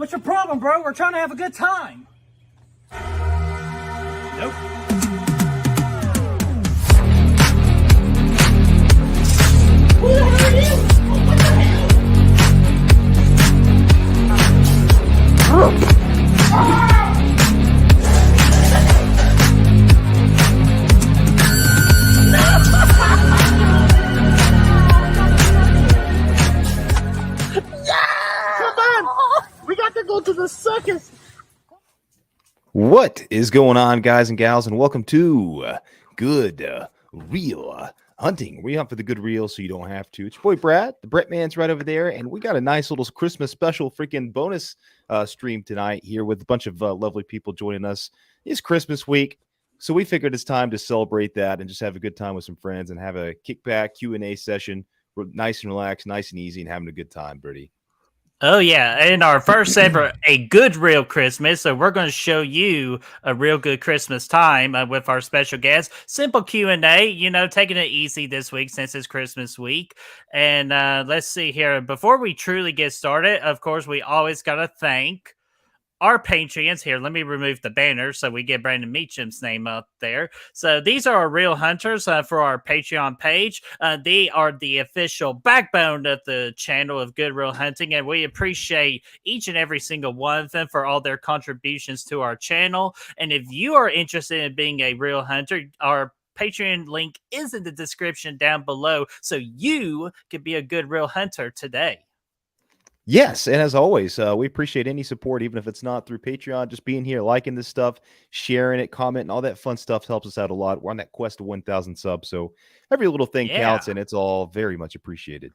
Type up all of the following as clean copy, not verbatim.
What's your problem, bro? We're trying to have a good time. Nope. Who the hell are you? What the hell? Come on! We got to go to the circus. What is going on, guys and gals, and welcome to Good Real Hunting. We hunt for the good real so you don't have to. It's your boy Brad. The Brett Man's right over there, and we got a nice little Christmas special freaking bonus stream tonight here with a bunch of lovely people joining us. It's Christmas week, so we figured it's time to celebrate that and just have a good time with some friends and have a kickback Q&A session. We're nice and relaxed, nice and easy, and having a good time, Birdie. Oh, yeah. And our first ever A Good Real Christmas. So we're going to show you a real good Christmas time with our special guest. Simple Q&A, you know, taking it easy this week since it's Christmas week. And let's see here. Before we truly get started, of course, we always got to thank our Patreons. Here, let me remove the banner so we get Brandon Meacham's name up there. So these are our real hunters for our Patreon page. They are the official backbone of the channel of Good Real Hunting, and we appreciate each and every single one of them for all their contributions to our channel. And if you are interested in being a real hunter, our Patreon link is in the description down below, so you can be a good real hunter today. Yes, and as always, we appreciate any support, even if it's not through Patreon. Just being here, liking this stuff, sharing it, commenting, all that fun stuff helps us out a lot. We're on that quest to 1,000 subs, so every little thing counts, and it's all very much appreciated.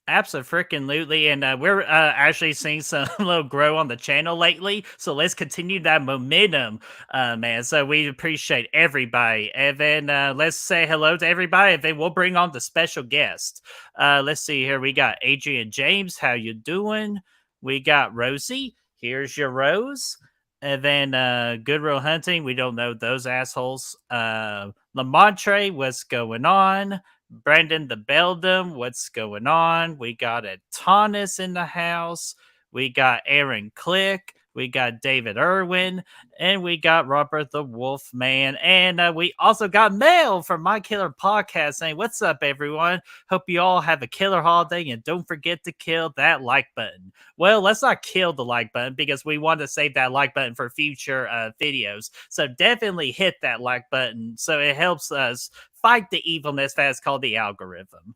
Absolutely, and we're actually seeing some little grow on the channel lately, so let's continue that momentum, man. So we appreciate everybody, and then let's say hello to everybody, and then we'll bring on the special guest. Let's see here. We got Adrian James. How you doing? We got Rosie. Here's your Rose. And then Good Real Hunting. We don't know those assholes. Lamontre, what's going on? Brandon the Beldam, what's going on? We got a Tanis in the house. We got Aaron Click. We got David Irwin. And we got Robert the Wolfman. And we also got Mel from My Killer Podcast saying, what's up, everyone? Hope you all have a killer holiday. And don't forget to kill that like button. Well, let's not kill the like button because we want to save that like button for future videos. So definitely hit that like button so it helps us fight the evilness that's called the algorithm.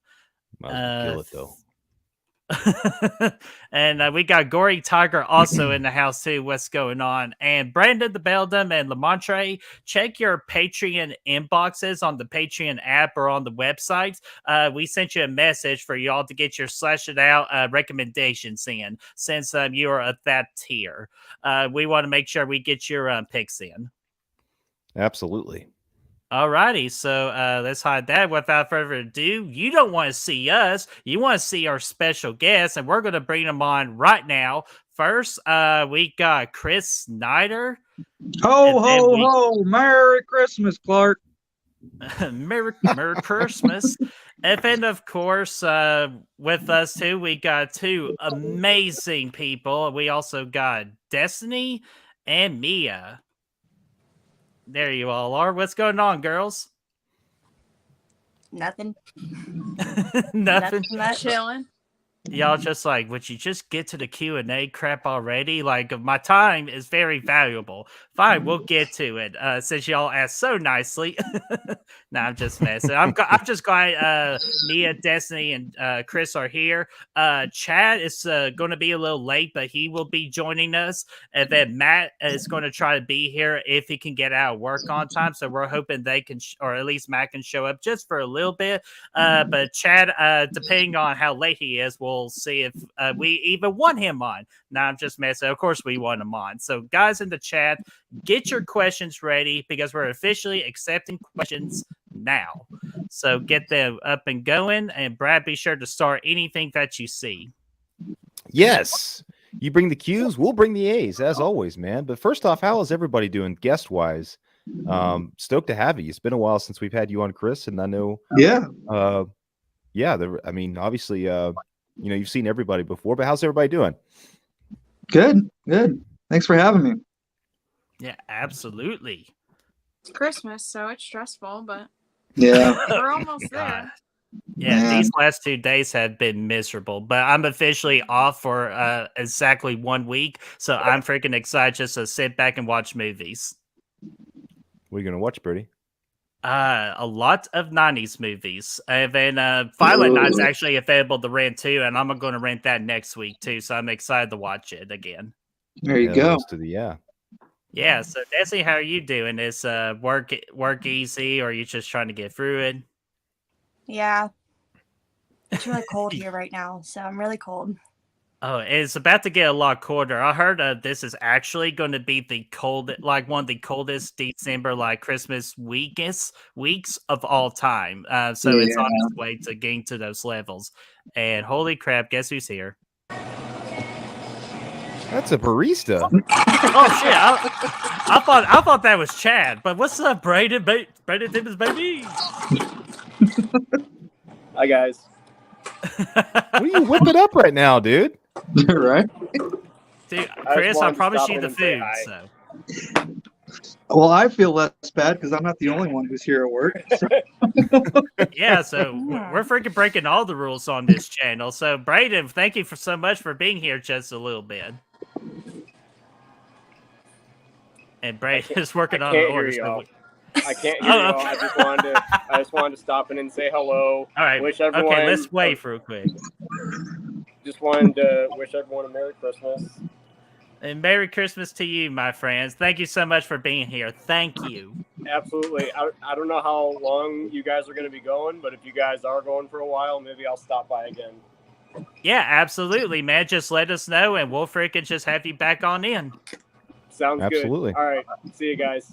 Kill it, though. And we got Gory Tiger also in the house too. What's going on? And Brandon the Beldam and Lamontre, check your Patreon inboxes on the Patreon app or on the website. We sent you a message for y'all to get your slash it out recommendations in, since you are at that tier. We want to make sure we get your picks in. Absolutely. Alrighty, so let's hide that. Without further ado, you don't want to see us. You want to see our special guests, and we're going to bring them on right now. First, we got Chris Snyder. Ho! Merry Christmas, Clark. Merry Christmas. And then, of course, with us, too, we got two amazing people. We also got Destiny and Mia. There you all are. What's going on, girls? Nothing. Nothing. Not chilling. Y'all just like, would you just get to the Q&A crap already? Like, my time is very valuable. Fine, we'll get to it. Since y'all asked so nicely. Nah, I'm just messing. I'm just glad Mia, Destiny, and Chris are here. Chad is going to be a little late, but he will be joining us. And then Matt is going to try to be here if he can get out of work on time. So we're hoping they can, or at least Matt can show up just for a little bit. But Chad, depending on how late he is, we'll see if we even want him on. Now I'm just messing. Of course we want him on. So guys in the chat, get your questions ready because we're officially accepting questions now. So get them up and going. And Brad, be sure to start anything that you see. Yes. You bring the Qs, we'll bring the A's, as always, man. But first off, how is everybody doing guest-wise? Stoked to have you. It's been a while since we've had you on, Chris, and I know I mean, obviously, you've seen everybody before, but how's everybody doing? Good. Thanks for having me. Yeah, absolutely. It's Christmas, so it's stressful, but Yeah. we're almost God. there. Yeah, Man. these last 2 days have been miserable, but I'm officially off for exactly 1 week, so I'm freaking excited just to sit back and watch movies. What are you gonna watch, Birdie? A lot of 90s movies. And then Violent Night's actually available to rent too, and I'm going to rent that next week too, so I'm excited to watch it again. There you Yeah, go. most of the Yeah, so Desi, how are you doing? Is work easy, or are you just trying to get through it? Yeah. It's really cold here right now, so I'm really cold. Oh, it's about to get a lot colder. I heard this is actually going to be the one of the coldest December, Christmas weeks of all time. So it's on its way to getting to those levels. And holy crap, guess who's here? That's a barista. Oh shit! I thought that was Chad. But what's up, Braden? Braden Timmons, baby. Hi guys. What are you whipping up right now, dude? Right. Dude, I Chris, just I wanted to promise stop you in the and say food. hi. So Well, I feel less bad because I'm not the only one who's here at work. yeah, so we're freaking breaking all the rules on this channel. So Braden, thank you so much for being here just a little bit. And Braden is working on the order. So I can't hear you all. I just wanted to stop in and say hello. all right. Wish everyone. Okay, let's wait real quick. Just wanted to wish everyone a Merry Christmas. And Merry Christmas to you, my friends. Thank you so much for being here. Thank you. Absolutely. I don't know how long you guys are going to be going, but if you guys are going for a while, maybe I'll stop by again. Yeah, absolutely, man. Just let us know, and we'll freaking just have you back on in. Sounds Absolutely. good. All right. See you guys.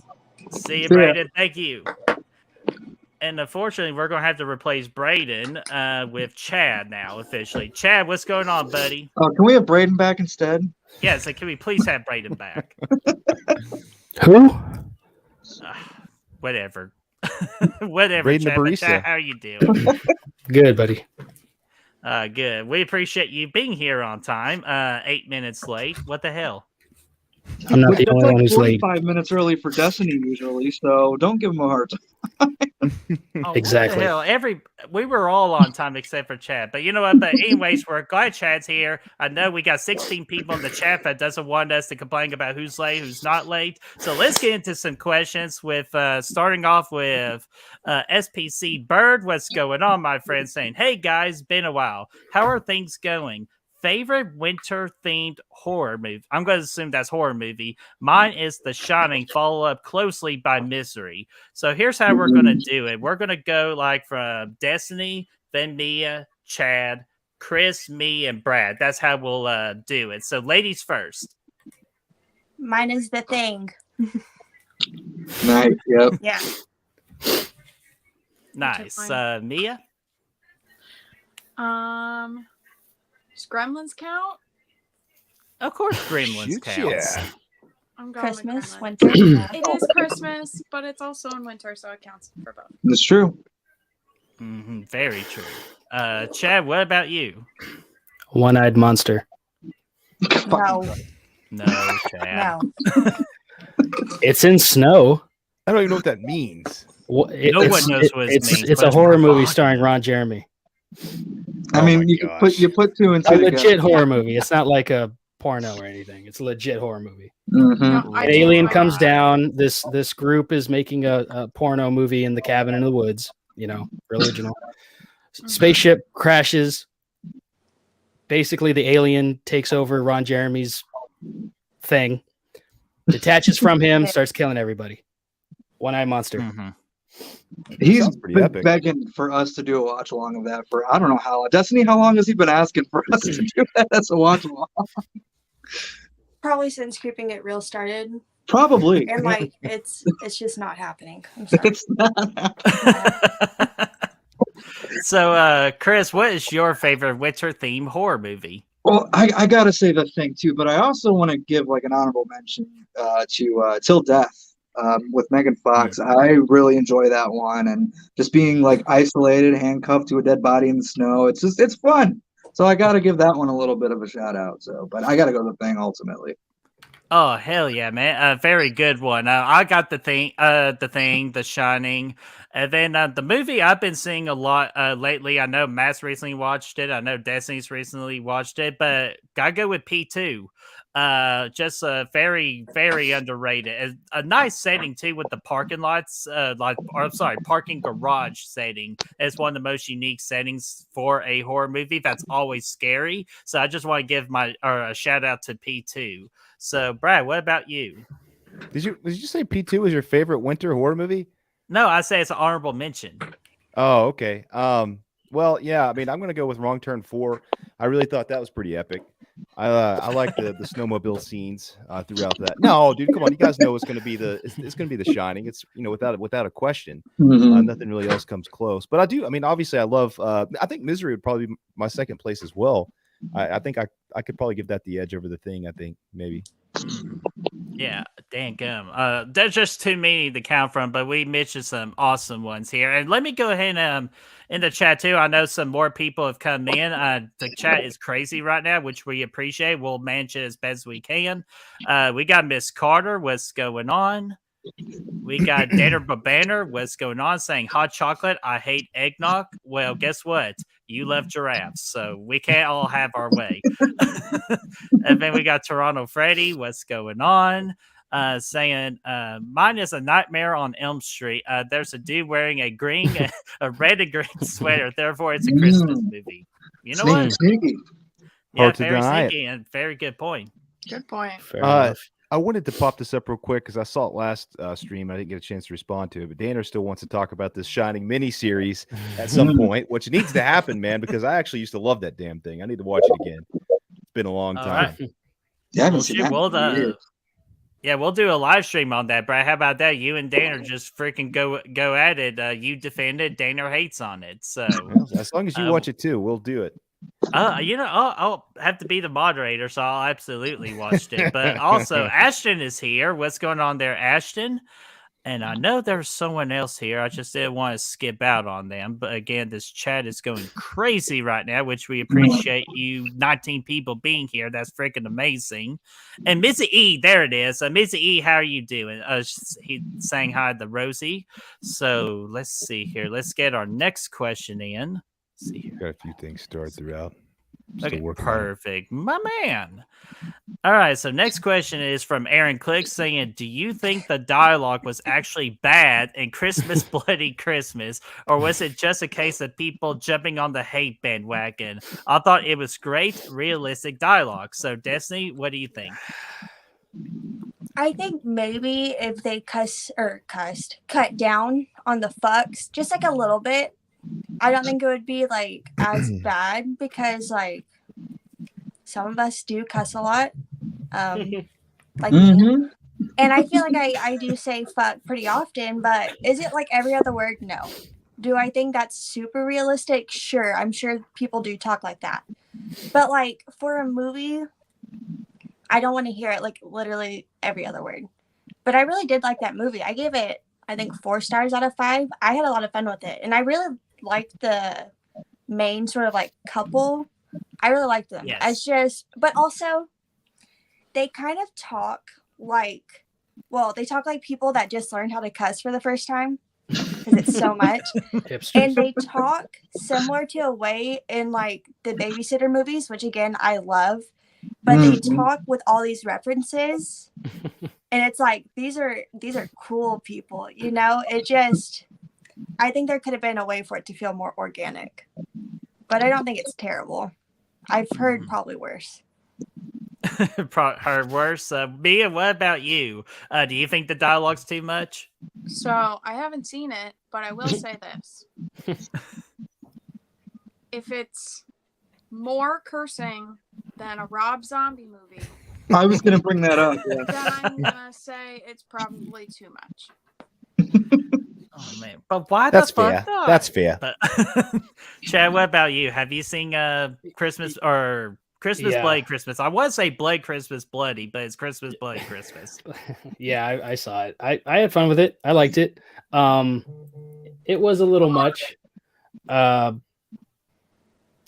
See you, See ya. Braden. Thank you. And unfortunately, we're going to have to replace Braden with Chad now, officially. Chad, what's going on, buddy? Can we have Braden back instead? Yeah, so can we please have Braden back? Who? Whatever. Whatever, Braden the Chad. But barista. Chad, how are you doing? Good, buddy. Good. We appreciate you being here on time. 8 minutes late. What the hell? I'm not the It's only like one who's late. 45 minutes early for Destiny usually, so don't give him a hard time. Oh, Exactly. What the hell? We were all on time except for Chad. But you know what? But anyways, we're glad Chad's here. I know we got 16 people in the chat that doesn't want us to complain about who's late, who's not late. So let's get into some questions with starting off with SPC Bird. What's going on, my friend? Saying, hey guys, been a while. How are things going? Favorite winter themed horror movie? I'm going to assume that's horror movie. Mine is The Shining, followed up closely by Misery. So here's how we're going to do it. We're going to go from Destiny, then Mia, Chad, Chris, me, and Brad. That's how we'll do it. So ladies first. Mine is The Thing. Nice. Yep. Yeah. Nice. Fine. Mia? Does Gremlins count? Of course Gremlins Shoot, counts. yeah. I'm going with Christmas, Gremlins. winter. Yeah. It is Christmas, but it's also in winter, so it counts for both. That's true. Very true. Chad, what about you? One-eyed monster. No, No, Chad. no. It's in snow. I don't even know what that means. No one knows what it means, It's but a it's horror movie provocative. starring Ron Jeremy. Oh I my mean, gosh. you put two and two A together. legit horror movie. It's not like a porno or anything. It's a legit horror movie. Mhm. No, I An do alien like comes that. down. This group is making a porno movie in the cabin in the woods. You know, original. Spaceship crashes. Basically, the alien takes over Ron Jeremy's thing, detaches from him, starts killing everybody. One-eyed monster. Mhm. He's Sounds pretty been epic. begging for us to do a watch along of that for I don't know how. Destiny, how long has he been asking for us to do that as a watch along? Probably since Creeping It Real started, Probably. and it's just not happening. I'm sorry. It's not happening. So, Chris, what is your favorite winter theme horror movie? Well, I gotta say The Thing too, but I also want to give an honorable mention to Till Death with Megan Fox. I really enjoy that one, and just being isolated, handcuffed to a dead body in the snow. It's fun. So I got to give that one a little bit of a shout out. So, but I got to go The Thing ultimately. Oh hell yeah, man! Very good one. I got the thing, The Shining, and then the movie I've been seeing a lot lately. I know Matt's recently watched it. I know Destiny's recently watched it, but gotta go with P2. Just very very underrated. A nice setting too with the parking lots, parking garage setting. It's one of the most unique settings for a horror movie that's always scary. So I just want to give a shout out to P2. So, Brad, what about you? Did you say P2 is your favorite winter horror movie? No, I say it's an honorable mention. Oh, okay. Well, yeah. I mean, I'm gonna go with Wrong Turn 4. I really thought that was pretty epic. I like the snowmobile scenes throughout that. No, dude, come on. You guys know it's gonna be it's gonna be The Shining. It's without a question. Nothing really else comes close. But I do. I mean, obviously, I love. I think Misery would probably be my second place as well. I think I could probably give that the edge over The Thing. I think maybe. Yeah, dang gum. There's just too many to count from, but we mentioned some awesome ones here. And let me go ahead and in the chat too. I know some more people have come in. The chat is crazy right now, which we appreciate. We'll manage it as best we can. We got Miss Carter. What's going on? We got Danner Banner. What's going on? Saying hot chocolate. I hate eggnog. Well, guess what? You love giraffes, so we can't all have our way. And then we got Toronto Freddy. What's going on? Saying mine is A Nightmare on Elm Street. There's a dude wearing a red and green sweater. Therefore, it's a Christmas movie. You know what? Sneaky. Yeah, Hard to very deny it. sneaky and very good point. Good point. Fair enough. I wanted to pop this up real quick because I saw it last stream. I didn't get a chance to respond to it, but Danner still wants to talk about this Shining mini-series at some point, which needs to happen, man, because I actually used to love that damn thing. I need to watch it again. It's been a long All time. right. Yeah, I haven't Well, seen shoot, that. we'll, in years. Yeah, we'll do a live stream on that, Brad. How about that? You and Danner just freaking go at it. You defend it, Danner hates on it. So Well, as long as you watch it too, we'll do it. I'll have to be the moderator, so I'll absolutely watch it. But also, Ashton is here. What's going on there, Ashton? And I know there's someone else here. I just didn't want to skip out on them. But again, this chat is going crazy right now, which we appreciate you 19 people being here. That's freaking amazing. And Missy E, there it is. Missy E, how are you doing? He saying hi to Rosie. So let's see here. Let's get our next question in. Let's see here. Got a few things started throughout. Okay, perfect. My man. All right, so next question is from Aaron Click saying, do you think the dialogue was actually bad in Christmas Bloody Christmas, or was it just a case of people jumping on the hate bandwagon? I thought it was great, realistic dialogue. So, Destiny, what do you think? I think maybe if they cut down on the fucks just like a little bit, I don't think it would be like as bad because like some of us do cuss a lot. Like me. And I feel like I do say fuck pretty often, but is it like every other word? No. Do I think that's super realistic? Sure. I'm sure people do talk like that. But like for a movie, I don't want to hear it like literally every other word. But I really did like that movie. I gave it, I think, 4 stars out of 5. I had a lot of fun with it. And I really liked the main sort of like couple. I really liked them. Yes. It's just, but also they kind of talk like, well, they talk like people that just learned how to cuss for the first time because it's so much. Hipsters. And they talk similar to a way in like the babysitter movies, which again, I love, but they talk with all these references. And it's like, these are cool people, you know, it just, I think there could have been a way for it to feel more organic, but I don't think it's terrible. I've heard probably worse. Heard worse. Mia, what about you? Do you think the dialogue's too much? So I haven't seen it, but I will say this. If it's more cursing than a Rob Zombie movie, I was going to bring that up. Yeah. then I'm going to say it's probably too much. Oh man, but why That's the fair. fuck not? That's fair. But, Chad, what about you? Have you seen Christmas or Christmas Yeah. Bloody Christmas? I want to say Bloody Christmas Bloody, but it's Christmas Bloody Christmas. Yeah, I saw it. I had fun with it. I liked it. It was a little much.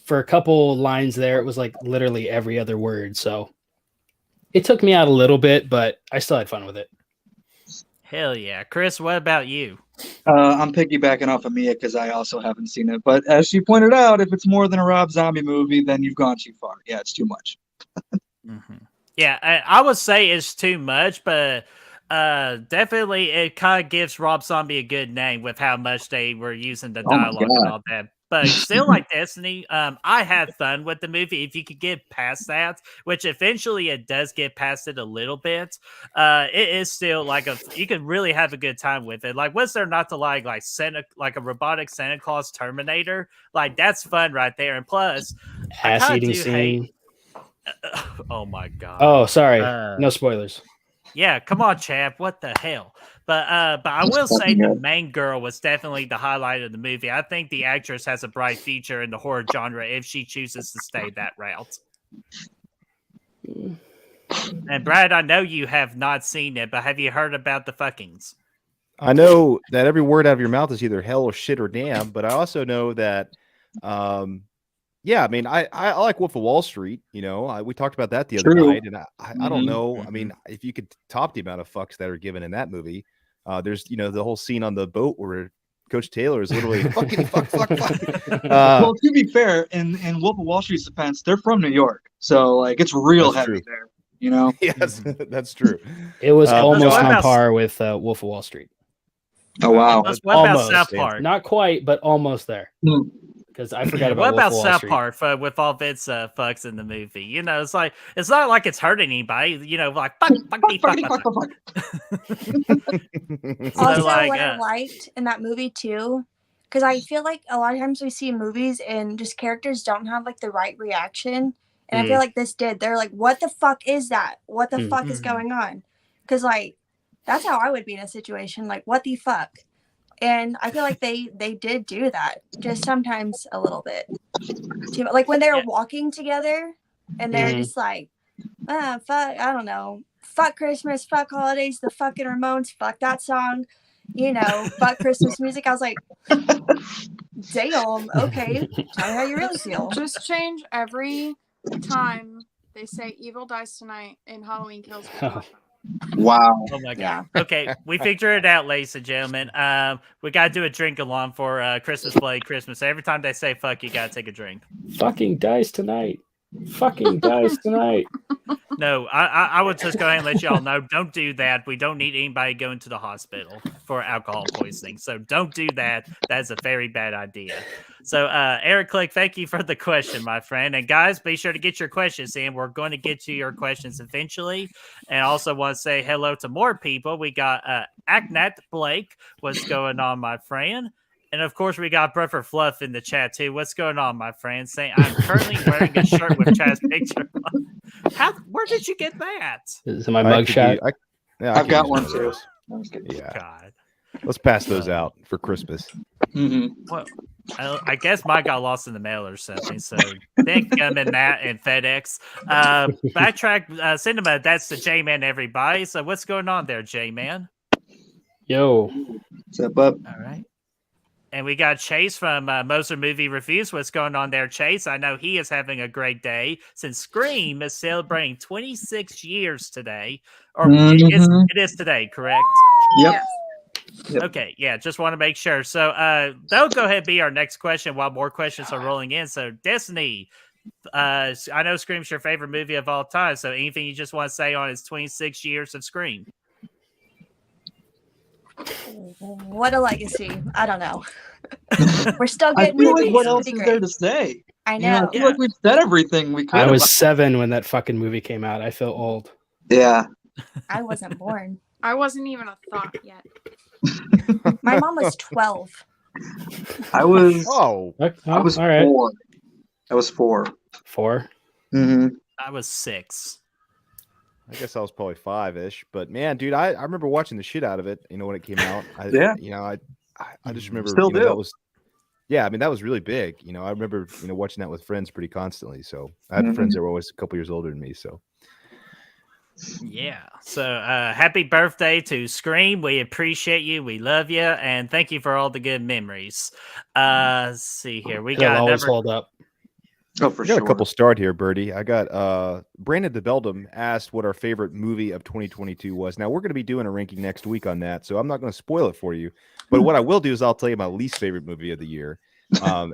for a couple lines there, it was like literally every other word. So it took me out a little bit, but I still had fun with it. Hell yeah. Chris, what about you? I'm piggybacking off of Mia because I also haven't seen it. But as she pointed out, if it's more than a Rob Zombie movie, then you've gone too far. Yeah, it's too much. Yeah, I would say it's too much, but definitely it kind of gives Rob Zombie a good name with how much they were using the Oh my dialogue and God. all that. But still, like Destiny, I had fun with the movie. If you could get past that, which eventually it does get past it a little bit, it is still like you could really have a good time with it. Like, what's there not to like a robotic Santa Claus Terminator? Like, that's fun right there. And plus, I Ass kind eating of do scene. hate. Oh my god. Oh, sorry. Uh, No spoilers. Yeah, come on, chap. What the hell? But I will say the main girl was definitely the highlight of the movie. I think the actress has a bright future in the horror genre if she chooses to stay that route. And Brad, I know you have not seen it, but have you heard about the fuckings? I know that every word out of your mouth is either hell or shit or damn, but I also know that, yeah, I mean, I like Wolf of Wall Street. You know, we talked about that the other True. night, and I don't know. I mean, if you could top the amount of fucks that are given in that movie, there's the whole scene on the boat where Coach Taylor is literally fucking fuck. Well, to be fair, in Wolf of Wall Street's defense, they're from New York, so like it's real That's heavy true. there. You know. Yes, that's true. It was almost what on about- par with Wolf of Wall Street. Oh wow. What about Almost. South Park? Not quite, but almost there. Hmm. Because I forgot about What Wolf about of Wall South Street. Park with all Vince fucks in the movie? You know, it's not like it's hurting anybody. You know, like fuck. So, Also, like, what I liked in that movie too, because I feel like a lot of times we see movies and just characters don't have like the right reaction, and I feel like this did. They're like, "What the fuck is that? What the fuck is going on?" Because like that's how I would be in a situation. Like, what the fuck? And I feel like they did do that, just sometimes a little bit. Like when they were walking together, and they're just like, fuck, I don't know, fuck Christmas, fuck holidays, the fucking Ramones, fuck that song, fuck Christmas music. I was like, damn, okay, tell me how you really feel. Just change every time they say "Evil dies tonight" in Halloween Kills. Wow. Oh my god. Okay, we figured it out, ladies and gentlemen. We gotta do a drink along for Christmas Play Christmas. Every time they say fuck, you gotta take a drink. Fucking dies tonight. Fucking dies tonight. No, I would just go ahead and let y'all know. Don't do that. We don't need anybody going to the hospital for alcohol poisoning. So don't do that. That's a very bad idea. So Eric Click, thank you for the question, my friend. And guys, be sure to get your questions in. We're going to get to your questions eventually. And I also want to say hello to more people. We got Aknat Blake. What's going on, my friend? And of course, we got Brother Fluff in the chat too. What's going on, my friend? Saying I'm currently wearing a shirt with Chad's picture on. Where did you get that? Is it my mugshot? I've got one too. Yeah. God. Let's pass those out for Christmas. Well, I guess mine got lost in the mail or something. So thank Matt and FedEx. Backtrack Cinema. That's the J-Man, everybody. So what's going on there, J-Man? Yo. What's up, bub? All right. And we got Chase from Moser Movie Reviews. What's going on there, Chase? I know he is having a great day since Scream is celebrating 26 years today. Or it is today, correct? Yep. Okay, yeah, just want to make sure. So that'll go ahead and be our next question while more questions are rolling in. So Destiny, I know Scream's your favorite movie of all time. So anything you just want to say on its 26 years of Scream? What a legacy. I don't know. We're still I getting feel like movies. what It's else pretty is there great. to say? I You know, know. I feel like we've said everything we could. I was about- 7 when that fucking movie came out. I feel old. Yeah. I wasn't born. I wasn't even a thought yet. My mom was 12. I was. Oh, I was all right. 4. I was 4. 4. Mm-hmm. I was 6. I guess I was probably 5-ish. But man, dude, I remember watching the shit out of it. When it came out. I just remember. Still do. That was. Yeah, I mean that was really big. I remember watching that with friends pretty constantly. So I had friends that were always a couple years older than me. So. Yeah. So happy birthday to Scream. We appreciate you. We love you. And thank you for all the good memories. Let's see here. We It'll got always another... hold up. Oh, for I got sure. a couple starred here, Birdie. I got Brandon de Beldam asked what our favorite movie of 2022 was. Now we're going to be doing a ranking next week on that, so I'm not going to spoil it for you. But what I will do is I'll tell you my least favorite movie of the year,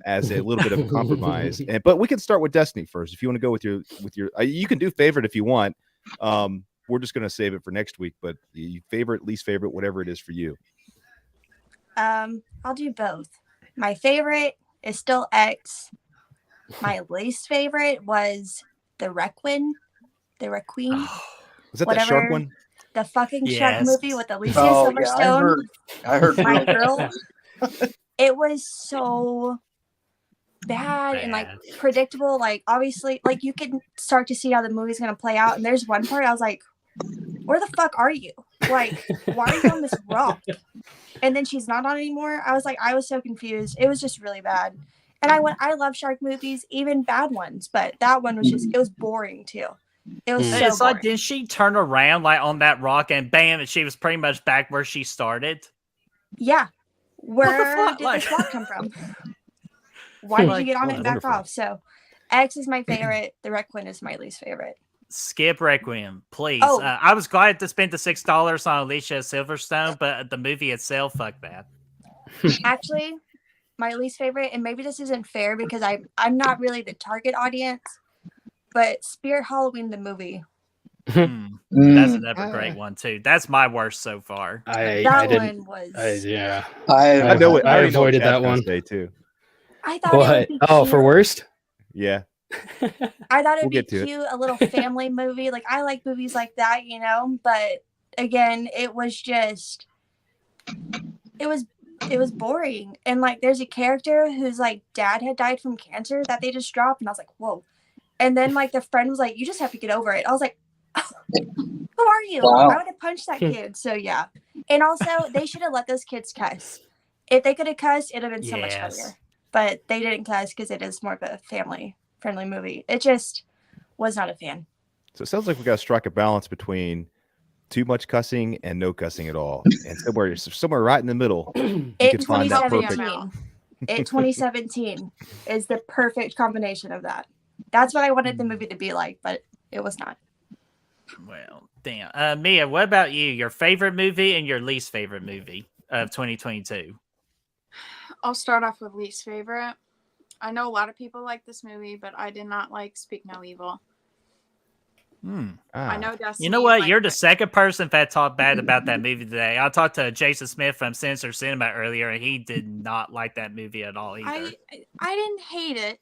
as a little bit of a compromise. But we can start with Destiny first. If you want to go with your you can do favorite if you want. We're just going to save it for next week. But the favorite, least favorite, whatever it is for you. I'll do both. My favorite is still X. My least favorite was the Requiem. The Requiem. Was that that shark one? The fucking shark Yes. movie with Alicia Oh, yeah, Silverstone. I heard My real girl. It was so bad and like predictable. Like obviously, like you can start to see how the movie's gonna play out. And there's one part I was like, where the fuck are you? Like, why are you on this rock? And then she's not on anymore. I was so confused. It was just really bad. And I love shark movies, even bad ones, but that one was it was boring too. It was so It's like, boring. didn't she turn around like on that rock and bam, she was pretty much back where she started? Yeah. Where fuck? did Like- this rock come from? Why did you get on it and back wonderful. off? So X is my favorite. The Requiem is my least favorite. Skip Requiem, please. Oh. I was glad to spend the $6 on Alicia Silverstone, but the movie itself, fuck that. Actually, my least favorite, and maybe this isn't fair because I'm not really the target audience, but Spirit Halloween the movie. That's Mm, another great one too. That's my worst so far. I That didn't. one was. Yeah. I know it. I already know what avoided Chad's that gonna one. say too. I thought it What? would be Oh, cute. for worst? Yeah. I thought it We'll would get be to it. cute, a little family movie. Like I like movies like that, you know. But again, it was just, it was boring. And like, there's a character whose like dad had died from cancer that they just dropped, and I was like, whoa. And then like the friend was like, you just have to get over it. I was like, who are you? Wow. I would have punched that kid. So yeah. And also, they should have let those kids cuss. If they could have cussed, it'd have been so much Yes. funnier. But they didn't cuss because it is more of a family-friendly movie. It just was not a fan. So it sounds like we got to strike a balance between too much cussing and no cussing at all, and somewhere right in the middle. You It can find that perfect. 2017 is the perfect combination of that. That's what I wanted the movie to be like, but it was not. Well, damn. Mia, what about you? Your favorite movie and your least favorite movie of 2022? I'll start off with least favorite. I know a lot of people like this movie, but I did not like Speak No Evil. I know Destiny. You know what? liked You're the it. second person that talked bad about that movie today. I talked to Jason Smith from Sinister Cinema earlier, and he did not like that movie at all either. I didn't hate it,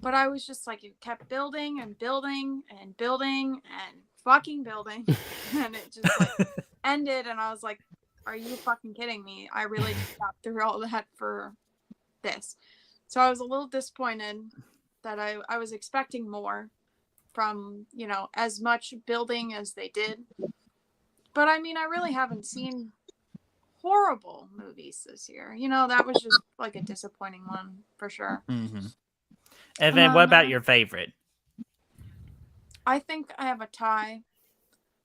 but I was just like, it kept building and building and building and fucking building, and it just like ended, and I was like, are you fucking kidding me? I really got through all that for this. So I was a little disappointed that I was expecting more from, you know, as much building as they did. But I mean, I really haven't seen horrible movies this year. You know, that was just like a disappointing one for sure. Mm-hmm. And then what about your favorite? I think I have a tie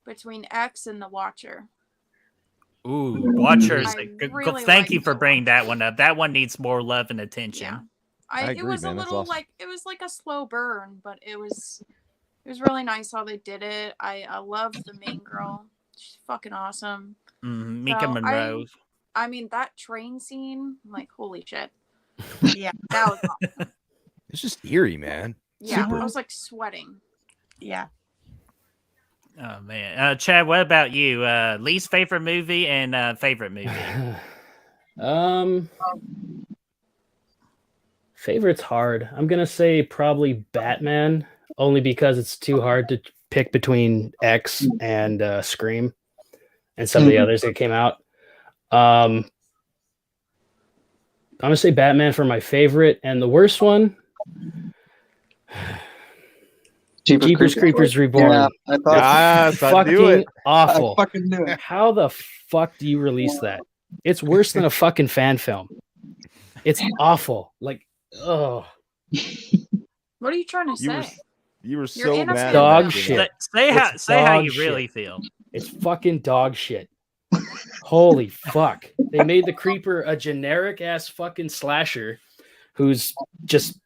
between X and The Watcher. Ooh, Watchers. I really Thank you liked for The bringing that one up. That one needs more love and attention. Yeah. I It agree, was man. a That's little awesome. like, it was like a slow burn, but it was really nice how they did it. I love the main girl. She's fucking awesome. Mika So, Monroe. I mean, that train scene, like, holy shit. Yeah. That was awesome. It's just eerie, man. Yeah, Super. I was like sweating. Yeah. Oh man, Chad, what about you? Least favorite movie and favorite movie. Favorite's hard. I'm gonna say probably Batman, only because it's too hard to pick between X and Scream and some of the others that came out. I'm gonna say Batman for my favorite, and the worst one, Jeepers Creepers Reborn. Yeah, I thought. Yes, I knew Fucking it. awful. I fucking knew it. How the fuck do you release that? It's worse than a fucking fan film. It's awful. Like, oh, What are you trying to You were, say? you were You're so in a mad. Dog about shit. that. Say how It's you dog shit. really feel. it's fucking dog shit. Holy fuck. They made the creeper a generic ass fucking slasher who's just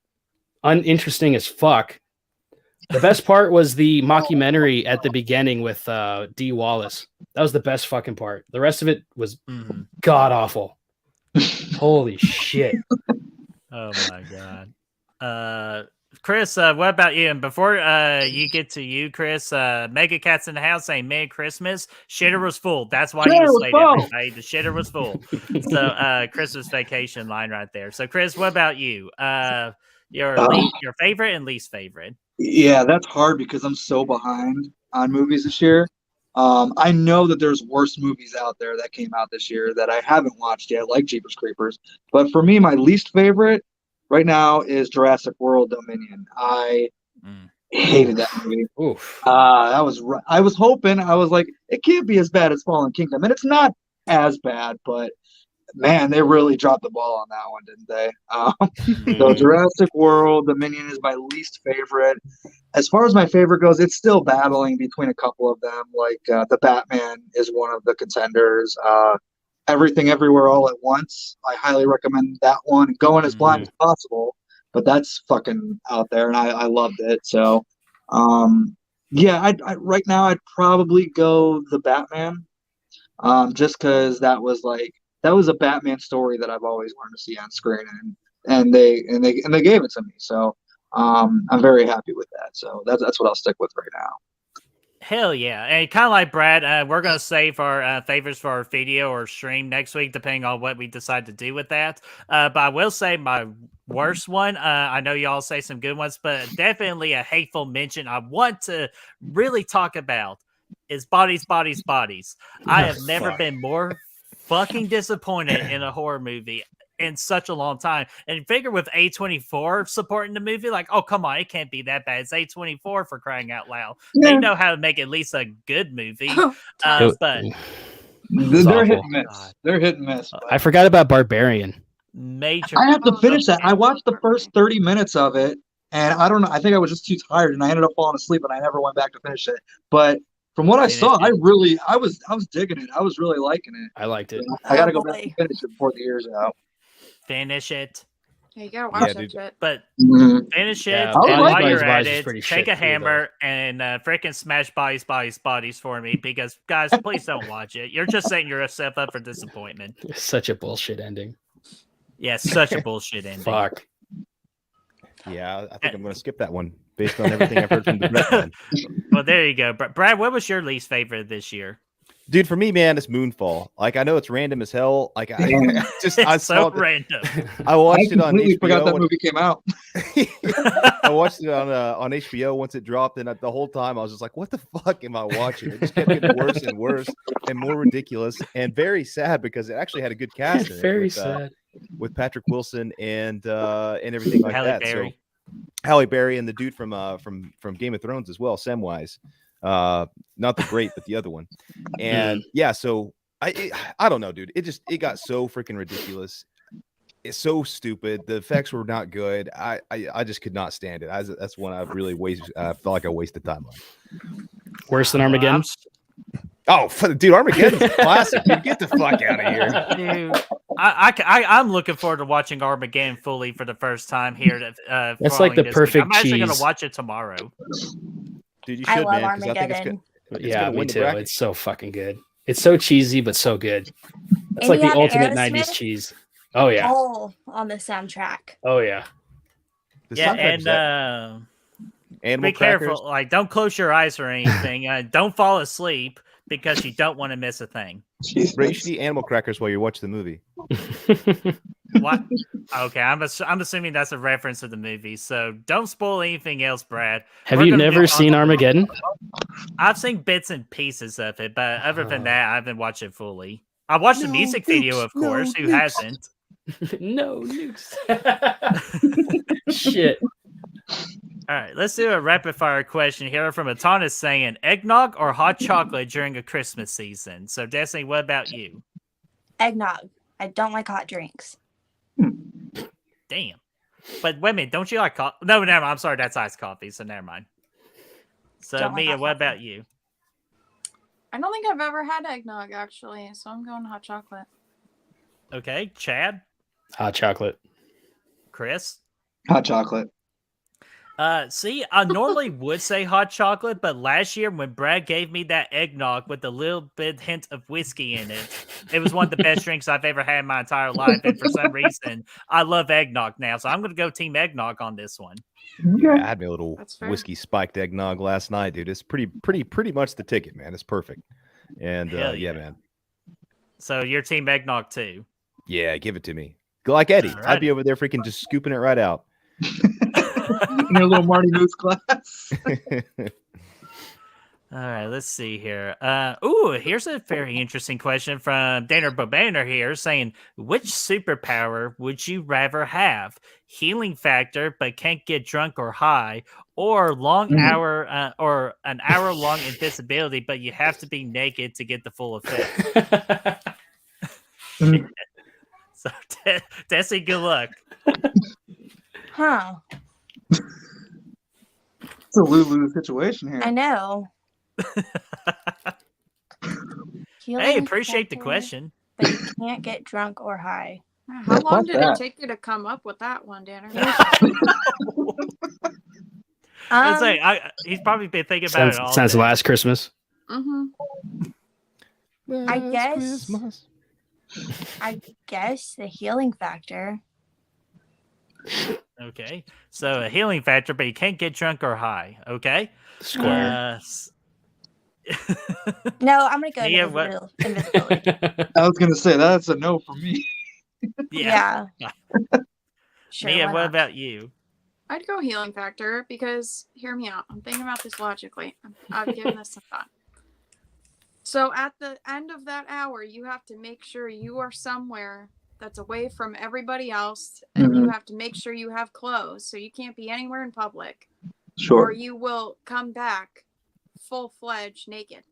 uninteresting as fuck. The best part was the mockumentary at the beginning with Dee Wallace. That was the best fucking part. The rest of it was god awful. Holy shit. Oh my god. Chris, what about you? And before you get to you, Chris, Mega Cat's in the house saying Merry Christmas. Shitter was full. That's why he Shitter was was late, full. everybody. The shitter was full. So Christmas vacation line right there. So Chris, what about you? Your favorite and least favorite. Yeah, that's hard because I'm so behind on movies this year. I know that there's worse movies out there that came out this year that I haven't watched yet, like Jeepers Creepers. But for me, my least favorite right now is Jurassic World Dominion. I hated that movie. Oof. I was hoping, I was like, it can't be as bad as Fallen Kingdom, and it's not as bad, but man, they really dropped the ball on that one, didn't they? So Jurassic World Dominion is my least favorite. As far as my favorite goes, it's still battling between a couple of them. Like the Batman is one of the contenders. Everything Everywhere All at Once, I highly recommend that one. Going as blind as possible, but that's fucking out there, and I loved it. So, yeah, I right now I'd probably go the Batman, just because that was a Batman story that I've always wanted to see on screen, and they gave it to me. So, I'm very happy with that. So that's what I'll stick with right now. Hell yeah. And kind of like Brad, we're going to save our favorites for our video or stream next week, depending on what we decide to do with that. But I will say my worst one, I know y'all say some good ones, but definitely a hateful mention I want to really talk about is Bodies, Bodies, Bodies. I have never been more fucking disappointed in a horror movie in such a long time. And figure with A24 supporting the movie, like, oh, come on, it can't be that bad. It's A24 for crying out loud. Yeah. They know how to make at least a good movie. But they're hit and miss. They're hit and miss. I forgot about Barbarian. Major. I have to finish that. I watched the first 30 minutes of it, and I don't know. I think I was just too tired, and I ended up falling asleep, and I never went back to finish it. But from what I saw, I was digging it. I was really liking it. I liked it. I got to go back and finish it before the year's out. Finish it. Yeah, you gotta watch that shit. But finish it, Yeah, and while Bodies, you're at Bodies is it, pretty take shit a too, hammer and freaking smash Bodies, Bodies, Bodies for me, because guys, please don't watch it. You're just setting yourself up for disappointment. Such a bullshit ending. Yeah, such a bullshit ending. Fuck. Yeah, I think I'm going to skip that one based on everything I've heard from the Brett. Well, there you go. Brad, what was your least favorite this year? Dude, for me, man, it's Moonfall. Like, I know it's random as hell. Like, I so random. I watched it on HBO. Forgot that movie came out. I watched it on HBO once it dropped, and the whole time I was just like, "What the fuck am I watching?" It just kept getting worse and worse, and more ridiculous, and very sad because it actually had a good cast. In it Very with, sad. with Patrick Wilson and everything like Halle that. Berry. So, Halle Berry and the dude from Game of Thrones as well, Samwise. Not the great, but the other one. And yeah, so I don't know, dude. It got so freaking ridiculous. It's so stupid. The effects were not good. I just could not stand it. That's one I've really felt like I wasted time on. Worse than Armageddon? Oh, dude, Armageddon's a classic. Dude, get the fuck out of here. Dude, I'm looking forward to watching Armageddon fully for the first time here. That's like the perfect I'm actually going cheese. to watch it tomorrow. Dude, you I should, love man. 'Cause I think Armageddon. Yeah, me win the too. bracket. It's so fucking good. It's so cheesy, but so good. That's And like you the have ultimate Aerosmith? 90s cheese. Oh, yeah. All on the soundtrack. Oh, yeah. The Yeah, soundtrack is and that Animal be Crackers. careful. Like, don't close your eyes or anything. Don't fall asleep because you don't want to miss a thing. Bro, you should eat Animal Crackers while you watch the movie. What? Okay, I'm assuming that's a reference to the movie. So don't spoil anything else, Brad. Have We're you gonna never move on seen to- Armageddon? I've seen bits and pieces of it, but other than that, I haven't watched it fully. I watched the music video, of course. Who hasn't? No nukes. Shit. All right, let's do a rapid fire question here from Atanas saying eggnog or hot chocolate during a Christmas season. So, Destiny, what about you? Eggnog. I don't like hot drinks. Damn. But wait a minute, don't you like coffee? No, never mind. I'm sorry, that's iced coffee, so never mind. So, Don't like Mia, hot what coffee. about you? I don't think I've ever had eggnog actually, so I'm going hot chocolate. Okay, Chad, Hot chocolate. Chris, Hot chocolate. See, I normally would say hot chocolate, but last year when Brad gave me that eggnog with a little bit hint of whiskey in it, it was one of the best drinks I've ever had in my entire life. And for some reason, I love eggnog now. So I'm going to go team eggnog on this one. Yeah, I had me a little That's fair. whiskey spiked eggnog last night, dude. It's pretty much the ticket, man. It's perfect. And Hell yeah, yeah. man. So you're team eggnog too. Yeah, give it to me. Like Eddie, I'd Alrighty. be over there freaking just scooping it right out. In your little Marty Moose class. All right, let's see here. Here's a very interesting question from Danner Bobaner here saying, which superpower would you rather have? Healing factor, but can't get drunk or high, or long hour or an hour long invisibility, but you have to be naked to get the full effect. So, Desi, good luck. Huh. It's a lose-lose situation here. I know. Hey, Healing appreciate the factor, question. But you can't get drunk or high. How long fuck did that. it take you to come up with that one, Danner? I'd say he's probably been thinking about Since, it all since day. last Christmas. I guess the healing factor. Okay, so a healing factor, but you can't get drunk or high. Okay, Square. No, I'm gonna go Yeah, what- invisibility. I was gonna say that's a no for me. yeah. Sure. Mia, why what not? about you? I'd go healing factor because, hear me out. I'm thinking about this logically. I've given this some thought. So at the end of that hour, you have to make sure you are somewhere that's away from everybody else, and you have to make sure you have clothes, so you can't be anywhere in public, or Sure. you will come back full-fledged naked.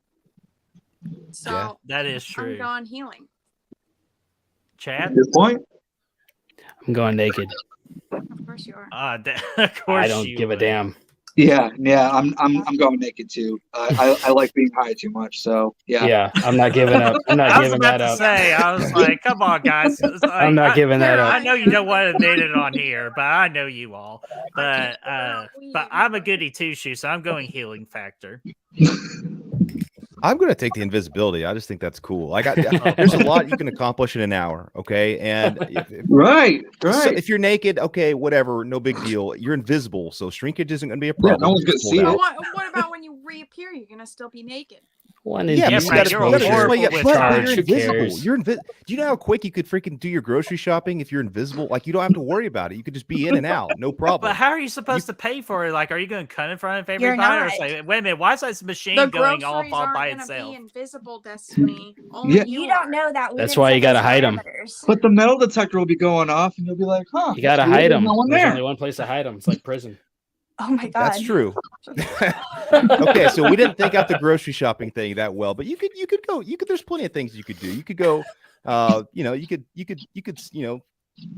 So Yeah. That is I'm true. going healing. Chad? Good point. I'm going naked. Of course you are. Of course I don't you give a would. damn. Yeah. I'm going naked too. I like being high too much, so yeah. Yeah, I'm not giving up. I'm not I was giving about that to up. say, I was like, come on, guys. It's like, I'm not giving that I up. know you don't want to admit it on here, but I know you all. I But can't figure out weed. I'm a goody two shoes, so I'm going healing factor. I'm going to take the invisibility. I just think that's cool. There's a lot you can accomplish in an hour. Okay. And Right. so if you're naked, okay, whatever, no big deal. You're invisible. So shrinkage isn't going to be a Yeah, problem. no one's gonna Just see pull it. out. What about when you reappear? You're gonna still be naked. One Yeah, is but Brad, you you're gotta horrible display it. with But charge. you're Who invisible. cares? Do you know how quick you could freaking do your grocery shopping if you're invisible? Like, you don't have to worry about it. You could just be in and out, no problem. But how are you supposed to pay for it? Like, are you going to cut in front of You're everybody? Or not. say, wait a minute, why is this machine The going off groceries all aren't by gonna itself? be invisible, Destiny. Only Yeah. You don't know that. We That's didn't why set you gotta those hide 'em. parameters. But the metal detector will be going off, and you'll be like, "Huh? You gotta that's weird, hide there's them. No one There's there." only one place to hide them. It's like prison. Oh my god. That's true. Okay, so we didn't think out the grocery shopping thing that well, but you could go. There's plenty of things you could do. You could go. You could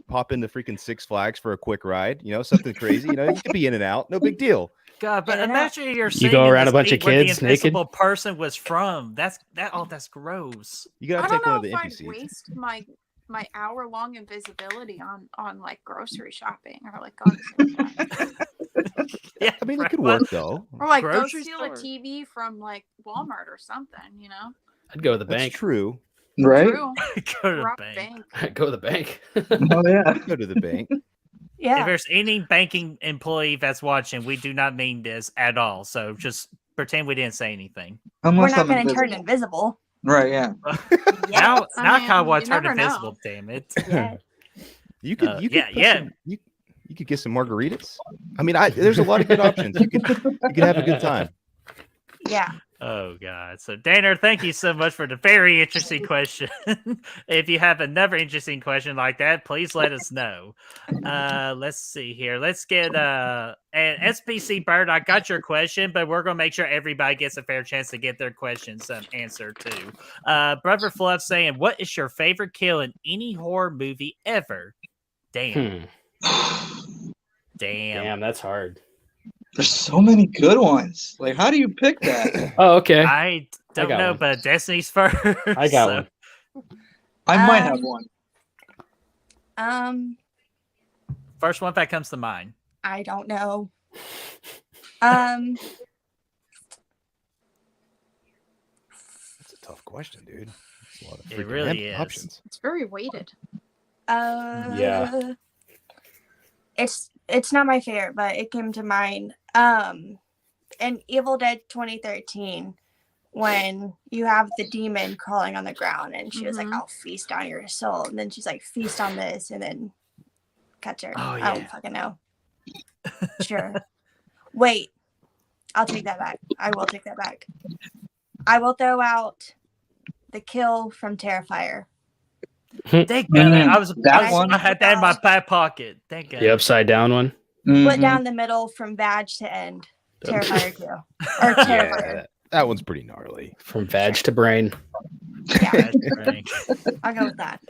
pop into freaking Six Flags for a quick ride. Something crazy. You could be in and out. No big deal. God, but In and out. imagine you're You sitting go in around the a bunch of seat where kids the naked? invisible person was from. That's gross. You gotta I take don't one know of the if empty I'd seats. waste my hour-long invisibility on like grocery shopping or like going to Yeah, I mean, it right, could what? work though. or like go Grocery steal store. a TV from like Walmart or something. I'd go to the That's bank. true. Right? True. Go to the Rob bank. I'd go to the bank. Oh yeah. Go to the bank. If Yeah. there's any banking employee that's watching, we do not mean this at all. So just pretend we didn't say anything. We're Unless not I'm going to turn invisible. invisible. Right? Yeah. Now I I mean, kind of want you to turn never know. invisible. Damn it! Yet. You could. You could. yeah, put yeah. some- you could get some margaritas. I mean, there's a lot of good options. You could have a good time. Yeah. Oh God! So Danner, thank you so much for the very interesting question. If you have another interesting question like that, please let us know. Let's see here. Let's get an SPC Bird. I got your question, but we're gonna make sure everybody gets a fair chance to get their questions answered too. Brother Fluff saying, "What is your favorite kill in any horror movie ever?" Damn. Damn, that's hard. There's so many good ones. Like, how do you pick that? Oh, okay. I don't got know, one. but Destiny's first. I got one. I might have one. Um, First one that comes to mind. I don't know. That's a tough question, dude. That's a lot of It freaking really is. options. It's very weighted. Yeah. It's not my favorite, but it came to mind. In Evil Dead 2013, when you have the demon crawling on the ground, and she was like, "I'll feast on your soul," and then she's like, "Feast on this," and then cuts her. Oh, I yeah. don't fucking know. Sure. Wait, I'll take that back. I will take that back. I will throw out the kill from Terrifier. Thank God. One. I had that in my back pocket. Thank God. The upside down one. Split down the middle from Vag to end. Terrifier 2. Or Terrifier. Yeah, that one's pretty gnarly. From vag to brain. Yeah, That's right. I'll go with that.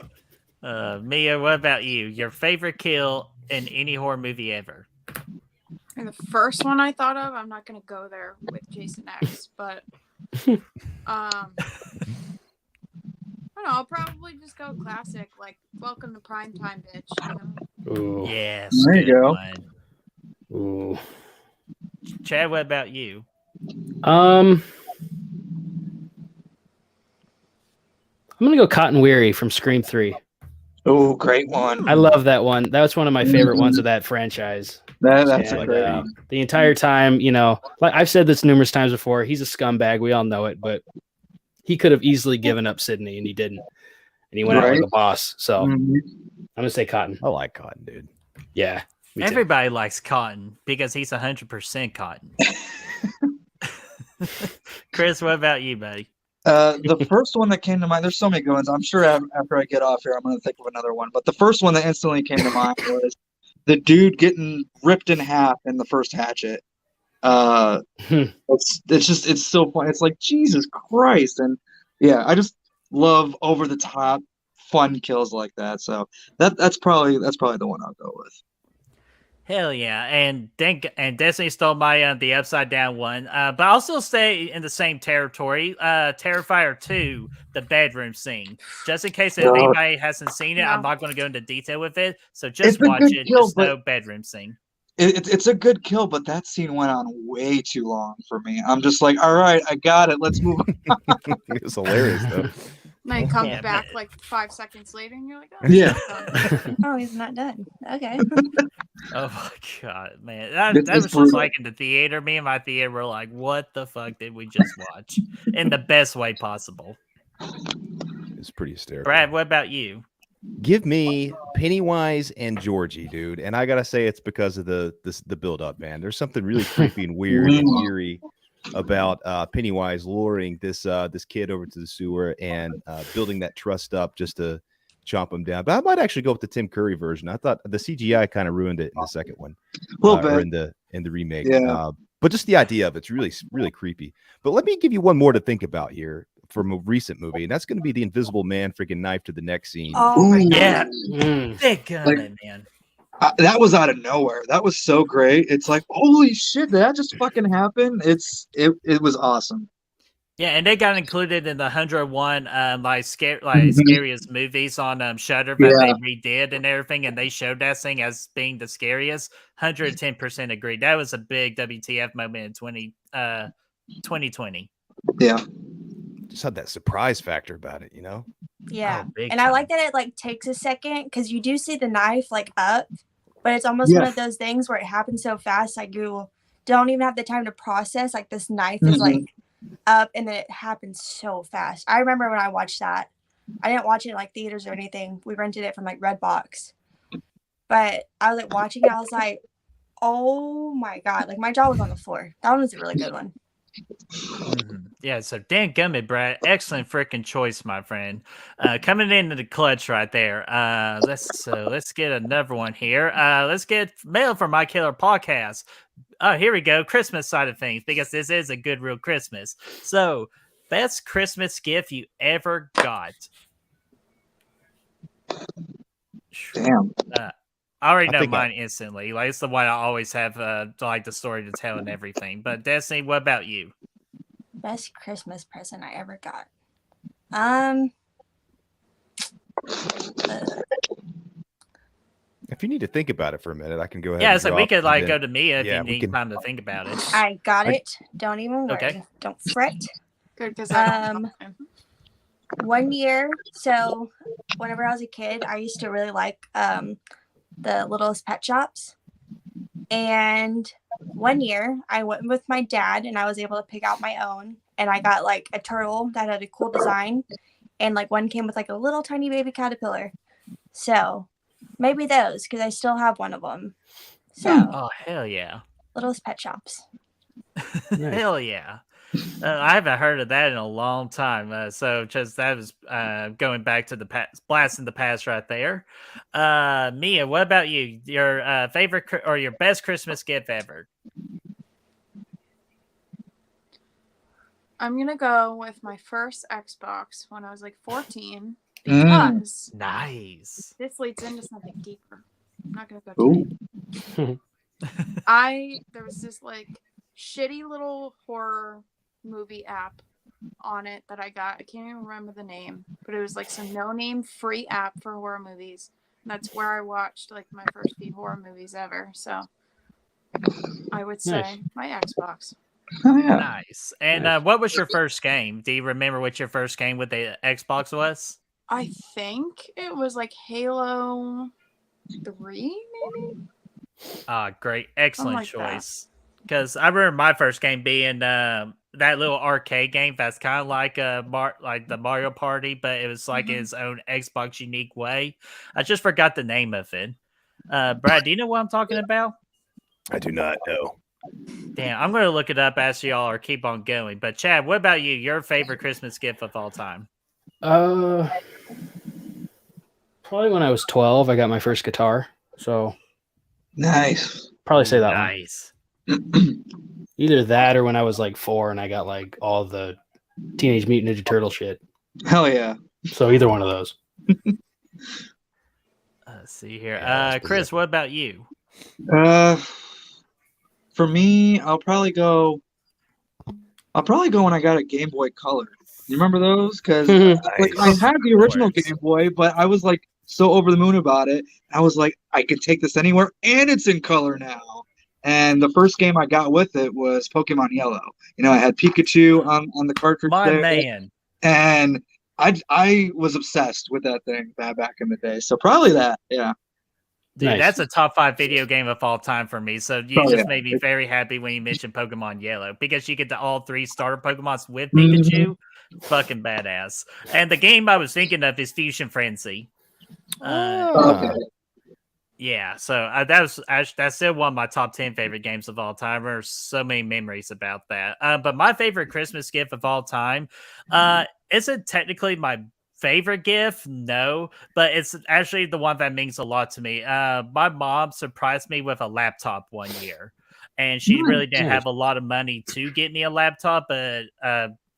Mia, what about you? Your favorite kill in any horror movie ever? And the first one I thought of, I'm not gonna go there with Jason X, but I don't know, I'll probably just go classic, like Welcome to Primetime, bitch. You know? Ooh. Yes. There you good go. one. Ooh. Chad, what about you? I'm gonna go Cotton Weary from Scream 3. Oh, great one. I love that one. That was one of my favorite ones of that franchise. That's a And, great one. the entire time, like I've said this numerous times before, he's a scumbag. We all know it, but he could have easily given up Sydney, and he didn't. And he went out like Right. a boss. So Mhm. I'm gonna say Cotton. I like Cotton, dude. Yeah. me too. Everybody likes Cotton because he's 100% Cotton. Chris, what about you, buddy? The first one that came to mind, there's so many good ones. I'm sure after I get off here, I'm going to think of another one. But the first one that instantly came to mind was the dude getting ripped in half in the first Hatchet. It's so fun. It's like, Jesus Christ. And yeah, I just love over the top fun kills like that. So that's probably the one I'll go with. Hell yeah. And Destiny stole my the upside down one. But I'll still stay in the same territory. Terrifier 2, the bedroom scene. Just in case if anybody hasn't seen it, I'm not going to go into detail with it. So just It's a watch good it. kill, Just know bedroom scene. It's a good kill, but that scene went on way too long for me. I'm just like, all right, I got it. Let's move on. It's hilarious, though. And then it comes Yeah, back man. like 5 seconds later, and you're like, oh, Yeah. Oh, he's not done. Okay. Oh my God, man. That It's was just brutal. like in the theater. Me and my theater were like, what the fuck did we just watch? In the best way possible. It's pretty hysterical. Brad, what about you? Give me Pennywise and Georgie, dude. And I gotta say, it's because of the build up, man. There's something really creepy and weird and eerie about Pennywise luring this kid over to the sewer and building that trust up just to chomp him down. But I might actually go with the Tim Curry version. I thought the CGI kind of ruined it in the second one, or in the remake. Yeah. But just the idea of it's really creepy. But let me give you one more to think about here from a recent movie, and that's going to be the Invisible Man freaking knife to the neck scene. Oh my God. Yeah. Mm. Big gun, man. That was out of nowhere. That was so great. It's like, holy shit, did that just fucking happen? It was awesome. Yeah, and they got included in the 101 scariest movies on Shudder that they redid and everything, and they showed that thing as being the scariest. 110% agreed. That was a big WTF moment in 2020. Yeah. Just had that surprise factor about it, Yeah. Oh, big And I time. like that it like takes a second because you do see the knife like up, but it's almost one of those things where it happens so fast, like you don't even have the time to process. Like this knife is like up, and then it happens so fast. I remember when I watched that. I didn't watch it in like theaters or anything. We rented it from like Redbox. But I was like watching it, I was like, oh my God. Like my jaw was on the floor. That one was a really good one. Yeah, so Dan Gummit, Brad, excellent freaking choice, my friend. Coming into the clutch right there. Let's get another one here. Let's get mail from My Killer Podcast. Oh, here we go. Christmas side of things, because this is a good real Christmas. So, best Christmas gift you ever got. Damn. I already I know think mine instantly. Like it's the one I always have like the story to tell and everything. But Destiny, what about you? Best Christmas present I ever got. If you need to think about it for a minute, I can go ahead. Yeah, and so we drop, could and like then- go to Mia if yeah, you we need can- time to think about it. I got I- it. Don't even worry. Okay. Don't fret. Good, because I don't Um, know him. 1 year. So whenever I was a kid, I used to really like the Littlest Pet Shops. And 1 year, I went with my dad, and I was able to pick out my own. And I got like a turtle that had a cool design, and like one came with like a little tiny baby caterpillar. So maybe those, because I still have one of them. So Oh, hell yeah. Littlest Pet Shops. Nice. Hell yeah. I haven't heard of that in a long time. So just that was going back to the past, blasting the past right there. Mia, what about you? Your favorite or your best Christmas gift ever? I'm gonna go with my first Xbox when I was like 14 Mm. because Nice. this leads into something deeper. I'm not gonna go too deep. There was this like shitty little horror movie app on it that I got. I can't even remember the name, but it was like some no-name free app for horror movies. And that's where I watched like my first few horror movies ever. So I would say Nice. my Xbox. Oh, yeah. Nice. And Nice. what was your first game? Do you remember what your first game with the Xbox was? I think it was like Halo 3, maybe? Great. Excellent like that. choice. Because I remember my first game being that little arcade game that's kind of like like the Mario Party, but it was like its own Xbox unique way. I just forgot the name of it. Brad, do you know what I'm talking about? I do not know. Damn, I'm going to look it up as y'all are keep on going. But Chad, what about you? Your favorite Christmas gift of all time? Probably when I was 12, I got my first guitar. So Nice. probably say that Nice. one. Either that or when I was like 4 and I got like all the Teenage Mutant Ninja Turtle shit. Hell yeah. So either one of those. Let's see here. Yeah, that's pretty Chris, epic. what about you? For me, I'll probably go when I got a Game Boy Color. You remember those? Because like I had the original Of course. Game Boy, but I was like so over the moon about it. I was like, I can take this anywhere, and it's in color now. And the first game I got with it was Pokemon Yellow. You know, I had Pikachu on the cartridge My there, man. and I was obsessed with that thing back in the day. So probably that, yeah. Dude, Nice. that's a top 5 video game of all time for me. So you Oh, just yeah. made me very happy when you mentioned Pokemon Yellow because you get to all 3 starter Pokemons with Mhm. Pikachu. Fucking badass. And the game I was thinking of is Fusion Frenzy. Okay. Yeah, so that's still one of my top 10 favorite games of all time. There's so many memories about that. But my favorite Christmas gift of all time isn't technically my favorite gift, no, but it's actually the one that means a lot to me. My mom surprised me with a laptop 1 year, and she really didn't Nice. have a lot of money to get me a laptop, but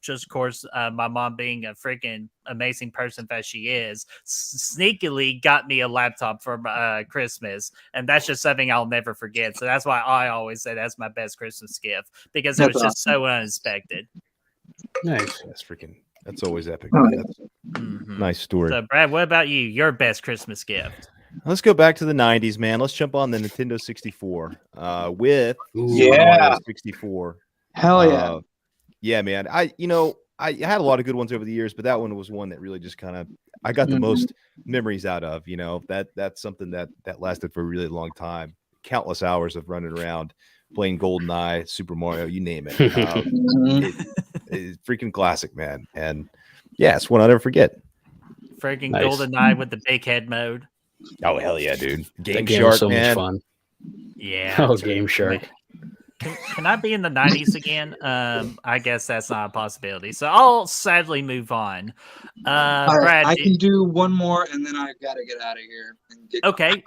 just of course, my mom being a freaking amazing person that she is, sneakily got me a laptop for Christmas, and that's just something I'll never forget. So that's why I always say that's my best Christmas gift because it That's was just so unexpected. Nice. That's always epic. Oh, Man. yeah. That's Mhm. a nice story. So, Brad, what about you? Your best Christmas gift? Let's go back to the 90s, man. Let's jump on the Nintendo 64 with Ooh. Super Yeah. Mario 64. Hell yeah. Yeah, man. I had a lot of good ones over the years, but that one was one that really just kind of I got the Mhm. most memories out of. That's something that lasted for a really long time. Countless hours of running around playing GoldenEye, Super Mario, you name it. Mhm. It's freaking classic, man. And yeah, it's one I'll never forget. Freaking Nice. GoldenEye with the big head mode. Oh hell yeah, dude! Game That game Shark, was so man. much fun. Yeah. Oh, dude, Game Shark. man. Can I be in the 90s again? I guess that's not a possibility. So I'll sadly move on. All right, Brad, I can do one more, and then I gotta get out of here. And get okay.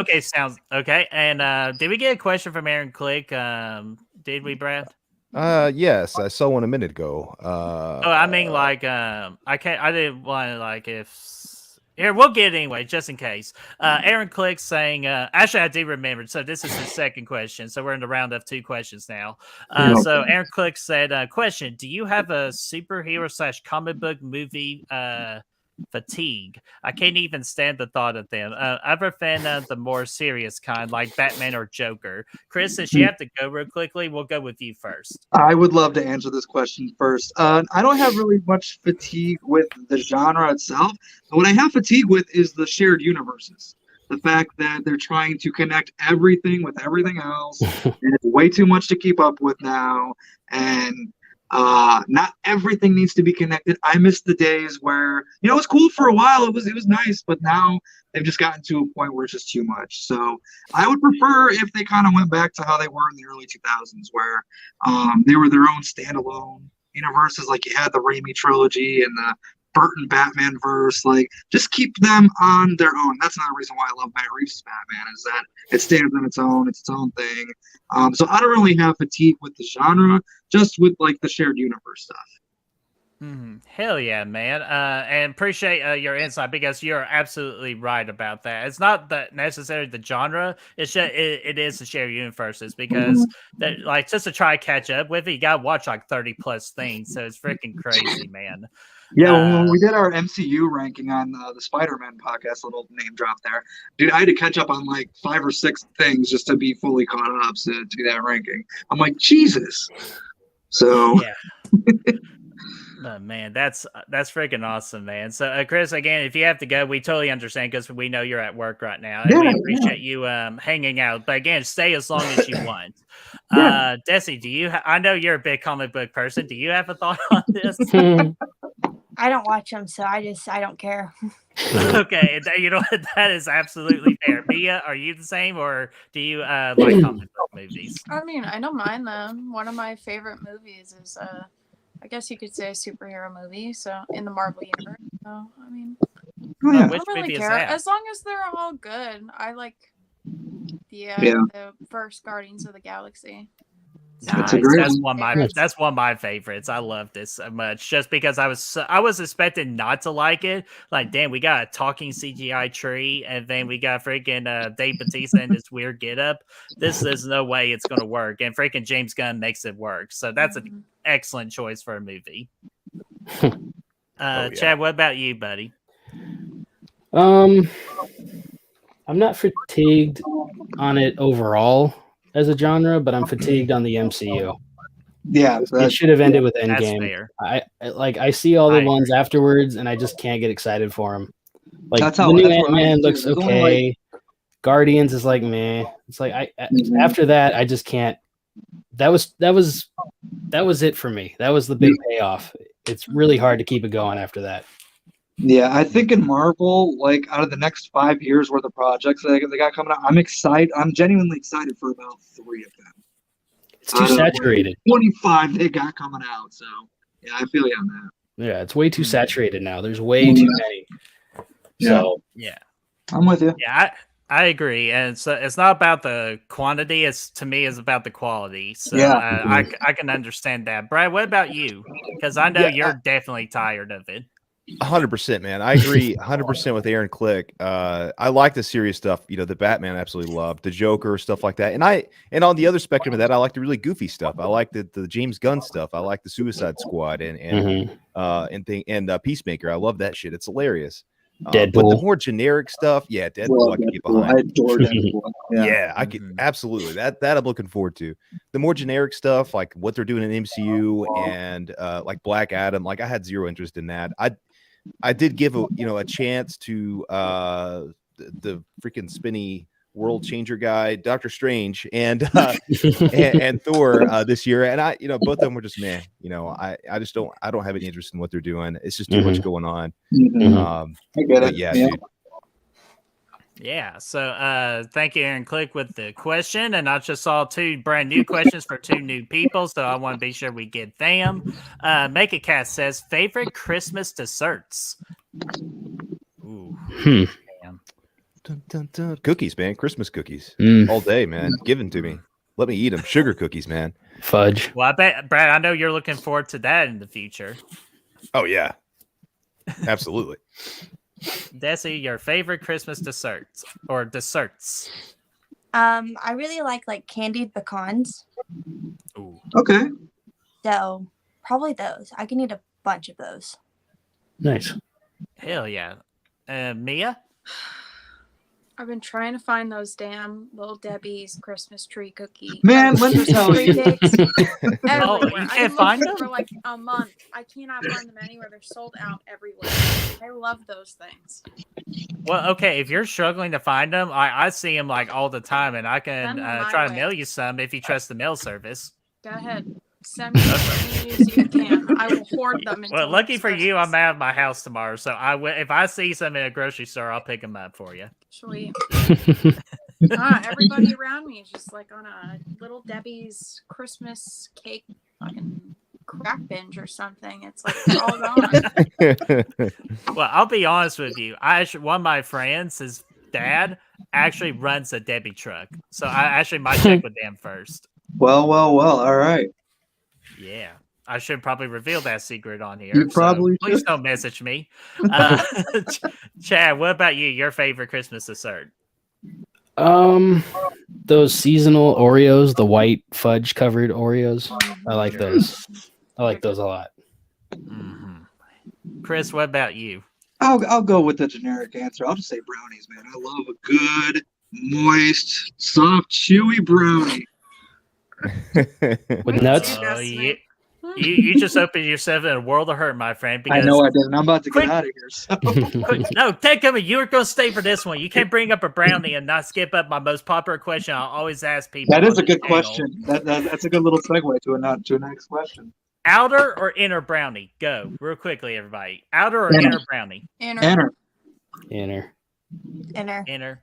Okay, sounds okay. And did we get a question from Aaron Click? Did we, Brad? Yes, I saw one a minute ago. Oh, I mean, like, I didn't want to, like, if here we'll get it anyway, just in case. Aaron Click saying, actually, I do remember. So this is the second question. So we're in the round of 2 questions now. So Aaron Click said, question: do you have a superhero / comic book movie fatigue. I can't even stand the thought of them. Other than the more serious kind, like Batman or Joker. Chris, since you have to go real quickly, we'll go with you first. I would love to answer this question first. I don't have really much fatigue with the genre itself. But what I have fatigue with is the shared universes. The fact that they're trying to connect everything with everything else, and it's way too much to keep up with now. And not everything needs to be connected. I miss the days where it was cool for a while. It was nice, but now they've just gotten to a point where it's just too much. So I would prefer if they kind of went back to how they were in the early 2000s, where they were their own standalone universes. Like you had the Raimi trilogy and the Burton Batman verse. Like just keep them on their own. That's another reason why I love Matt Reeves' Batman, is that it stands on its own. It's its own thing. So I don't really have fatigue with the genre, just with like the shared universe stuff. Hell yeah, man. And appreciate your insight, because you're absolutely right about that. It's not that necessarily the genre, it's just, it is the shared universes, because like just to try to catch up with it, you gotta watch like 30 plus things. So it's freaking crazy, man. Yeah, when we did our MCU ranking on the Spider-Man podcast, little name drop there, dude, I had to catch up on like 5 or 6 things just to be fully caught up to do that ranking. I'm like, Jesus. So yeah. Oh, man, that's freaking awesome, man. So, Chris, again, if you have to go, we totally understand, because we know you're at work right now, and we appreciate you hanging out. But again, stay as long as you want. Desi, do you? I know you're a big comic book person. Do you have a thought on this? I don't watch them, so I don't care. Okay, that is absolutely fair. Mia, are you the same, or do you like comic book movies? I mean, I don't mind them. One of my favorite movies is I guess you could say a superhero movie, so in the Marvel universe. So I mean, I Which don't really movie is care that? as long as they're all good. I like the first Guardians of the Galaxy. Nice. That's one of my favorites. I love this so much, just because I was expecting not to like it. Like, damn, we got a talking CGI tree, and then we got freaking Dave Bautista in this weird getup. There's no way it's gonna work, and freaking James Gunn makes it work. So that's an excellent choice for a movie. Chad, what about you, buddy? I'm not fatigued on it overall as a genre, but I'm fatigued on the MCU. Yeah, it should have ended with That's Endgame. fair. I see all the ones afterwards, and I just can't get excited for them. Like the new Ant-Man looks okay. Guardians is like meh. It's like after that, I just can't. That was it for me. That was the big payoff. It's really hard to keep it going after that. Yeah, I think in Marvel, like out of the next 5 years worth of projects they got coming out, I'm excited. I'm genuinely excited for about 3 of them. It's too saturated. 25 they got coming out, so yeah, I feel you on that. Yeah, it's way too saturated now. There's way too many. So yeah, I'm with you. Yeah, I agree, and it's not about the quantity. To me, it's about the quality. So I can understand that. Brad, what about you? Because I know you're definitely tired of it. 100%, man. I agree 100% with Aaron Click. I like the serious stuff, the Batman I absolutely loved, the Joker, stuff like that. And on the other spectrum of that, I like the really goofy stuff. I like the James Gunn stuff. I like the Suicide Squad and Peacemaker. I love that shit. It's hilarious. Deadpool. But the more generic stuff, Deadpool I can get behind. I adore Deadpool. Yeah, I could absolutely. That I'm looking forward to. The more generic stuff, like what they're doing in MCU and like Black Adam, like I had zero interest in that. I did give a chance to the freaking spinny world changer guy, Doctor Strange, and Thor this year, and both of them were just meh. I just don't have any interest in what they're doing. It's just too much going on. I get it. Yeah, dude. Yeah, so thank you, Aaron Click, with the question. And I just saw 2 brand new questions for 2 new people, so I want to be sure we get them. Make a Cat says, favorite Christmas desserts? Ooh. Dun, dun, dun. Cookies, man. Christmas cookies. All day, man. Give them to me. Let me eat them. Sugar cookies, man. Fudge. Well, I bet, Brad, I know you're looking forward to that in the future. Oh, yeah. Absolutely. Desi, your favorite Christmas desserts or desserts? I really like candied pecans. Ooh. Okay. So probably those. I can eat a bunch of those. Nice. Hell yeah. Mia? I've been trying to find those damn Little Debbie's Christmas tree cookie. Man, let me Christmas tell tree you. cakes everywhere. Oh, you I've can't been find looking them? for like a month. I cannot find them anywhere. They're sold out everywhere. I love those things. Well, okay, if you're struggling to find them, I see them like all the time, and I can Send them my try to way. mail you some if you trust the mail service. Go ahead. Send me as many as you can. I will hoard them until Well, lucky next for you, I'm Christmas. out of my house tomorrow, so if I see some in a grocery store, I'll pick them up for you. Sweet. Everybody around me is just like on a Little Debbie's Christmas cake fucking crack binge or something. It's like they're all gone. Well, I'll be honest with you. One of my friends, his dad, actually runs a Debbie truck, so I actually might check with them first. Well. All right. Yeah, I should probably reveal that secret on here. You probably please should. don't message me. Chad, what about you? Your favorite Christmas dessert? Those seasonal Oreos, the white fudge covered Oreos. I like those. I like those a lot. Mm-hmm. Chris, what about you? I'll go with the generic answer. I'll just say brownies, man. I love a good, moist, soft, chewy brownie. With nuts. Oh, you just opened yourself in a world of hurt, my friend. Because I know I did, and I'm about to Quick- get out of here. So. No, take me. You're going to stay for this one. You can't bring up a brownie and not skip up my most popular question. I always ask people. That is on a good the channel. question. That's a good little segue to a next question. Outer or inner brownie? Go real quickly, everybody. Outer or Inner. inner brownie? Enter. Inner. Inner.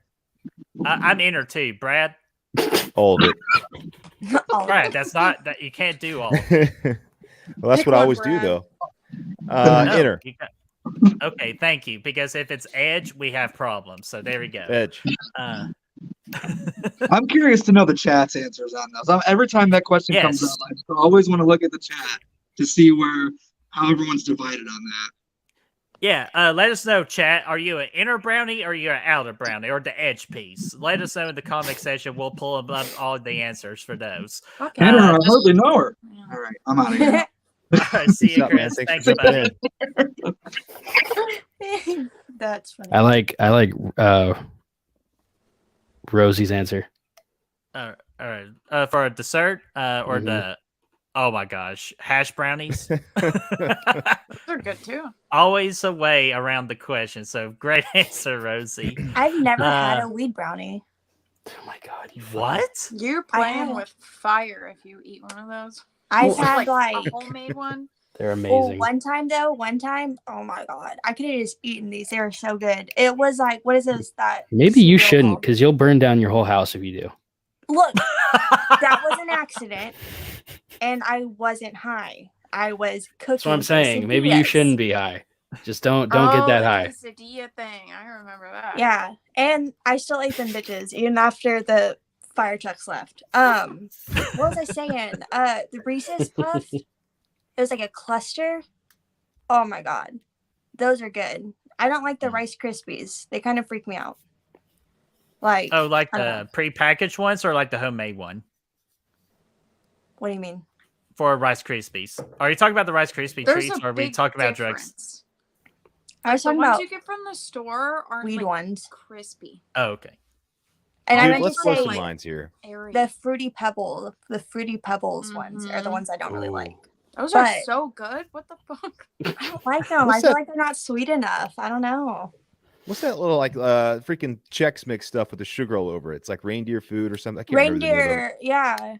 I'm inner too. Brad. Hold it. Brad, that's not that you can't do all. Well, that's Pick what I one, always do Brad. though. No, Inner. Okay, thank you. Because if it's edge, we have problems. So there we go. Edge. I'm curious to know the chat's answers on those. Every time that question comes Yes. up, I just always want to look at the chat to see how everyone's divided on that. Yeah, let us know, chat. Are you an inner brownie or are you an outer brownie or the edge piece? Let us know in the comment section. We'll pull up all the answers for those. Fucking I hell. hardly know her. Yeah. All right, I'm out of here. All right, see you, What's up, man? Chris. Thanks Thanks, for buddy. jumping in. That's funny. I like Rosie's answer. All right. For a dessert or the oh my gosh, hash brownies. They're good too. Always a way around the question. So great answer, Rosie. I've never had a weed brownie. Oh my god! What? You're I playing haven't. with fire if you eat one of those. I've had like like a homemade one. They're oh, amazing. one time, oh my god, I could have just eaten these. They were so good. It was like, what is this? That Maybe you cereal shouldn't, called? because you'll burn down your whole house if you do. Look, that was an accident, and I wasn't high. I was cooking. That's what I'm saying. Maybe you shouldn't be high. Just don't get that high. The quesadilla thing. I remember that. Yeah, and I still ate them bitches even after the fire trucks left. What was I saying? The Reese's Puff. It was like a cluster. Oh my god, those are good. I don't like the Rice Krispies. They kind of freak me out. Like Oh, like I don't the know. prepackaged ones or like the homemade one What do you mean? for Rice Krispies? Are you talking about the Rice Krispie There's treats a or are we big talking about drugs? difference. I was The talking ones about you get from the store aren't weed like ones, crispy. Oh, okay. and I Dude, meant let's to blow say some lines here. Airy. the Fruity Pebbles ones are the Mhm. ones I don't really Ooh. like. Those are but- so good. What the fuck? I don't like them. What's I feel that? like they're not sweet enough. I don't know. What's that little like freaking Chex Mix stuff with the sugar all over it? It's like reindeer food or something. I can't remember the name of it. Reindeer, yeah.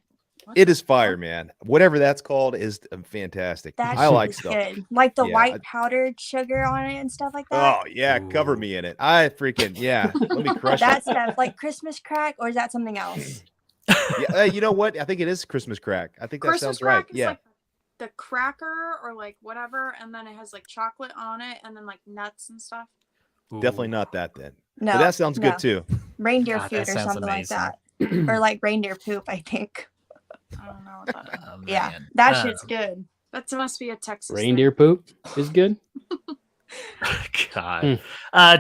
It is fire, man. Whatever that's called is fantastic. That I shit like is stuff. good. Like the Yeah, white powdered sugar on it and stuff like that. Oh yeah, cover Ooh. me in it. I freaking yeah. Let me crush That it. stuff, like Christmas crack, or is that something else? Yeah, you know what? I think it is Christmas crack. I think that Christmas sounds right. crack is Yeah. like the cracker or like whatever, and then it has like chocolate on it, and then like nuts and stuff. Definitely not that then. No, But that sounds no. good too. Reindeer God, food that or sounds something like amazing. that, or like reindeer poop. I think. I don't know what that is. Oh, Yeah, man. that shit's good. That must be a Texas Reindeer poop is good. God.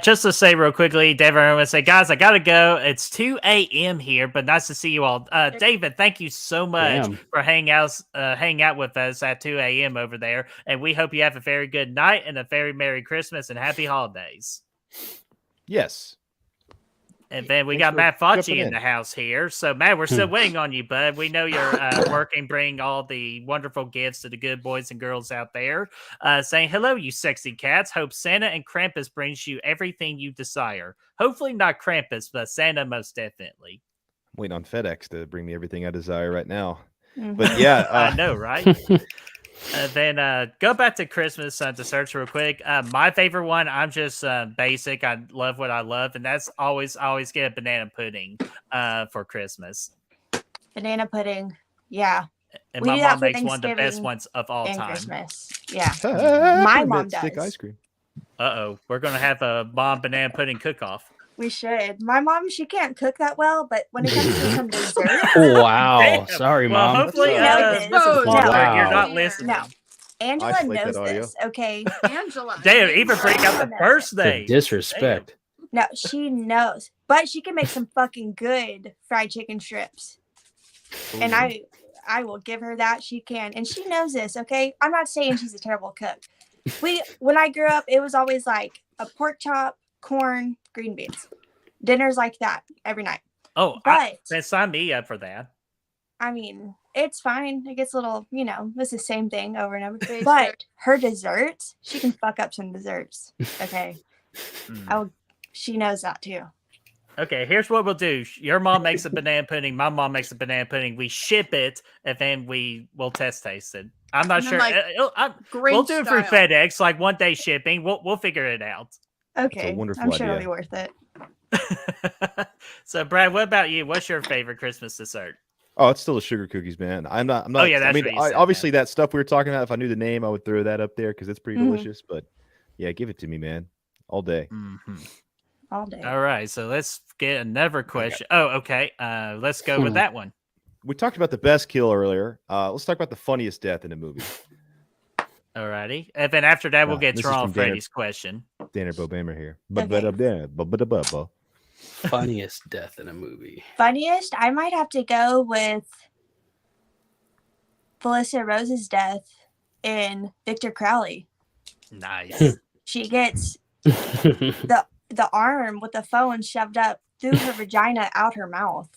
Just to say real quickly, David, I'm going to say, guys, I got to go. It's 2 a.m. here, but nice to see you all. David, thank you so much Damn. for hang out with us at 2 a.m. over there. And we hope you have a very good night and a very Merry Christmas and Happy Holidays. Yes. And then we Thanks got for Matt Fauci jumping in in. the house here. So, Matt, we're still waiting on you, bud. We know you're working, bringing all the wonderful gifts to the good boys and girls out there. Saying, hello, you sexy cats. Hope Santa and Krampus brings you everything you desire. Hopefully not Krampus, but Santa most definitely. Waiting on FedEx to bring me everything I desire right now. Mhm. But yeah, I know, right? Then go back to Christmas desserts real quick. My favorite one, I'm just basic. I love what I love, and that's I always get a banana pudding for Christmas. Banana pudding. Yeah. And We my do that mom for makes one of the best Thanksgiving ones of all and time. Christmas. Yeah. my mom stick does. ice cream. Uh-oh. We're going to have a mom banana pudding cook-off. We should. My mom, she can't cook that well, but when it comes to some dessert, Wow. Damn. Sorry, Well, Mom. hopefully, She knows Mrs. this. Walker, Wow. you're not There. listening. No. Angela Isolate knows that audio. this, okay? Angela. Damn, even bring out the Angela first The name. disrespect. No, she knows. But she can make some fucking good fried chicken strips. And I will give her that. She can. And she knows this, okay? I'm not saying she's a terrible cook. When I grew up, it was always like a pork chop, corn, green beans. Dinners like that every night. Oh, But then sign me up for that. I mean, it's fine. It gets a little, it's the same thing over and over. Basic. But her desserts, she can fuck up some desserts. Okay. She knows that too. Okay, here's what we'll do. Your mom makes a banana pudding. My mom makes a banana pudding. We ship it, and then we'll test taste it. I'm not And then, sure. like, We'll do it through style. FedEx, like 1 day shipping. We'll figure it out. Okay. wonderful I'm sure it'll idea. be worth it. So, Brad, what about you? What's your favorite Christmas dessert? Oh, it's still the sugar cookies, man. I'm not. Oh, yeah, I that's mean, what you said, obviously that stuff we were talking about. If I knew the name, I would throw that up there because it's pretty Mhm. delicious. But yeah, give it to me, man, all day. Mm-hmm. All day. All right, so let's get another question. Oh, okay. Let's go with that one. We talked about the best kill earlier. Let's talk about the funniest death in a movie. All righty. And then after that, we'll get this is Toronto from Dana. Freddy's question. Danner Bobamer here. Okay. Funniest death in a movie. Funniest, I might have to go with Felissa Rose's death in Victor Crowley. Nice. She gets the arm with the phone shoved up through her vagina out her mouth.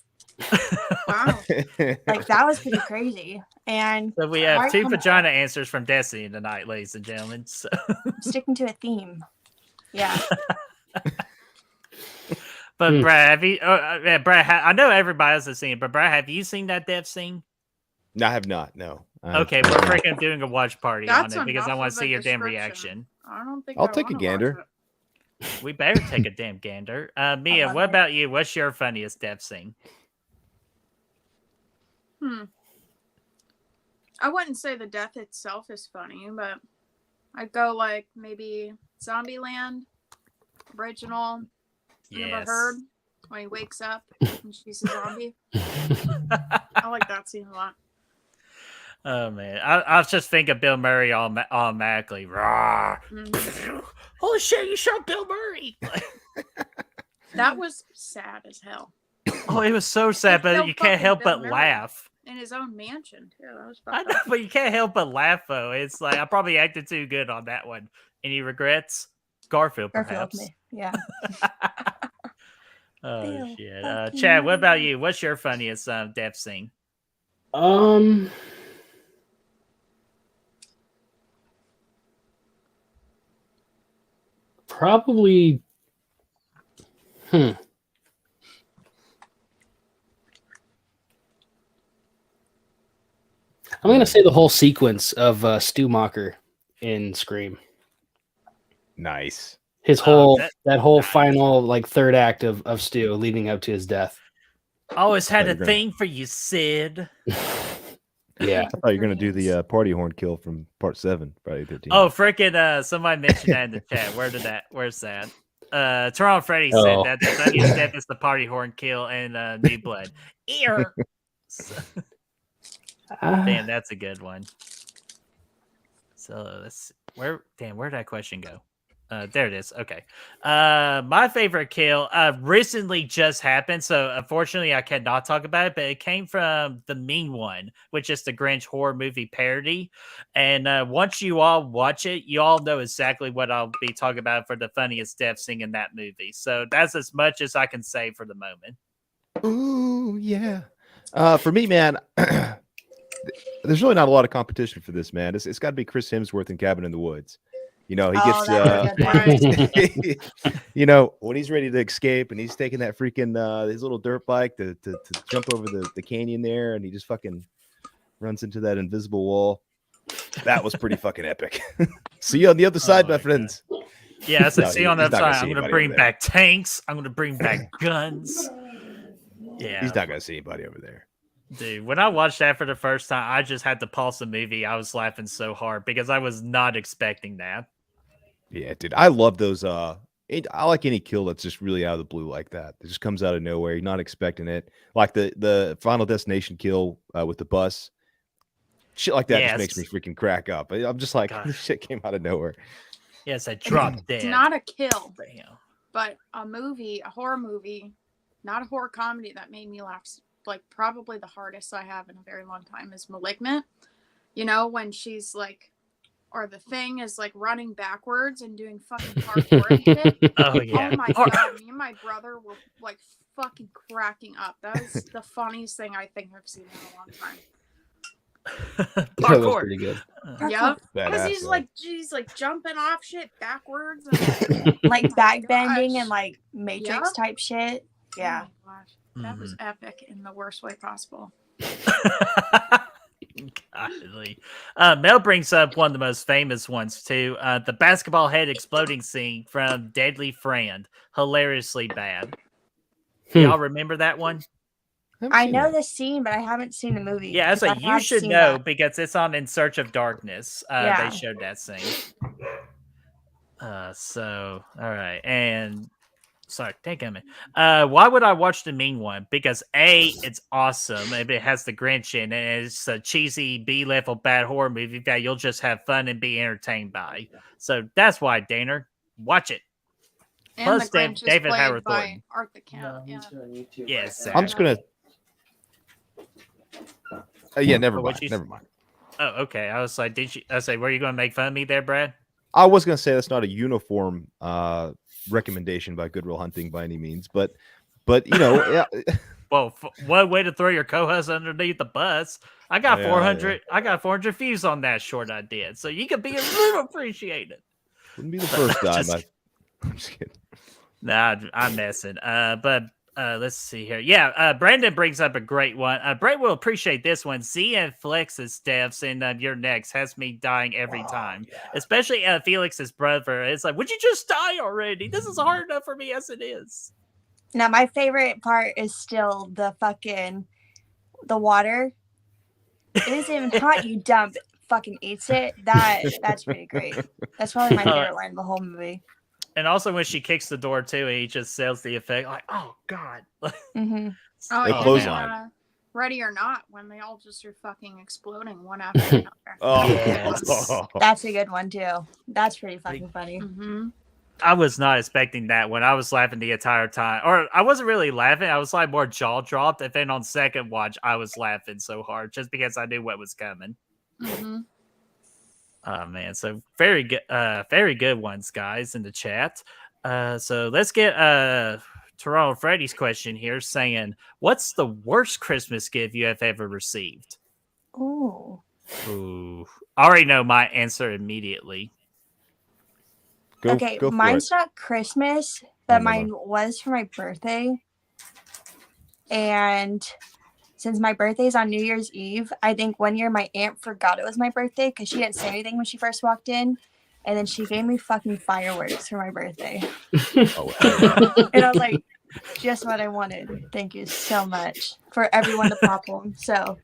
Wow. Like, that was pretty crazy. And So we have right two on- vagina answers from Destiny tonight, ladies and gentlemen. So. sticking to a theme. Yeah. But Brad, have you? Brad, I know everybody else has seen it, but Brad, have you seen that death scene? No, I have not. No. Okay, we're freaking doing a watch party That's on it because I enough want of to see a your damn description. reaction. I don't think I'll I take a wanna watch gander. it. We better take a damn gander. Mia, love what it. about you? What's your funniest death scene? I wouldn't say the death itself is funny, but I'd go like maybe Zombieland, original. Never heard when he wakes up and she's a zombie. I like that scene a lot. Oh man, I was just thinking Bill Murray automatically. Rawr. Mhm. Holy shit! You shot Bill Murray. That was sad as hell. Oh, it was so sad, There's but no you can't fucking help Bill but Murray. laugh. In his own mansion too. That was I fucked know, up. but you can't help but laugh though. It's like I probably acted too good on that one. Any regrets? Garfield, perhaps. Yeah. Oh Bill shit, fucking Chad. What about Murray. you? What's your funniest death scene? Probably. I'm gonna say the whole sequence of Stu Macher in Scream. Nice. His whole that whole nice. final like third act of Stu leading up to his death. Always had a You're gonna- thing for you, Sid. Yeah. I thought you were gonna do the party horn kill from part 7, Friday 13. Oh, freaking! Somebody mentioned that in the chat. Where's that? Toronto Freddy said Oh. that the funniest death is the party horn kill and New Blood. Ear. Damn, that's a good one. So let's where'd that question go? There it is. Okay. My favorite kill recently just happened, so unfortunately I cannot talk about it, but it came from The Mean One, which is the Grinch horror movie parody. And once you all watch it, you all know exactly what I'll be talking about for the funniest death scene in that movie. So that's as much as I can say for the moment. Ooh, yeah. For me, man, there's really not a lot of competition for this, man. It's got to be Chris Hemsworth in Cabin in the Woods. You know, he gets, that's a good one. you know, when he's ready to escape and he's taking that freaking his little dirt bike to jump over the canyon there, and he just fucking runs into that invisible wall. That was pretty fucking epic. See you on the other side, my friends. Yeah, so No, see on that he's not gonna side. see I'm gonna anybody bring over there. back tanks. I'm gonna bring back guns. Yeah, He's not gonna see anybody over there. dude. When I watched that for the first time, I just had to pause the movie. I was laughing so hard because I was not expecting that. Yeah, dude. I love those. I like any kill that's just really out of the blue like that. It just comes out of nowhere. You're not expecting it. Like the Final Destination kill with the bus. Shit like that just makes me freaking crack up. I'm just like, this shit came out of nowhere. Yes, I dropped dead. It's not a kill, Bam. but a movie, a horror movie, not a horror comedy that made me laugh. Like probably the hardest I have in a very long time is Malignant. You know, when she's like, or the Thing is like running backwards and doing fucking parkour and shit. Oh yeah. Oh my god, me and my brother were like fucking cracking up. That was the funniest thing I think I've seen in a long time. That was pretty good. Yep. Because Badass, he's like jumping off shit backwards and Like back gosh. bending and like Matrix Yep. type shit. Yeah. Oh my gosh. That was epic in the worst way possible. Godly. Mel brings up one of the most famous ones too. The basketball head exploding scene from Deadly Friend. Hilariously bad. Y'all remember that one? I know the scene, but I haven't seen the movie. Yeah, it's like I you have should seen know that. because it's on In Search of Darkness. Yeah. They showed that scene. So all right, and sorry, take a minute. Why would I watch The Mean One? Because A, it's awesome. If it has the Grinch in it, and it's a cheesy B-level bad horror movie that you'll just have fun and be entertained by. So that's why, Daner, watch it. And Plus, the Grinch is David played Howard by Thornton. Art the Count. Yeah. Yes, I'm just gonna. Yeah, never Oh, mind. what'd you Never mind. Oh, okay. I was like, did you? I was like, were you going to make fun of me there, Brad? I was gonna say that's not a uniform recommendation by Goodwill Hunting by any means, but you know, yeah. Well, one way to throw your co-host underneath the bus. I got Yeah, 400. I got 400 views on that short I did, so you could be a little appreciated. Wouldn't be the first time. Just- I'm just kidding. Nah, I'm messing. But let's see here. Yeah, Brandon brings up a great one. Brett will appreciate this one. Z and Flex's deaths in Your Next has me dying every time, especially Felix's brother. It's like, would you just die already? This is hard enough for me as it is. Now, my favorite part is still the water. It isn't even hot. You dump, fucking eats it. That's pretty great. That's probably my favorite line of the whole movie. And also when she kicks the door too, and he just sells the effect like, oh god. Mm-hmm. Oh, They yeah. clothesline. Ready or Not, when they all just are fucking exploding one after another. Oh, Yes. That's a good one too. That's pretty fucking funny. Mm-hmm. I was not expecting that one. I was laughing the entire time. Or I wasn't really laughing. I was like more jaw dropped. And then on second watch, I was laughing so hard just because I knew what was coming. Mm-hmm. Oh man, so very good ones, guys, in the chat. So let's get Toronto Freddy's question here saying, what's the worst Christmas gift you have ever received? Ooh. Ooh. I already know my answer immediately. Go for mine's it. not Christmas, but never mine was for my birthday. And since my birthday's on New Year's Eve, I think one year my aunt forgot it was my birthday because she didn't say anything when she first walked in. And then she gave me fucking fireworks for my birthday. Oh, hell yeah. And I was like, just what I wanted. Thank you so much for everyone to pop them. So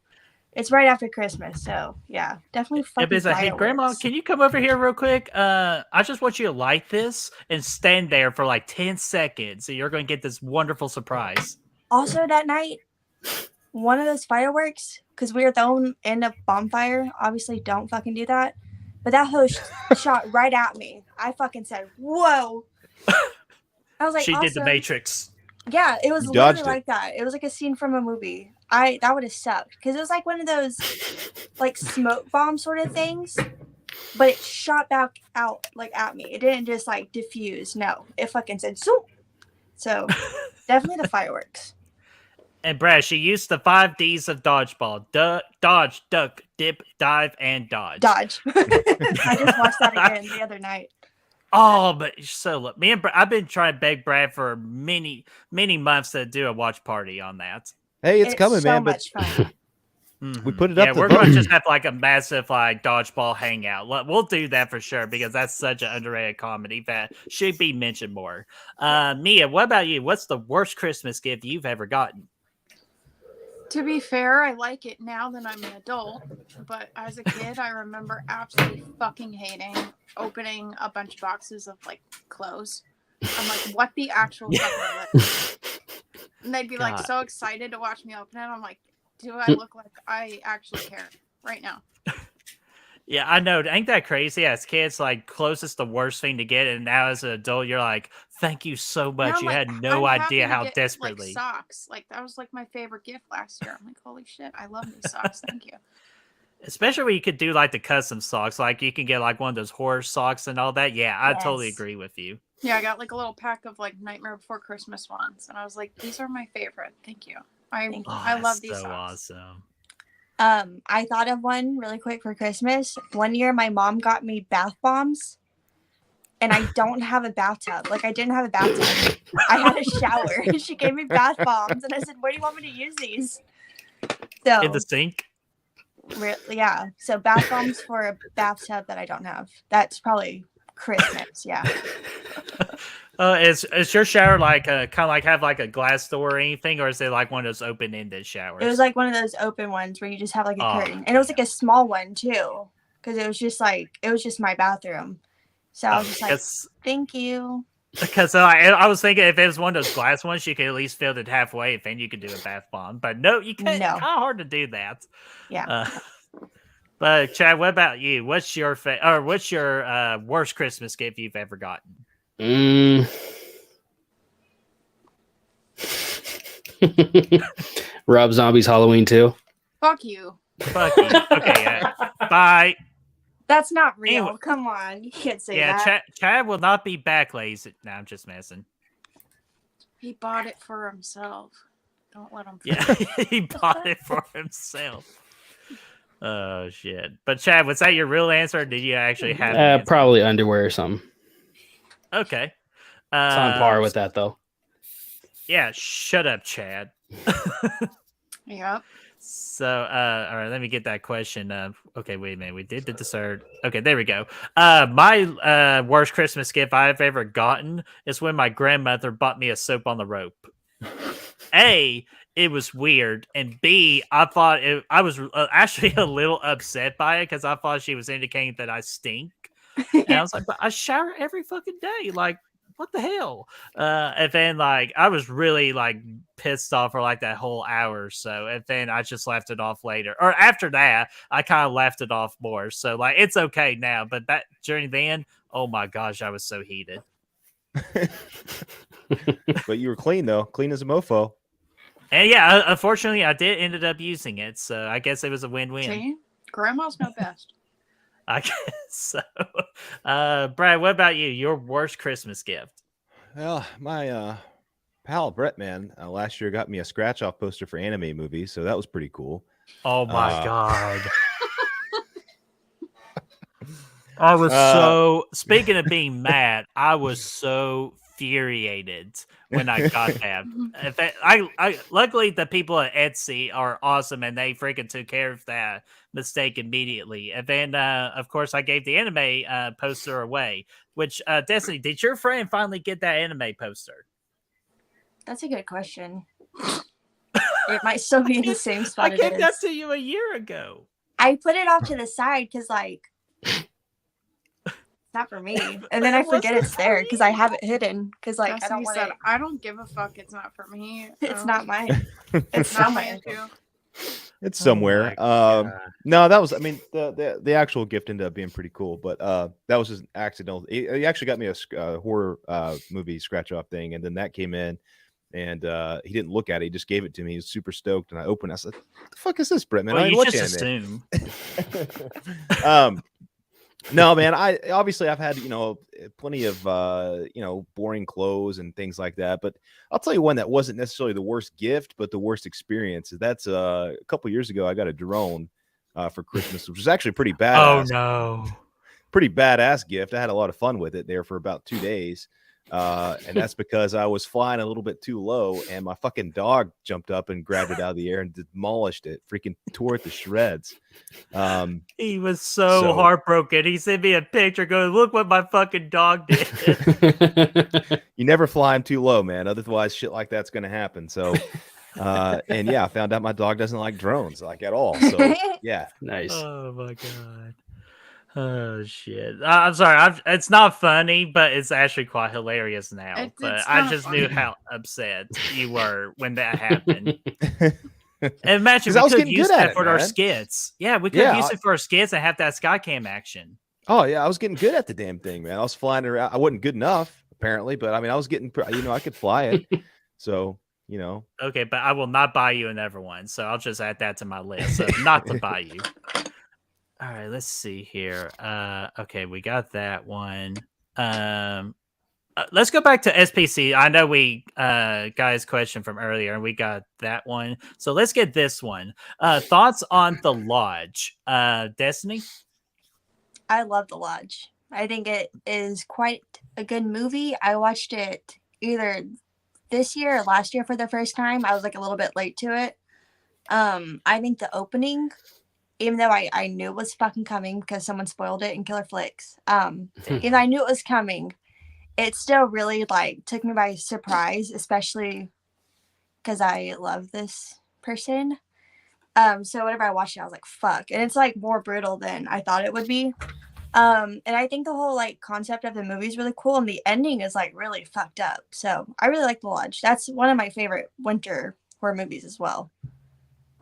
it's right after Christmas. So yeah, definitely fucking It's like, hey, Grandma, fireworks. can you come over here real quick? I just want you to light this and stand there for like 10 seconds. So you're going to get this wonderful surprise. Also that night, one of those fireworks, because we were thrown in a bonfire. Obviously, don't fucking do that. but that host shot right at me. I fucking said, "Whoa!" I was like, she did the awesome. Matrix. Yeah, it was You literally dodged it. like that. It was like a scene from a movie. That would have sucked because it was like one of those like smoke bomb sort of things, but it shot back out like at me. It didn't just like diffuse. No, it fucking said so. So definitely the fireworks. And Brad, she used the 5 Ds of dodgeball: dodge, duck, dip, dive, and dodge. Dodge. I just watched that again the other night. Oh, but so look, me and I've been trying to beg Brad for many months to do a watch party on that. Hey, it's coming, so man. But much fun. we put it up. Yeah, to we're vote. going to just have like a massive like dodgeball hangout. We'll do that for sure because that's such an underrated comedy that should be mentioned more. Mia, what about you? What's the worst Christmas gift you've ever gotten? To be fair, I like it now that I'm an adult, but as a kid, I remember absolutely fucking hating opening a bunch of boxes of like clothes. I'm like, what the actual fuck? And they'd be like God. so excited to watch me open it. I'm like, do I look like I actually care right now? Yeah, I know. Ain't that crazy? As kids, like clothes is the worst thing to get, and now as an adult, you're like, "Thank you so much." Now I'm You like, had no I'm happy idea to how get, desperately. like, socks. Like that was like my favorite gift last year. I'm like, holy shit, I love these socks. Thank you. Especially when you could do like the custom socks, like you can get like one of those horror socks and all that. Yeah, I totally Yes. agree with you. Yeah, I got like a little pack of like Nightmare Before Christmas ones, and I was like, these are my favorite. Thank you. Thank you. I love that's these so socks. awesome. I thought of one really quick for Christmas. One year, my mom got me bath bombs, and I don't have a bathtub. Like, I didn't have a bathtub. I had a shower. She gave me bath bombs, and I said, "Where do you want me to use these?" So, In the sink. yeah. So, bath bombs for a bathtub that I don't have. That's probably Christmas. Yeah. Is your shower like kind of like have like a glass door or anything, or is it like one of those open-ended showers? It was like one of those open ones where you just have like a Oh, curtain, and it was like a small one too, because it was just my bathroom. So I was just like, "Thank you." Because I was thinking if it was one of those glass ones, you could at least fill it halfway, and then you could do a bath bomb. But no, you can't. No. Kind of hard to do that. Yeah. But Chad, what about you? What's your worst Christmas gift you've ever gotten? Rob Zombie's Halloween 2. Fuck you. Fuck you. Okay, bye. That's not real. Anyway. Come on, you can't say Yeah, that. Chad will not be back, ladies. No, I'm just messing. He bought it for himself. Don't let him. Yeah, he bought it for himself. Oh shit! But Chad, was that your real answer? Or did you actually have? an answer? Probably underwear or something. Okay. It's on par with that though. Yeah, shut up, Chad. Yep. So, all right, let me get that question. Okay, wait a minute. We did the dessert. Okay, there we go. My worst Christmas gift I've ever gotten is when my grandmother bought me a soap on the rope. A, it was weird, and B, I thought I was actually a little upset by it because I thought she was indicating that I stink. And I was like, but I shower every fucking day. Like, what the hell? And then like I was really like pissed off for like that whole hour or so. And then I just left it off later. Or after that, I kind of left it off more. So like it's okay now. But that during then, oh my gosh, I was so heated. But you were clean though, clean as a mofo. And yeah, unfortunately, I did ended up using it. So I guess it was a win-win. See? Grandmas know best. I guess so. Brad, what about you? Your worst Christmas gift? Well, my pal Brett, man, last year got me a scratch-off poster for anime movies, so that was pretty cool. Oh my god. I was so speaking of being mad, I was so infuriated when I got that. In fact, I luckily the people at Etsy are awesome and they freaking took care of that mistake immediately. And then of course I gave the anime poster away. Which Destiny, did your friend finally get that anime poster? That's a good question. It might still be in the same spot. I gave that to you a year ago. I put it off to the side because like not for me, and then I forget it's there because I have it hidden because like I don't want it. I don't give a fuck. It's not for me. It's not mine. It's not mine too. It's somewhere. No, that was. I mean, the actual gift ended up being pretty cool, but that was just accidental. He actually got me a horror movie scratch off thing, and then that came in, and he didn't look at it. He just gave it to me. He was super stoked, and I opened it. I said, "What the fuck is this, Brett? Man, Well, I you look just at it." assume. No, man. I've had plenty of boring clothes and things like that. But I'll tell you one that wasn't necessarily the worst gift, but the worst experience. That's a couple years ago. I got a drone for Christmas, which was actually pretty badass. Oh no! Pretty badass gift. I had a lot of fun with it there for about 2 days. And that's because I was flying a little bit too low, and my fucking dog jumped up and grabbed it out of the air and demolished it, freaking tore it to shreds. He was so heartbroken. He sent me a picture going, "Look what my fucking dog did." You never fly him too low, man. Otherwise, shit like that's going to happen. So, and yeah, I found out my dog doesn't like drones like at all. So, yeah, Nice. Oh my god. Oh shit! I'm sorry. It's not funny, but it's actually quite hilarious now. But It's I not just funny. knew how upset you were when that happened. And imagine 'Cause I we was could getting use good at that it, for our man. skits. Yeah, we could Yeah, use it for our skits and have that Skycam action. Oh yeah, I was getting good at the damn thing, man. I was flying around. I wasn't good enough, apparently, but I mean, I was getting, I could fly it. So, Okay, but I will not buy you another one, so I'll just add that to my list. So not to buy you. All right, let's see here. Okay, we got that one. Let's go back to SPC. I know we got his question from earlier, and we got that one. So let's get this one. Thoughts on The Lodge, Destiny? I love The Lodge. I think it is quite a good movie. I watched it either this year or last year for the first time. I was like a little bit late to it. I think the opening, even though I knew it was fucking coming because someone spoiled it in Killer Flicks, even though I knew it was coming, it still really like took me by surprise, especially because I love this person. So whenever I watched it, I was like, fuck. And it's like more brutal than I thought it would be. And I think the whole like concept of the movie is really cool, and the ending is like really fucked up. So I really like The Lodge. That's one of my favorite winter horror movies as well.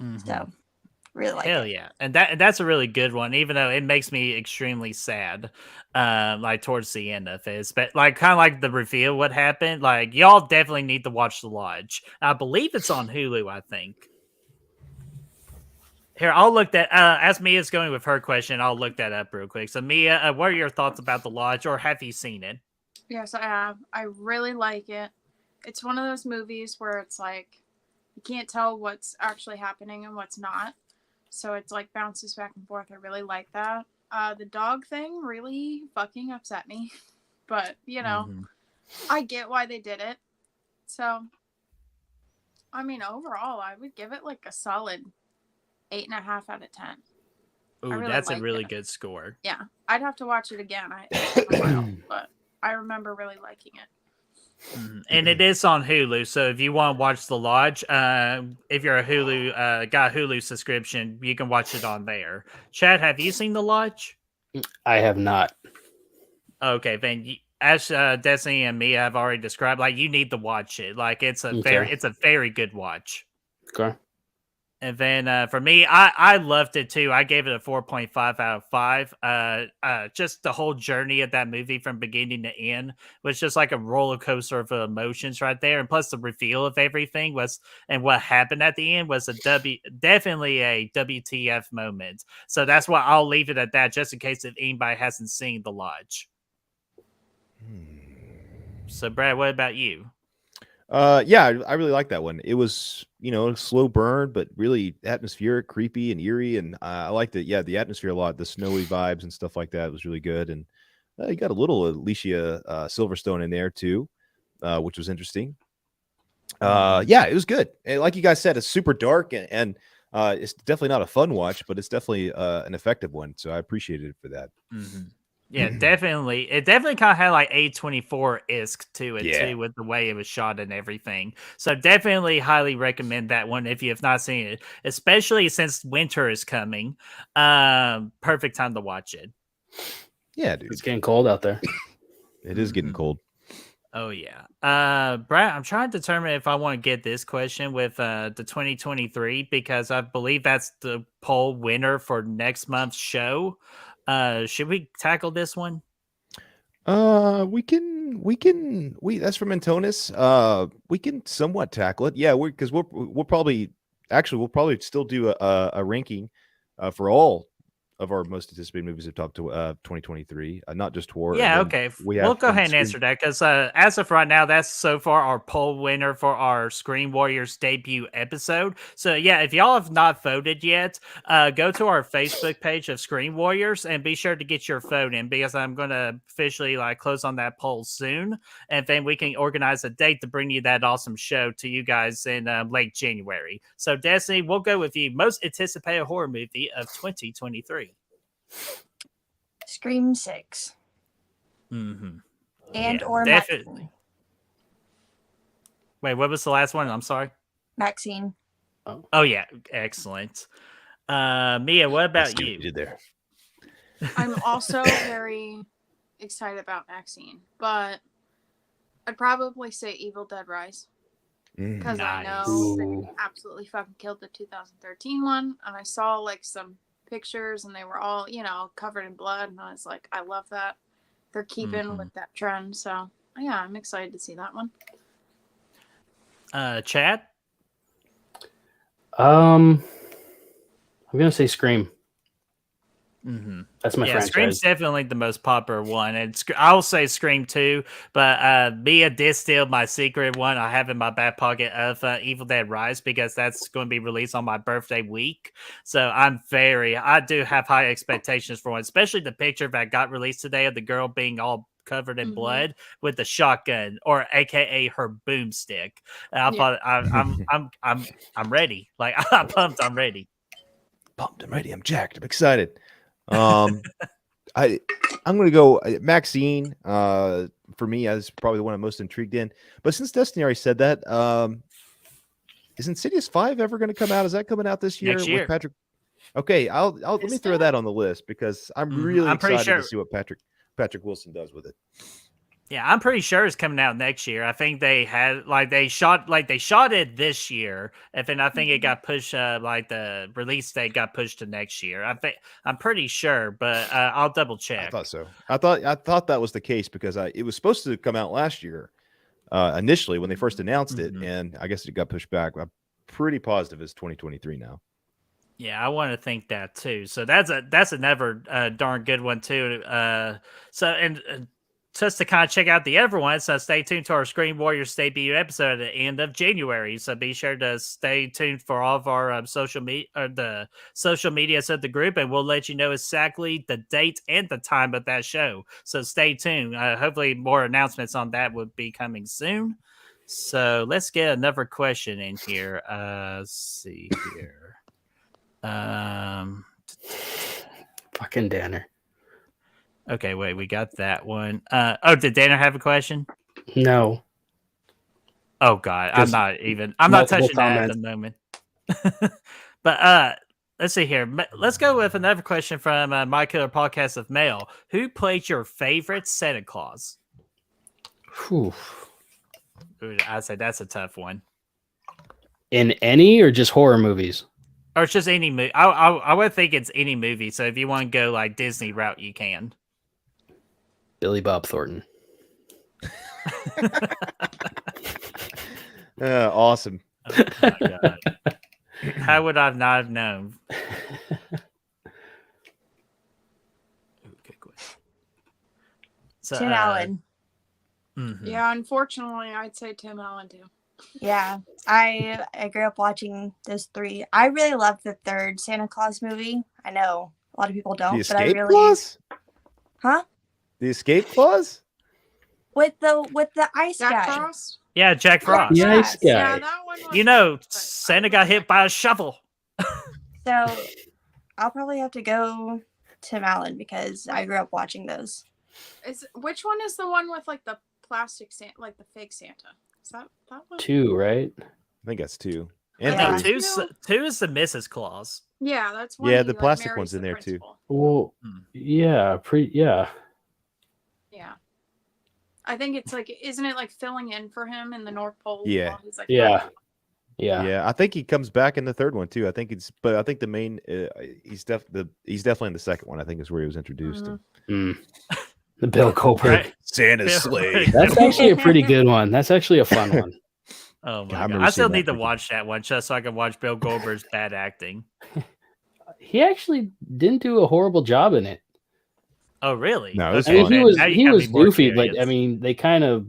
Mm-hmm. So really like Hell it. yeah. And that's a really good one, even though it makes me extremely sad. Like towards the end of it. But like kind of like the reveal what happened. Like y'all definitely need to watch The Lodge. I believe it's on Hulu, I think. Here, I'll look that as Mia's going with her question, I'll look that up real quick. So Mia, what are your thoughts about The Lodge, or have you seen it? Yes, I have. I really like it. It's one of those movies where it's like you can't tell what's actually happening and what's not. So it's like bounces back and forth. I really like that. The dog thing really fucking upset me. But, I get why they did it. So, I mean, overall, I would give it like a solid 8.5 out of 10. Ooh, really that's a liked really it. good score. Yeah, I'd have to watch it again. It's been a while, but I remember really liking it. And it is on Hulu, so if you want to watch The Lodge, if you're a Hulu got a Hulu subscription, you can watch it on there. Chad, have you seen The Lodge? I have not. Okay, then as Destiny and Mia have already described, like you need to watch it. Like it's a very good watch. Okay. And then for me, I loved it too. I gave it a 4.5 out of 5. Just the whole journey of that movie from beginning to end was just like a roller coaster of emotions right there. And plus the reveal of everything and what happened at the end was definitely a WTF moment. So that's why I'll leave it at that, just in case if anybody hasn't seen The Lodge. So Brad, what about you? Yeah, I really like that one. It was, a slow burn, but really atmospheric, creepy, and eerie. And I liked it. Yeah, the atmosphere a lot, the snowy vibes and stuff like that was really good. And you got a little Alicia Silverstone in there too, which was interesting. Yeah, it was good. And like you guys said, it's super dark and it's definitely not a fun watch, but it's definitely an effective one. So I appreciated it for that. Mm-hmm. Yeah, definitely. It definitely kind of had like A24-esque to it too, with the way it was shot and everything. So definitely highly recommend that one if you have not seen it, especially since winter is coming. Perfect time to watch it. Yeah, dude. It's getting cold out there. It is getting cold. Oh yeah. Brad, I'm trying to determine if I want to get this question with the 2023 because I believe that's the poll winner for next month's show. Should we tackle this one? We that's from Antonis. We can somewhat tackle it. Yeah, we'll probably still do a ranking for all of our most anticipated movies of top to 2023, not just horror. Yeah, And then okay. we We'll have go and ahead and Scream- answer that because as of right now, that's so far our poll winner for our Screen Warriors debut episode. So yeah, if y'all have not voted yet, go to our Facebook page of Screen Warriors and be sure to get your vote in because I'm going to officially close on that poll soon, and then we can organize a date to bring you that awesome show to you guys in late January. So Destiny, we'll go with you. Most anticipated horror movie of 2023. Scream 6. Mm-hmm. And Yeah, or definitely. Wait, what was the last one? I'm sorry. Maxine. Oh yeah, excellent. Mia, what I about see what you? did there? I'm also very excited about Maxine, but I'd probably say Evil Dead Rise because I Nice. know they Ooh. absolutely fucking killed the 2013 one, and I saw some pictures and they were all covered in blood, and I was like, I love that they're keeping with that trend. So yeah, I'm excited to see that one. Chad? I'm gonna say Scream. Mm-hmm. That's my franchise. Scream's definitely the most popular one, and I'll say Scream 2, but Mia did steal my secret one I have in my back pocket of Evil Dead Rise because that's going to be released on my birthday week. So I do have high expectations for one, especially the picture that got released today of the girl being all covered in blood with the shotgun, or AKA her boomstick. I thought I'm ready. Like I'm pumped. I'm ready. Pumped. I'm ready. I'm jacked. I'm excited. I'm going to go Maxine. For me, is probably the one I'm most intrigued in. But since Destiny already said that, is Insidious 5 ever going to come out? Is that coming out this year Next year. with Patrick? Okay, let me throw that on the list because I'm really I'm pretty excited to sure- see what Patrick Wilson does with it. Yeah, I'm pretty sure it's coming out next year. I think they had they shot it this year, and then I think it got pushed. The release date got pushed to next year. I'm pretty sure, but I'll double check. I thought so. I thought that was the case because it was supposed to come out last year, initially when they first announced it, and I guess it got pushed back. I'm pretty positive it's 2023 now. Yeah, I want to think that too. So that's another darn good one too. Just to kind of check out the other one, so stay tuned to our Screen Warriors debut episode at the end of January. So be sure to stay tuned for all of our social media, the social medias of the group, and we'll let you know exactly the date and the time of that show. So stay tuned. Hopefully, more announcements on that will be coming soon. So let's get another question in here. Let's see here. Fucking Danner. Okay, wait, we got that one. Did Danner have a question? No. Oh God, I'm not touching that at the moment. But let's see here. Let's go with another question from My Killer Podcast of Mail. Who played your favorite Santa Claus? Whew. Ooh, I'd say that's a tough one. In any or just horror movies? Or it's just any movie. I would think it's any movie. So if you want to go Disney route, you can. Billy Bob Thornton. Awesome. Oh my God. How would I not have known? Good question. So, Tim Allen. Mhm. Yeah, unfortunately, I'd say Tim Allen too. Yeah, I grew up watching those three. I really love the third Santa Claus movie. I know a lot of people don't, The but I escape really. clause? Huh? The escape clause? With the ice Jack guy. Frost? Yeah, Jack Frost. The ice guy. Yeah, that one was but Santa got hit by a shovel. So I'll probably have to go Tim Allen because I grew up watching those. Which one is the one with the plastic Santa, the fake Santa? Is that one? 2, right? I think that's 2. No, And Yeah. 3. two is the Mrs. Claus. Yeah, that's one. Yeah, he, the plastic marries one's in the there, too. principal. Well, yeah, Yeah. I think it's like, isn't it like filling in for him in the North Pole? Yeah. while he's like, Yeah. Yeah. Yeah, I think he comes back in the third one too. I think but I think the main he's definitely in the second one. I think is where he was introduced. Mhm. The Bill Goldberg. Right. Santa's Bill- sleigh. That's actually a pretty good one. That's actually a fun one. Oh I my god! remember I still seeing that need to freaking- watch that one just so I can watch Bill Goldberg's bad acting. He actually didn't do a horrible job in it. Oh really? No, it was I mean, fun. he man, was now you he got was me more goofy, but I curious. mean, they kind of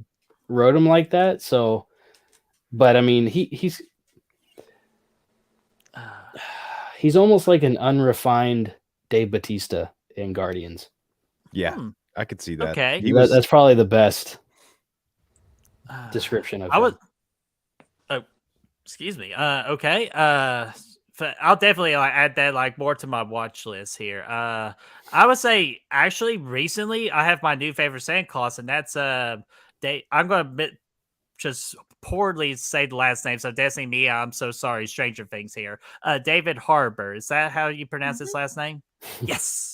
wrote him like that. So, but I mean, he's almost like an unrefined Dave Bautista in Guardians. Yeah, Hmm. I could see that. Okay. He was That's probably the best description of I him. was. Oh, excuse me. Okay. I'll definitely add that more to my watch list here. I would say actually recently I have my new favorite Santa Claus, and that's I'm gonna just poorly say the last name. So Destiny Mia, I'm so sorry. Stranger Things here. David Harbour. Is that how you pronounce his last name? Yes.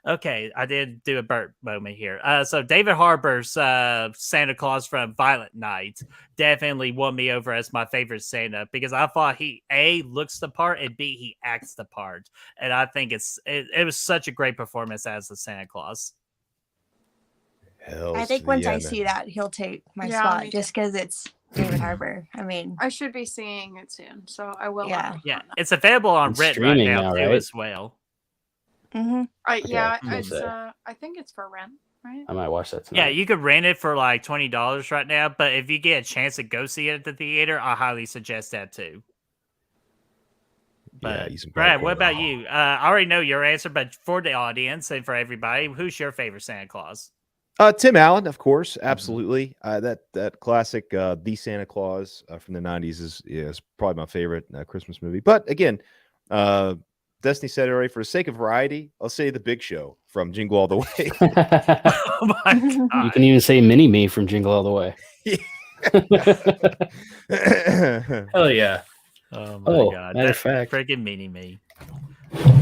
Okay, I did do a burp moment here. So David Harbour's Santa Claus from Violent Night definitely won me over as my favorite Santa because I thought he A, looks the part, and B, he acts the part. And I think it was such a great performance as the Santa Claus. I think once I see that, he'll take my Yeah, spot me just because it's David Harbour. I mean, I should be seeing it soon, so I will. Yeah. Yeah, it's available on It's Red right streaming now now, too right? as well. mhm. Yeah, Okay, it's okay. I think it's for rent, right? I might watch that tonight. Yeah, you could rent it for like $20 right now, but if you get a chance to go see it at the theater, I highly suggest that too. Yeah, But he's some Brad, popcorn. what about you? I already know your answer, but for the audience and for everybody, who's your favorite Santa Claus? Tim Allen, of course, absolutely. That classic The Santa Claus from the 90s is probably my favorite Christmas movie. But again, Destiny said it already, for the sake of variety, I'll say The Big Show from Jingle All the Way. Oh my god! You can even say Mini Me from Jingle All the Way. Hell yeah. Oh my Oh, god! matter of That fact. freaking mini me.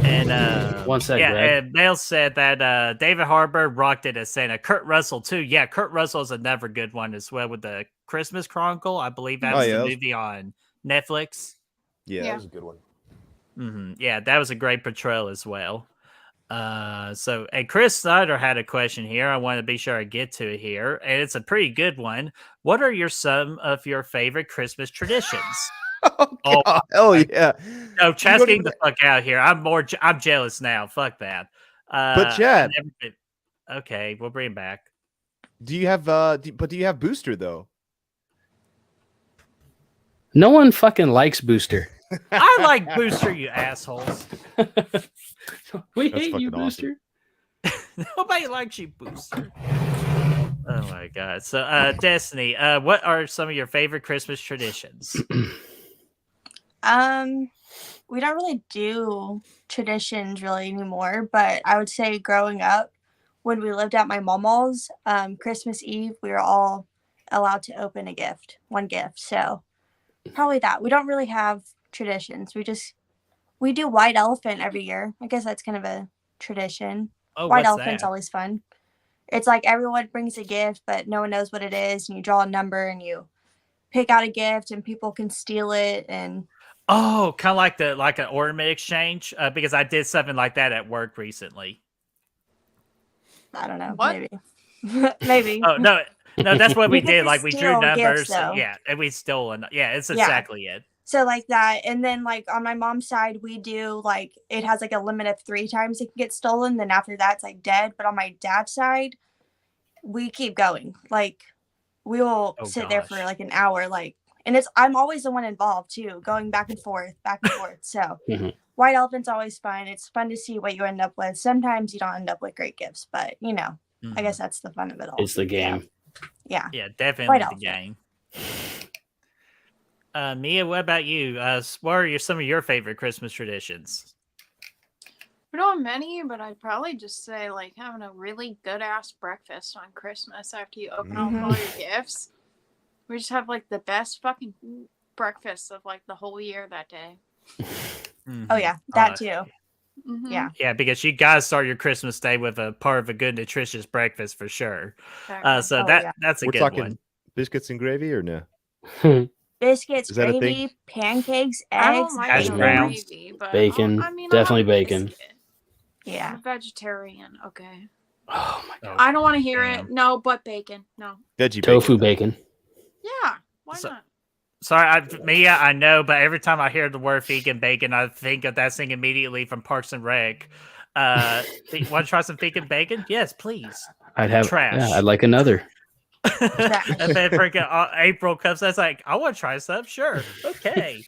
And One sec, yeah, Brad. and Bale said that David Harbour rocked it as Santa. Kurt Russell too. Yeah, Kurt Russell is another good one as well with the Christmas Chronicle. I believe that's yeah, the that was- movie on Netflix. Yeah, Yeah. that was a good one. Yeah, that was a great portrayal as well. And Chris Snyder had a question here. I want to be sure I get to it here, and it's a pretty good one. What are some of your favorite Christmas traditions? Oh, God, hell yeah. No, You Chad's don't getting even- the fuck out of here. I'm jealous now. Fuck that. But Chad, okay, we'll bring him back. do you have do you have Booster though? No one fucking likes Booster. I like Booster, you assholes. We That's hate you, fucking awesome. Booster. Nobody likes you, Booster. Oh my god. So Destiny, what are some of your favorite Christmas traditions? We don't really do traditions really anymore, but I would say growing up, when we lived at my mama's, Christmas Eve, we were all allowed to open one gift. So probably that. We don't really have traditions. We do White Elephant every year. I guess that's kind of a tradition. Oh, White what's Elephant's that? always fun. It's like everyone brings a gift, but no one knows what it is, and you draw a number and you pick out a gift, and people can steal it. And Oh, kind of like an ornament exchange, because I did something like that at work recently. I don't know, What? maybe, maybe. Oh no, that's what we You get did. to Like we drew steal gifts, numbers, though. yeah, and we stole. Yeah, it's Yeah. exactly it. So like that, and then like on my mom's side, we do like it has like a limit of 3 times it can get stolen. Then after that, it's like dead. But on my dad's side, we keep going. Like we will Oh, sit there for gosh. like an hour. Like, and I'm always the one involved too, going back and forth. So Mhm. White Elephant's always fun. It's fun to see what you end up with. Sometimes you don't end up with great gifts, but you know, I guess that's the fun of it all. It's the game. Yeah. Yeah, definitely White the Elephant. game. Mia, what about you? What are some of your favorite Christmas traditions? We don't have many, but I'd probably just say like having a really good ass breakfast on Christmas after you open up all your gifts. We just have like the best fucking breakfast of like the whole year that day. Oh yeah, that too. Mhm. Yeah. Yeah, because you guys start your Christmas day with a part of a good, nutritious breakfast for sure. Exactly. So Oh, that yeah. that's a We're good talking one. biscuits and gravy or no? Biscuits, Is that a thing? gravy, pancakes, I eggs, don't like Hash the bacon. browns. gravy, but Bacon. I mean, Definitely I'll have a bacon. biscuit. I'm Yeah. a vegetarian. Okay. Oh my god. Oh, I don't want to hear damn. it. No, but bacon. No. Veggie Tofu bacon. bacon. Yeah. Why So- not? Sorry, I know, but every time I hear the word vegan bacon, I think of that thing immediately from Parks and Rec. Want to try some vegan bacon? Yes, please. I'd have. Trash. Yeah, I'd like another. And then freaking April comes, I was like, I want to try some. Sure, okay.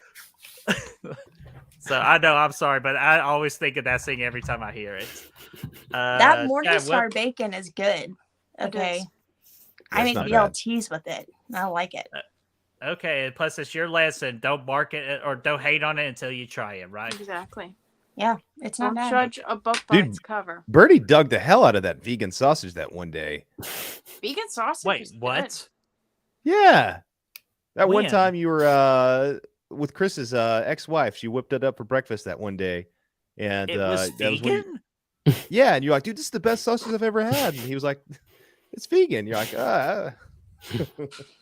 So I know, I'm sorry, but I always think of that thing every time I hear it. That yeah, Morningstar bacon is good. It Okay. is. I That's make not bad. BLTs with it. I like it. Okay, and plus it's your lesson. Don't mark it or don't hate on it until you try it, right? Exactly. Yeah, it's not Don't bad. judge a book by Dude. its cover. Bertie dug the hell out of that vegan sausage that one day. Vegan sausage. Wait, is what? Yeah. That one When? time you were with Chris's ex-wife. She whipped it up for breakfast that one day. And It was that was when you- vegan? yeah, and you're like, dude, this is the best sausage I've ever had. And he was like, it's vegan. You're like,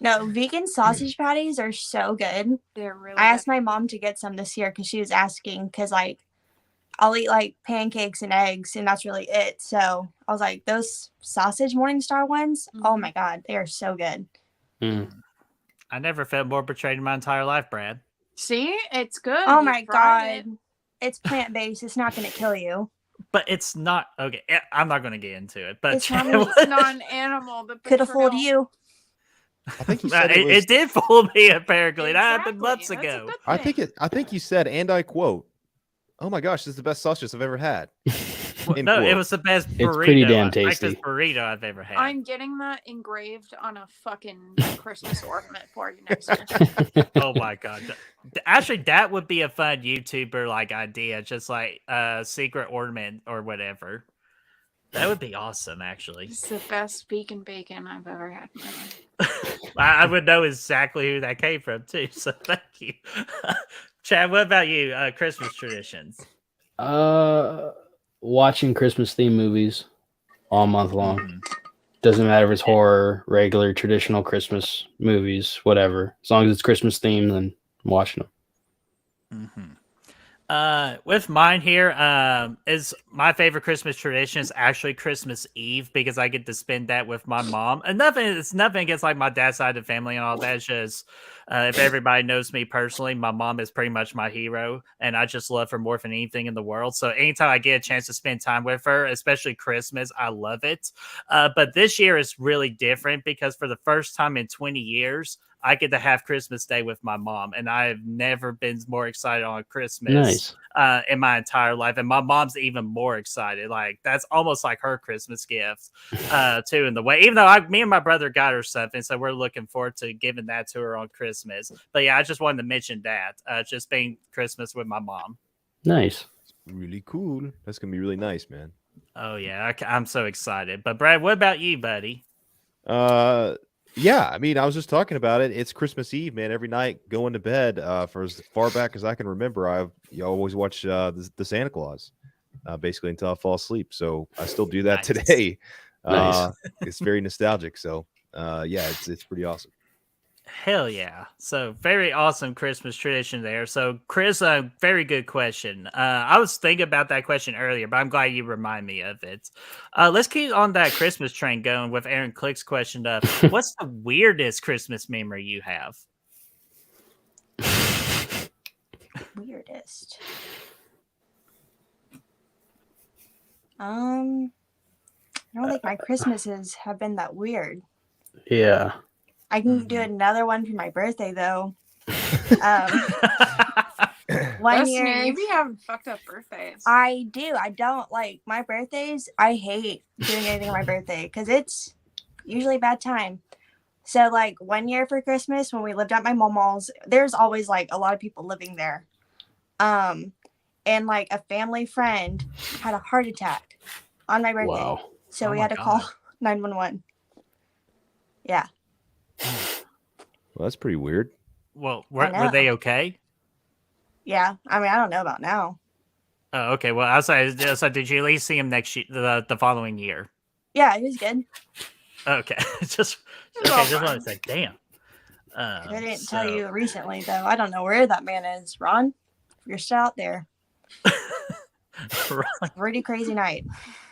No, vegan sausage patties are so good. They're really. I asked my mom to get some this year because she was asking because like I'll eat like pancakes and eggs and that's really it. So I was like, those sausage Morningstar ones, oh Mhm. my god, they are so good. Mm. I never felt more betrayed in my entire life, Brad. See, it's good. Oh You my tried god. It's plant based. It's not gonna kill you. But it's not okay. I'm not going to get into it. But It's not It. It's not an animal. The Could have fooled betrayal. you. I think you said it did fool me apparently. That happened months Exactly. That's a ago. good I think you said, and I quote, "Oh my gosh, this is the best sausage I've ever had." Well, End no, it quote. was the best burrito. It's pretty damn breakfast tasty. burrito I've ever had. I'm getting that engraved on a fucking Christmas ornament for you next year. Oh my god! Actually, that would be a fun YouTuber like idea, just like a secret ornament or whatever. That would be awesome, actually. It's the best vegan bacon I've ever had in my life. I would know exactly who that came from too. So thank you, Chad. What about you? Christmas traditions. Watching Christmas themed movies all month long. Mhm. Doesn't matter if it's horror, regular, traditional Christmas movies, whatever. As long as it's Christmas themed, then I'm watching them. Mm-hmm. With mine here, is my favorite Christmas tradition is actually Christmas Eve because I get to spend that with my mom. And it's nothing against like my dad's side of the family and all that. It's just if everybody knows me personally, my mom is pretty much my hero, and I just love her more than anything in the world. So anytime I get a chance to spend time with her, especially Christmas, I love it. But this year is really different because for the first time in 20 years, I get to have Christmas Day with my mom, and I have never been more excited on Christmas in my entire life. And my mom's even more excited. Like that's almost like her Christmas gift, too. In the way, even though me and my brother got her something, so we're looking forward to giving that to her on Christmas. But yeah, I just wanted to mention that just being Christmas with my mom. Nice. Really cool. That's gonna be really nice, man. Oh yeah, I'm so excited. But Brad, what about you, buddy? Yeah, I mean, I was just talking about it. It's Christmas Eve, man. Every night going to bed, for as far back as I can remember, you always watch the Santa Claus, basically until I fall asleep. So I still do that Nice. today. Nice. It's very nostalgic. So yeah, it's pretty awesome. Hell yeah. So very awesome Christmas tradition there. So Chris, very good question. I was thinking about that question earlier, but I'm glad you remind me of it. Let's keep on that Christmas train going with Aaron Click's question of what's the weirdest Christmas memory you have? Weirdest. I don't think my Christmases have been that weird. Yeah. I can do another one for my birthday though. One Destiny, year you be having fucked up birthdays. I do. I don't like my birthdays. I hate doing anything on my birthday because it's usually a bad time. So like 1 year for Christmas when we lived at my mom's, there's always like a lot of people living there. And like a family friend had a heart attack on my birthday. Wow. So Oh we my had to call God. 911. Yeah. Well, that's pretty weird. Well, I were they know. okay? Yeah. I mean, I don't know about now. Oh, okay. Well, I was like, so did you at least see him next year, the following year? Yeah, he was good. Okay, just was all okay. Just want fine. to say, damn. Couldn't tell you recently though. I don't know where that man is. Ron, if you're still out there, Right. pretty crazy night.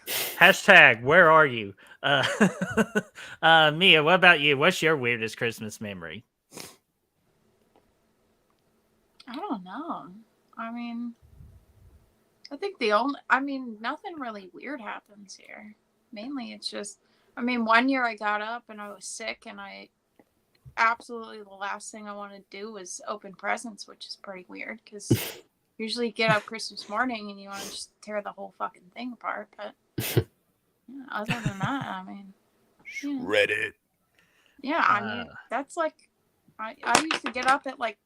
Hashtag, where are you? Mia, what about you? What's your weirdest Christmas memory? I don't know. I mean, I think nothing really weird happens here. Mainly it's just, one year I got up and I was sick and absolutely the last thing I want to do was open presents, which is pretty weird because usually you get up Christmas morning and you want to just tear the whole fucking thing apart. But yeah, other than that, Shred it. Yeah, that's like, I used to get up at like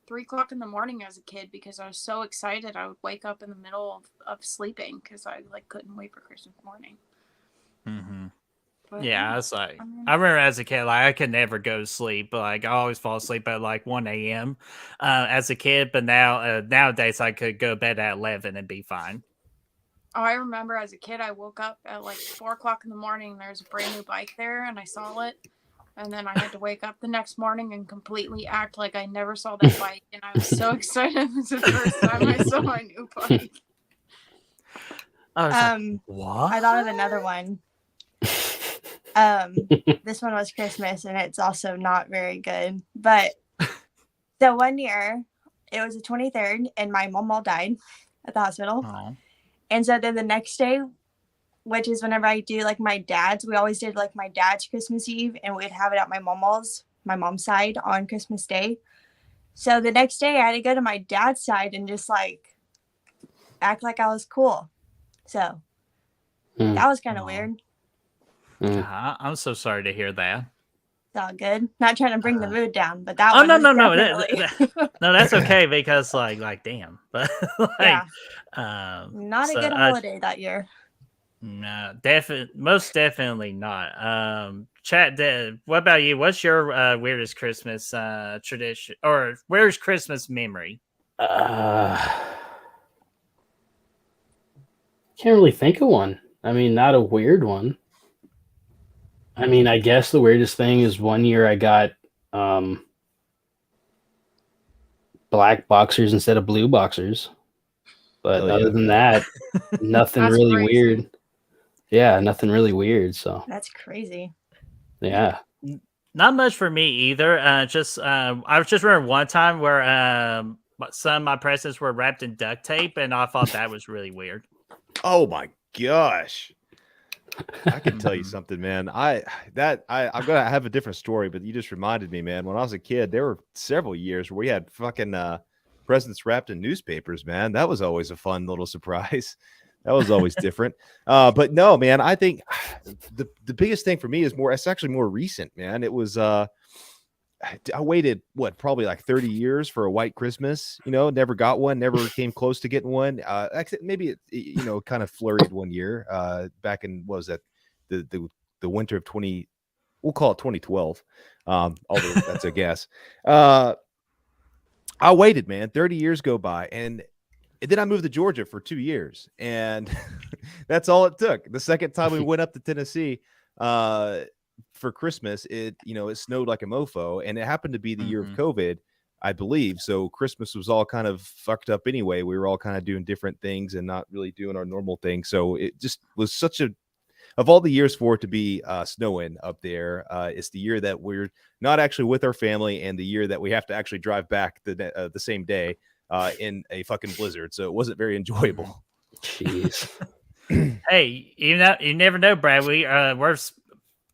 3:00 in the morning as a kid because I was so excited. I would wake up in the middle of sleeping because I like couldn't wait for Christmas morning. Mm-hmm. But, yeah, I was like, I remember as a kid, like I could never go to sleep. Like I always fall asleep at like 1 a.m. As a kid, but nowadays I could go to bed at 11 and be fine. Oh, I remember as a kid, I woke up at like 4:00 in the morning. There's a brand new bike there, and I saw it. And then I had to wake up the next morning and completely act like I never saw that bike. And I was so excited. It was the first time I saw my new bike. I was like, what? I thought of another one. This one was Christmas, and it's also not very good. But the one year, it was the 23rd, and my mom all died at the hospital. Oh. And so then the next day, which is whenever I do like my dad's, we always did like my dad's Christmas Eve, and we'd have it at my mom's side on Christmas Day. So the next day I had to go to my dad's side and just like act like I was cool. So that was kind of weird. I'm so sorry to hear that. It's all good. Not trying to bring the mood down, but that Oh, one no. No, that's okay because like damn. But like not a good holiday that year. No, most definitely not. Chat, what about you? What's your weirdest Christmas tradition or weirdest Christmas memory? Can't really think of one. I mean, not a weird one. I mean, I guess the weirdest thing is one year I got black boxers instead of blue boxers. But other than that, nothing really crazy. weird. Yeah, nothing really weird. So that's crazy. Yeah. Not much for me either. I just remember one time where some of my presents were wrapped in duct tape, and I thought that was really weird. Oh my gosh. I can tell you something, man. I'm gonna have a different story, but you just reminded me, man. When I was a kid, there were several years where we had fucking presents wrapped in newspapers, man. That was always a fun little surprise. That was always different. But no, man, I think the biggest thing for me is it's actually more recent, man. It was I waited probably like 30 years for a white Christmas, never got one, never came close to getting one. Maybe it kind of flurried one year back in, what was that, the winter of we'll call it 2012. Although that's a guess. I waited, man, 30 years go by, and then I moved to Georgia for 2 years, and that's all it took. The second time we went up to Tennessee for Christmas, it snowed like a mofo, and it happened to be the year of COVID, I believe. So Christmas was all kind of fucked up anyway. We were all kind of doing different things and not really doing our normal thing. So it just was of all the years for it to be snowing up there, it's the year that we're not actually with our family, and the year that we have to actually drive back the same day in a fucking blizzard. So it wasn't very enjoyable. Jeez. Hey, you never know, Brad. We're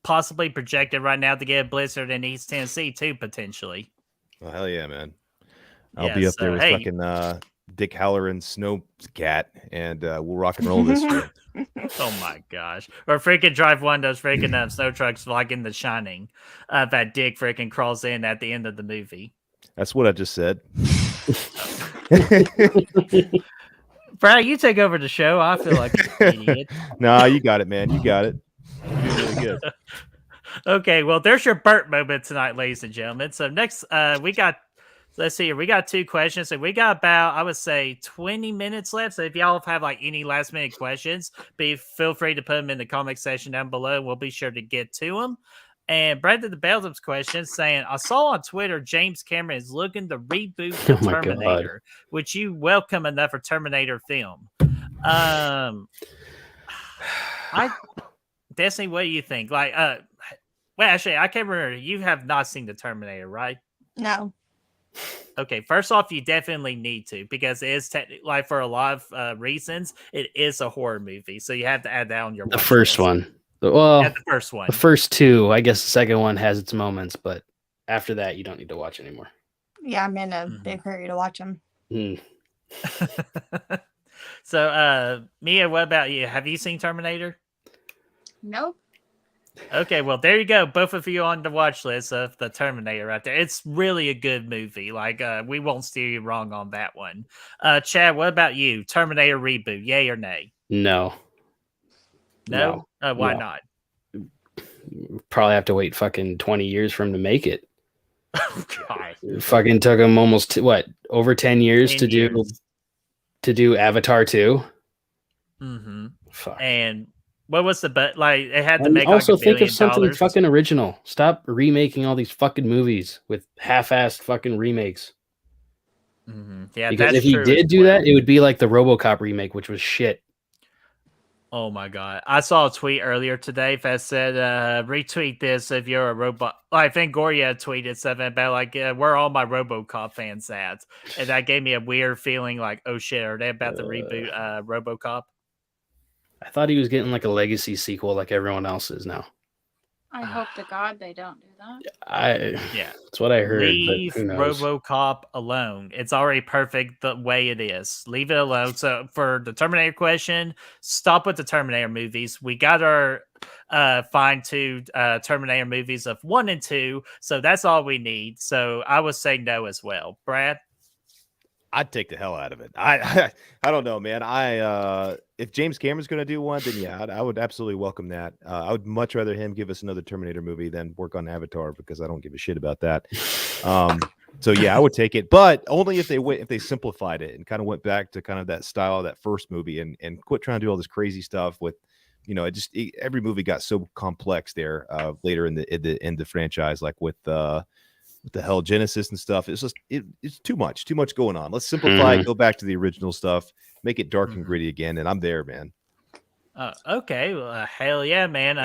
possibly projected right now to get a blizzard in East Tennessee too, potentially. Well, hell yeah, man. I'll be up there with fucking Dick Halloran Snowcat, and we'll rock and roll this year. Oh my gosh. Or freaking drive one of those freaking snow trucks like in The Shining. That Dick freaking crawls in at the end of the movie. That's what I just said. Brad, you take over the show. I feel like an idiot. Nah, you got it, man. You got it. You're doing really good. Okay, well, there's your Burt moment tonight, ladies and gentlemen. So next, we got let's see here. We got 2 questions, and we got about, I would say, 20 minutes left. So if y'all have like any last minute questions, feel free to put them in the comment section down below. We'll be sure to get to them. And Brandon the Belgium's question saying, I saw on Twitter James Cameron is looking to reboot the Oh my God. Terminator. Would you welcome another Terminator film? Destiny, what do you think? Like, well, actually, I can't remember. You have not seen the Terminator, right? No. Okay, first off, you definitely need to because it is like for a lot of reasons, it is a horror movie, so you have to add that on your. The first one. Well, yeah, the first one. The first 2, I guess the second one has its moments, but after that, you don't need to watch anymore. Yeah, I'm in a big hurry to watch them. So, Mia, what about you? Have you seen Terminator? Nope. Okay, well, there you go. Both of you on the watch list of the Terminator right there. It's really a good movie. Like, we won't steer you wrong on that one. Chad, what about you? Terminator reboot, yay or nay? No. No? Why No. not? Probably have to wait fucking 20 years for him to make it. Oh, God. It fucking took him almost, over 10 years 10 years. to do Avatar 2? Mm-hmm. Fuck. And what was the like? It had to And make also like $1 think billion. of something fucking original. Stop remaking all these fucking movies with half-assed fucking remakes. Mm-hmm. Yeah, Because that's if he true did as do well. that, it would be like the RoboCop remake, which was shit. Oh my God. I saw a tweet earlier today that said, retweet this if you're a robot. I think Goria tweeted something about like, where all my RoboCop fans at? And that gave me a weird feeling like, oh shit, are they about to reboot RoboCop? I thought he was getting like a legacy sequel like everyone else is now. I hope to God they don't do that. Yeah. That's what I heard. Leave but who knows? RoboCop alone. It's already perfect the way it is. Leave it alone. So for the Terminator question, stop with the Terminator movies. We got our fine 2 Terminator movies of 1 and 2. So that's all we need. So I would say no as well. Brad? I'd take the hell out of it. I don't know, man. If James Cameron's going to do one, then yeah, I would absolutely welcome that. I would much rather him give us another Terminator movie than work on Avatar because I don't give a shit about that. So yeah, I would take it, but only if they simplified it and kind of went back to kind of that style of that first movie and quit trying to do all this crazy stuff with, every movie got so complex there later in the franchise, like with the hell Genesis and stuff. It's just it's too much going on. Let's simplify it, go back to the original stuff, make it dark and gritty again, and I'm there, man. Okay, well, hell yeah, man.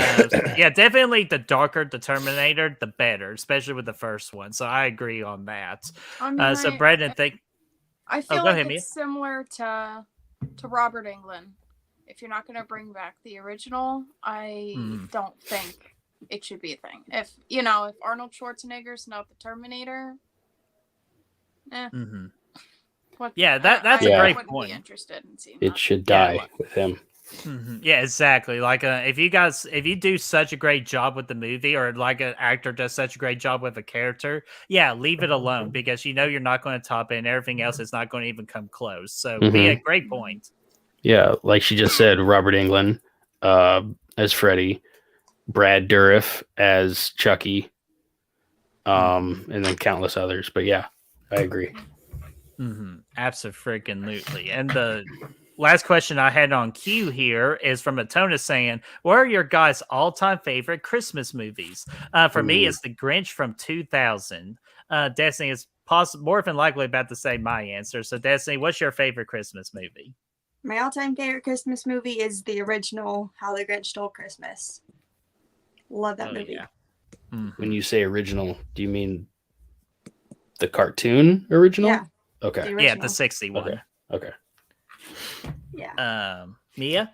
Yeah, definitely the darker the Terminator, the better, especially with the first one. So I agree on that. I mean, So Brandon, I feel go like ahead, it's Mia. similar to Robert Englund. If you're not going to bring back the original, I don't think it should be a thing. If Arnold Schwarzenegger's not the Terminator, yeah, that's a great point. Be interested in seeing it that. should die with him. Yeah, exactly. Like, if you do such a great job with the movie, or like an actor does such a great job with a character, yeah, leave it alone because you're not going to top it, and everything else is not going to even come close. So, be a great point. Yeah, like she just said, Robert Englund as Freddy, Brad Dourif as Chucky, and then countless others. But yeah, I agree. Absolutely. And the last question I had on queue here is from Atona saying, what are your guys' all-time favorite Christmas movies? For me, it's The Grinch from 2000. Destiny is more than likely about to say my answer. So, Destiny, what's your favorite Christmas movie? My all-time favorite Christmas movie is the original How the Grinch Stole Christmas. Love that movie. Yeah. When you say original, do you mean the cartoon original? Yeah. Okay. Yeah, the 61. Okay. Yeah. Mia?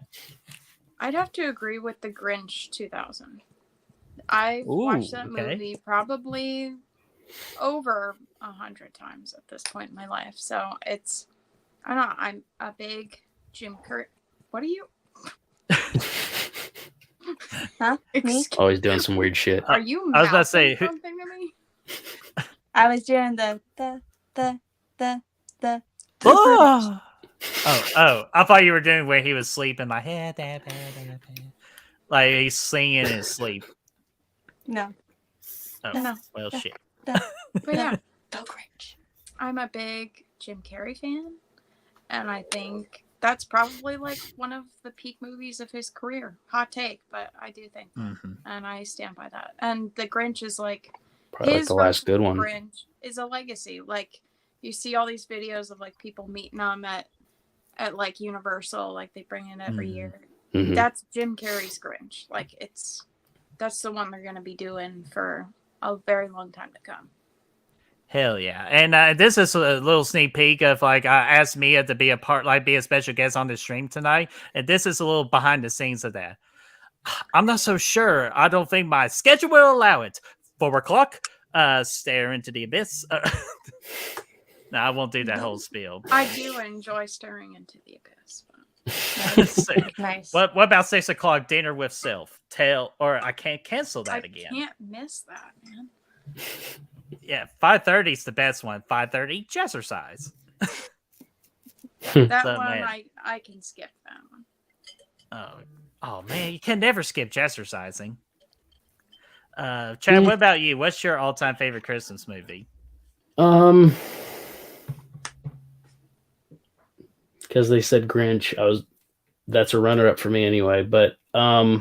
I'd have to agree with The Grinch 2000. I've watched that movie probably over 100 times at this point in my life. So I don't know, I'm a big Jim Curt. What are you? Huh? Me? Always doing some weird shit. Are you? I was about to say something to me. I was doing the. Oh, I thought you were doing where he was sleeping, like he's singing in his sleep. No. Oh, No. well, shit. But yeah, The Grinch. I'm a big Jim Carrey fan, and I think that's probably like one of the peak movies of his career. Hot take, but I do think that, and I stand by that. And The Grinch is like Probably like his the last version good of one. Grinch is a legacy. Like you see all these videos of like people meeting them at like Universal, like they bring in every year. Mhm. That's Jim Carrey's Grinch. Like that's the one they're gonna be doing for a very long time to come. Hell yeah. And this is a little sneak peek of like I asked Mia to be be a special guest on the stream tonight. And this is a little behind the scenes of that. I'm not so sure. I don't think my schedule will allow it. 4 o'clock, stare into the abyss. No, I won't do that whole spiel. I do enjoy staring into the abyss. Sick. Nice. What about 6 o'clock dinner with self? Or I can't cancel that again. I can't miss that, man. Yeah, 5:30 is the best one. 5:30 jazzercise. That So, one man. I can skip that one. Oh man, you can never skip jazzercising. Chad, what about you? What's your all-time favorite Christmas movie? Because they said Grinch, that's a runner-up for me anyway. But I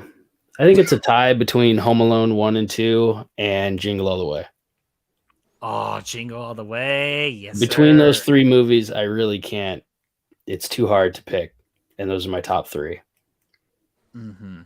think it's a tie between Home Alone 1 and 2 and Jingle All the Way. Oh, Jingle All the Way. Yes. Between those sir. 3 movies, I really can't. It's too hard to pick, and those are my top 3. Mm-hmm.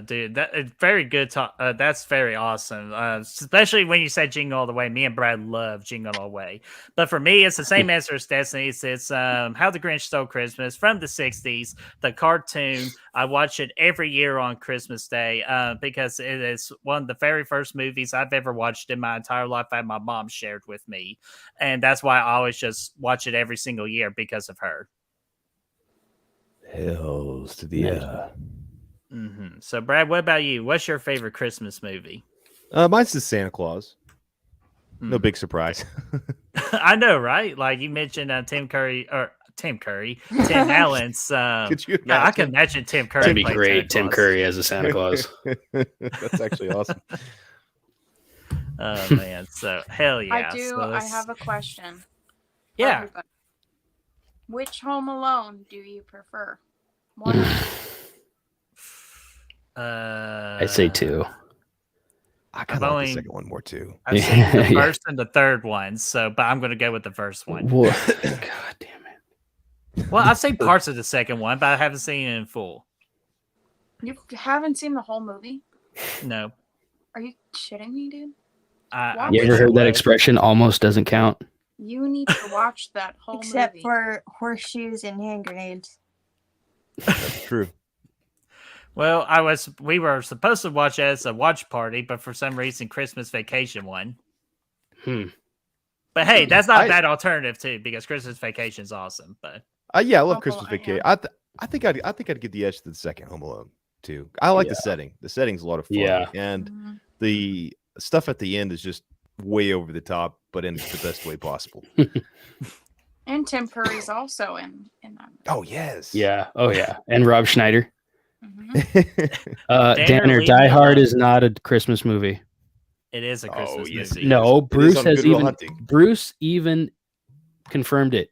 Dude, that very good. That's very awesome. Especially when you said Jingle All the Way. Me and Brad love Jingle All the Way. But for me, it's the same answer as Destiny's. It's How the Grinch Stole Christmas from the 60s, the cartoon. I watch it every year on Christmas Day because it is one of the very first movies I've ever watched in my entire life that my mom shared with me. And that's why I always just watch it every single year because of her. Hells to the Mm-hmm. So, Brad, what about you? What's your favorite Christmas movie? mine's the Santa Claus. No Hmm. big surprise. I know, right? Like you mentioned Tim Allen's. Could you Yeah, I can imagine? imagine Tim Curry. That'd be playing great. Santa Tim Claus. Curry as a Santa Claus. That's actually awesome. Oh man, so hell yeah! I do. So I let's- have a question. for Yeah. everybody. Which Home Alone do you prefer? One. I say 2. I I've kind of like only- the second one more too. I've seen the Yeah. first and the third one, but I'm going to go with the first one. Whoa. God damn it. Well, I've seen parts of the second one, but I haven't seen it in full. You haven't seen the whole movie? No, Are you shitting me, dude? I You wish ever I heard that was. expression, almost doesn't count? You need to watch that whole Except movie. for horseshoes and hand grenades. That's true. Well, we were supposed to watch it as a watch party, but for some reason, Christmas Vacation won. But hey, that's not a bad alternative too, because Christmas Vacation is awesome. But Yeah, I love Oh, Christmas I Vacation. am. I think I'd give the edge to the second Home Alone too. I like the setting. The setting's a lot of fun. Yeah. And Mhm. the stuff at the end is just way over the top, but in the best way possible. And Tim Curry's also in that movie. Oh yes. Yeah. Oh, yeah. And Rob Schneider. Mhm. Danner, leave Die me Hard alone. is not a Christmas movie. it is a Christmas yes, movie. it No, is. It is Bruce on has Good Will even Hunting. Bruce even confirmed it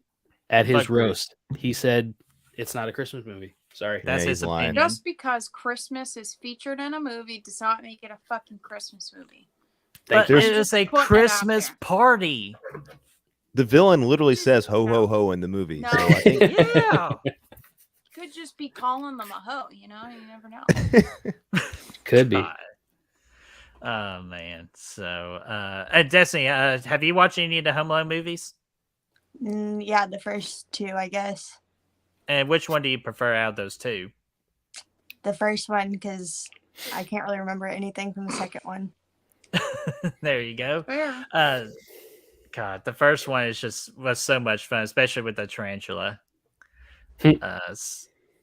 at his Fuck Bruce. roast. He said it's not a Christmas movie. Sorry. That's Yeah, his he's lying. opinion. Just because Christmas is featured in a movie does not make it a fucking Christmas movie. But There's- it is a Just putting it out Christmas there. party. The villain literally says "ho ho ho" in the movie. No. So I think Yeah. Could just be calling them a hoe, you know? You never know. Could be. God. Oh man. So Destiny, have you watched any of the Home Alone movies? Yeah, the first 2, I guess. And which one do you prefer out of those two? The first one, because I can't really remember anything from the second one. There you go. Fair. God, the first one was so much fun, especially with the tarantula. Hmm.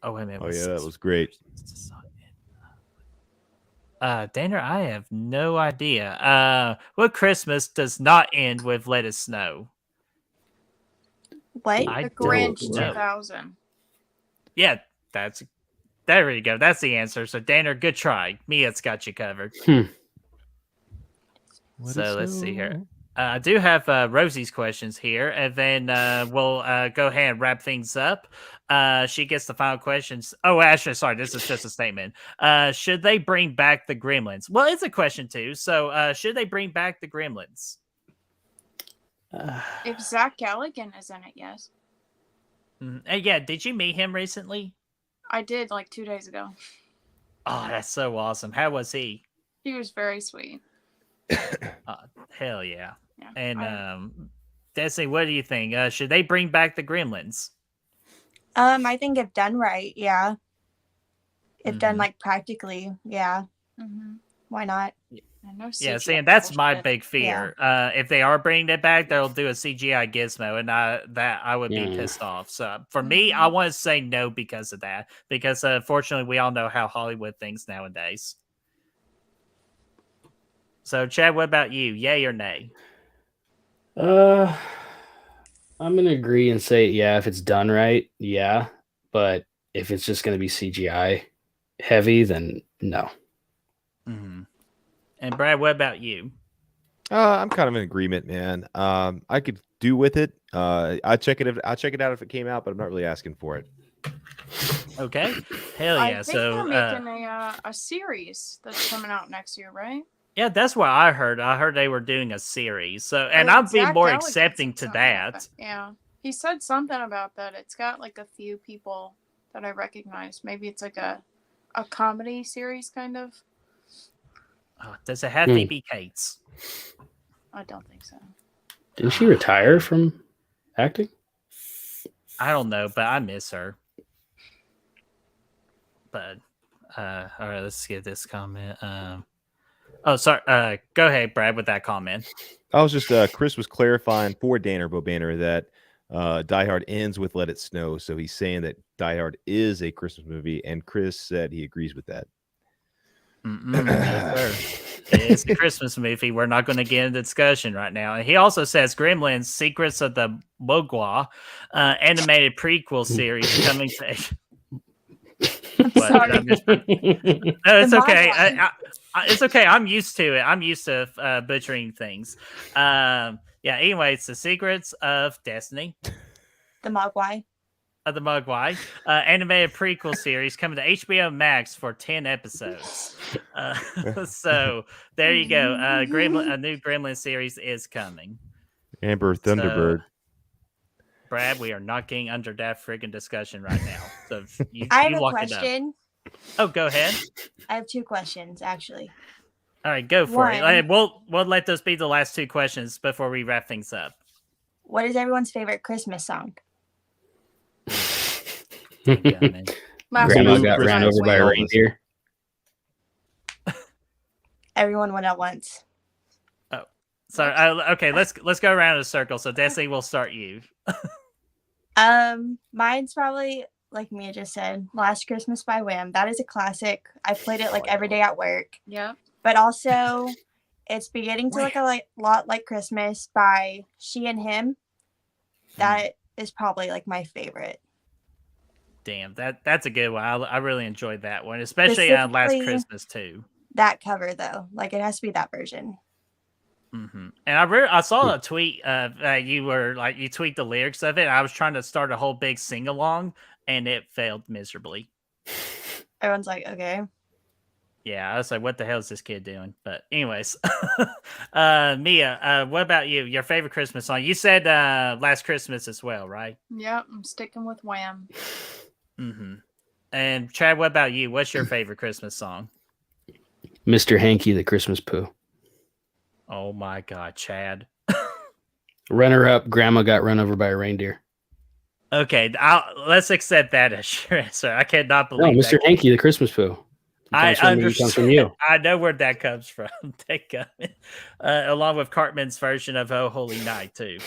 Oh wait a minute. Oh what's yeah, that this? was great. Danner, I have no idea. What Christmas does not end with "Let It Snow"? What? I The don't Grinch know. 2000. Yeah, there you go. That's the answer. So Danner, good try. Mia's got you covered. Let So it let's see here. snow. I do have Rosie's questions here, and then we'll go ahead and wrap things up. She gets the final questions. Oh, actually, sorry, this is just a statement. Should they bring back the Gremlins? Well, it's a question too. So, should they bring back the Gremlins? If Zach Galligan is in it, yes. And yeah, did you meet him recently? I did like 2 days ago. Oh, that's so awesome. How was he? He was very sweet. Hell yeah. Yeah. And Destiny, what do you think? Should they bring back the Gremlins? I think if done right, yeah. If done like practically, yeah. Mm-hmm. Why not? Yeah, see, and that's my big fear. If they are bringing it back, they'll do a CGI Gizmo, and I would be pissed off. So for me, I want to say no because of that. Because unfortunately, we all know how Hollywood thinks nowadays. So, Chad, what about you? Yay or nay? I'm gonna agree and say yeah. If it's done right, yeah. But if it's just gonna be CGI heavy, then no. Mm-hmm. And Brad, what about you? I'm kind of in agreement, man. I could do with it. I'll check it out if it came out, but I'm not really asking for it. Okay, hell yeah. I think So they're making a series that's coming out next year, right? yeah, that's what I heard. I heard they were doing a series. So, and I'd be Zach more Galligan accepting said to something that. about yeah, he said something about that. It's got like a few people that I recognize. Maybe it's like a comedy series kind of. Oh, does it have Phoebe Cates? I don't think so. Didn't she retire from acting? I don't know, but I miss her. But all right, let's get this comment. Oh, sorry. Go ahead, Brad, with that comment. I was just Chris was clarifying for Danner Bobanner that Die Hard ends with Let It Snow, so he's saying that Die Hard is a Christmas movie, and Chris said he agrees with that. It's a Christmas movie. We're not going to get into discussion right now. And he also says Gremlins: Secrets of the Mogwai animated prequel series coming to. Sorry. No, it's okay. It's okay. I'm used to it. I'm used to butchering things. Yeah. Anyway, it's the Secrets of Destiny. The Mogwai. Of the Mogwai animated prequel series coming to HBO Max for 10 episodes. So there you go. A new Gremlin series is coming. Amber Thunderbird. So, Brad, we are not getting under that friggin' discussion right now. So I have a question. Oh, go ahead. I have 2 questions actually. All right, go for it. We'll let those be the last 2 questions before we wrap things up. What is everyone's favorite Christmas song? Grandma got ran over by a reindeer. Everyone went at once. Oh, sorry. Okay, let's go around in a circle. So Destiny, we'll start you. Mine's probably like Mia just said, "Last Christmas" by Wham. That is a classic. I played it like every day at work. Yeah. But also, it's beginning to look a lot like Christmas by She and Him. That is probably like my favorite. Damn, that's a good one. I really enjoyed that one, especially on Last Christmas too. That cover though, like it has to be that version. Mm-hmm. And I saw a tweet that you were like you tweet the lyrics of it. I was trying to start a whole big sing along, and it failed miserably. Everyone's like, okay. Yeah, I was like, what the hell is this kid doing? But anyways, Mia, what about you? Your favorite Christmas song? You said Last Christmas as well, right? Yep, I'm sticking with Wham. Mm-hmm. And Chad, what about you? What's your favorite Christmas song? Mr. Hanky, the Christmas Pooh. Oh my God, Chad. Runner up, Grandma got run over by a reindeer. Okay, let's accept that as your answer. I cannot believe Mr. Hanky, the Christmas Pooh. I understand. From you. I know where that comes from. Along with Cartman's version of "Oh Holy Night" too.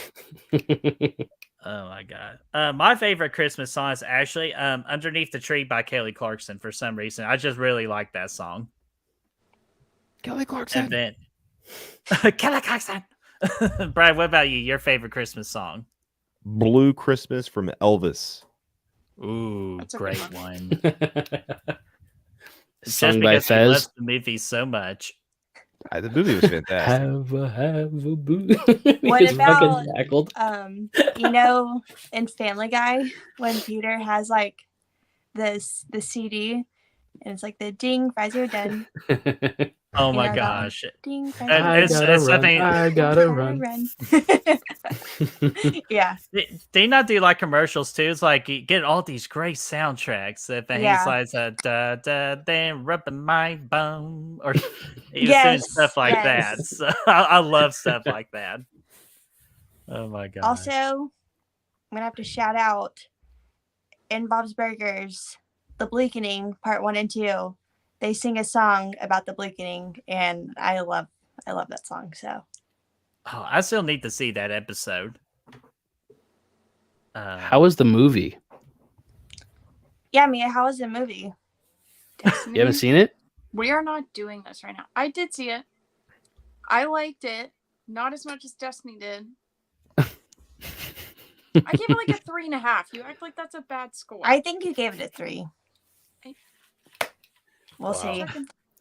Oh my God! My favorite Christmas song is actually "Underneath the Tree" by Kelly Clarkson. For some reason, I just really like that song. Kelly Clarkson. And then Kelly Clarkson. Brad, what about you? Your favorite Christmas song? Blue Christmas from Elvis. Ooh, That's a great good one. Sung Just by because he Fez. loves the movie so much. The movie was fantastic. Have a boo. What He's about, fucking shackled. you know, in Family Guy when Peter has like the CD and it's like the ding, fries are done. Oh You my know that one? gosh. Ding, fries And are I it's done. gotta run. something. I gotta run. Yeah. They not do like commercials too. It's like you get all these great soundtracks. If he's Yeah. like da da, then rubbing my bum, or he was doing Yes, stuff like yes. that. So I love stuff like that. Oh my god. Also, I'm gonna have to shout out in Bob's Burgers, The Bleakening Part 1 and 2. They sing a song about the bleakening, and I love that song. So I still need to see that episode. How was the movie? yeah, Mia, how was the movie? You haven't seen it? We are not doing this right now. I did see it. I liked it. Not as much as Destiny did. I gave it like a 3.5. You act like that's a bad score. I think you gave it a 3. We'll Wow. see.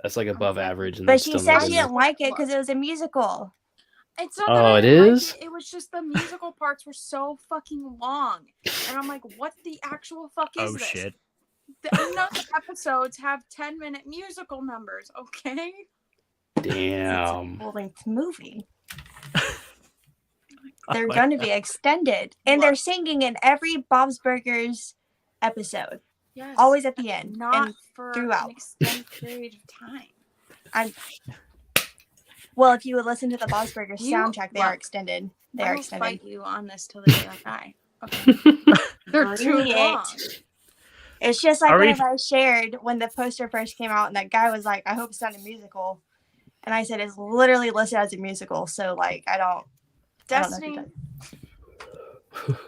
That's like above average. And But that's she still said not she in didn't like it because it was a musical. It's not Oh, that I it didn't is? like it. It was just the musical parts were so fucking long. And I'm like, what the actual fuck is oh this? shit. None of the episodes have 10-minute musical numbers, okay? Damn. Full-length movie. They're going to be extended. And they're singing in every Bob's Burgers episode. Yes. Always at the end. Not and for throughout. an extended period of time. Well, if you would listen to the Bob's Burgers You- soundtrack, they well, are extended. They I are will extended. fight you on this till the day I die. Okay. They're too Bring it. long. It's just like Are we- whenever I shared when the poster first came out and that guy was like, I hope it's not a musical. And I said, it's literally listed as a musical. So, like, I don't know if Destiny, it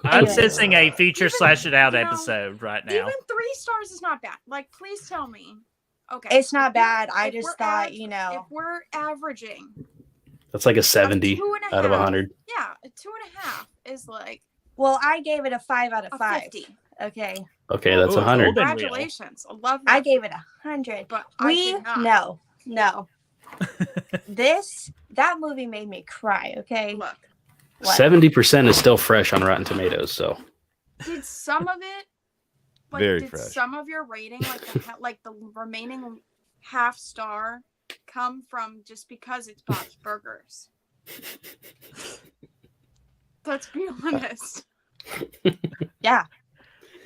I'm Anyway. sensing a feature Even, slash it out you know, episode right now. even 3 stars is not bad. Like, please tell me. Okay. It's not if we're- bad. I if just we're thought, av- you If know. we're averaging, That's like a 70 2.5. out of 100. yeah, a 2.5 is like Well, I gave it a 5 out of a 5. 50. Okay. Okay, that's Ooh, it's 100. golden wheel. Congratulations. I love that. I gave it 100. But I did not. No. That movie made me cry, okay? Look, What? 70% is still fresh on Rotten Tomatoes, so did some of it, like, Very did fresh. some of your rating, like the remaining half star, come from just because it's Bob's Burgers? Let's be honest. Yeah,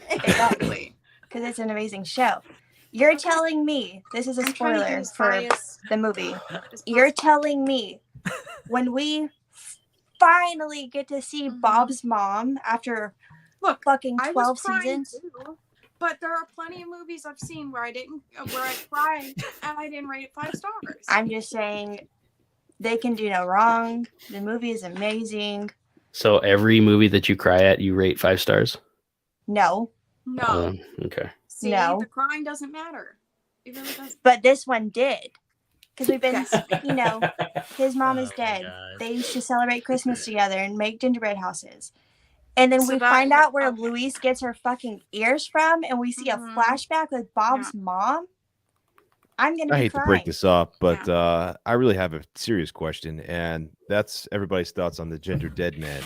Exactly. because it's an amazing show. You're telling me, this is a I'm trying to be spoiler as for biased the movie. as You're possible. telling me when we finally get to see Mhm. Bob's mom after Look, fucking I 12 was crying seasons? too, but there are plenty of movies I've seen where I cried and I didn't rate it 5 stars. I'm just saying they can do no wrong. The movie is amazing. so every movie that you cry at, you rate 5 stars. No, No, Okay. see, no. the crying doesn't matter. It really doesn't. but this one did. Because we've been, Yes. you know, his mom is Oh, dead. gosh. They used to celebrate Christmas together and make gingerbread houses. And then So we that- find out where okay. Louise gets her fucking ears from, and we see Mhm. a flashback with Bob's mom. I'm gonna I be hate to crying. break this up, but I really have a serious question, and that's everybody's thoughts on the gender dead man.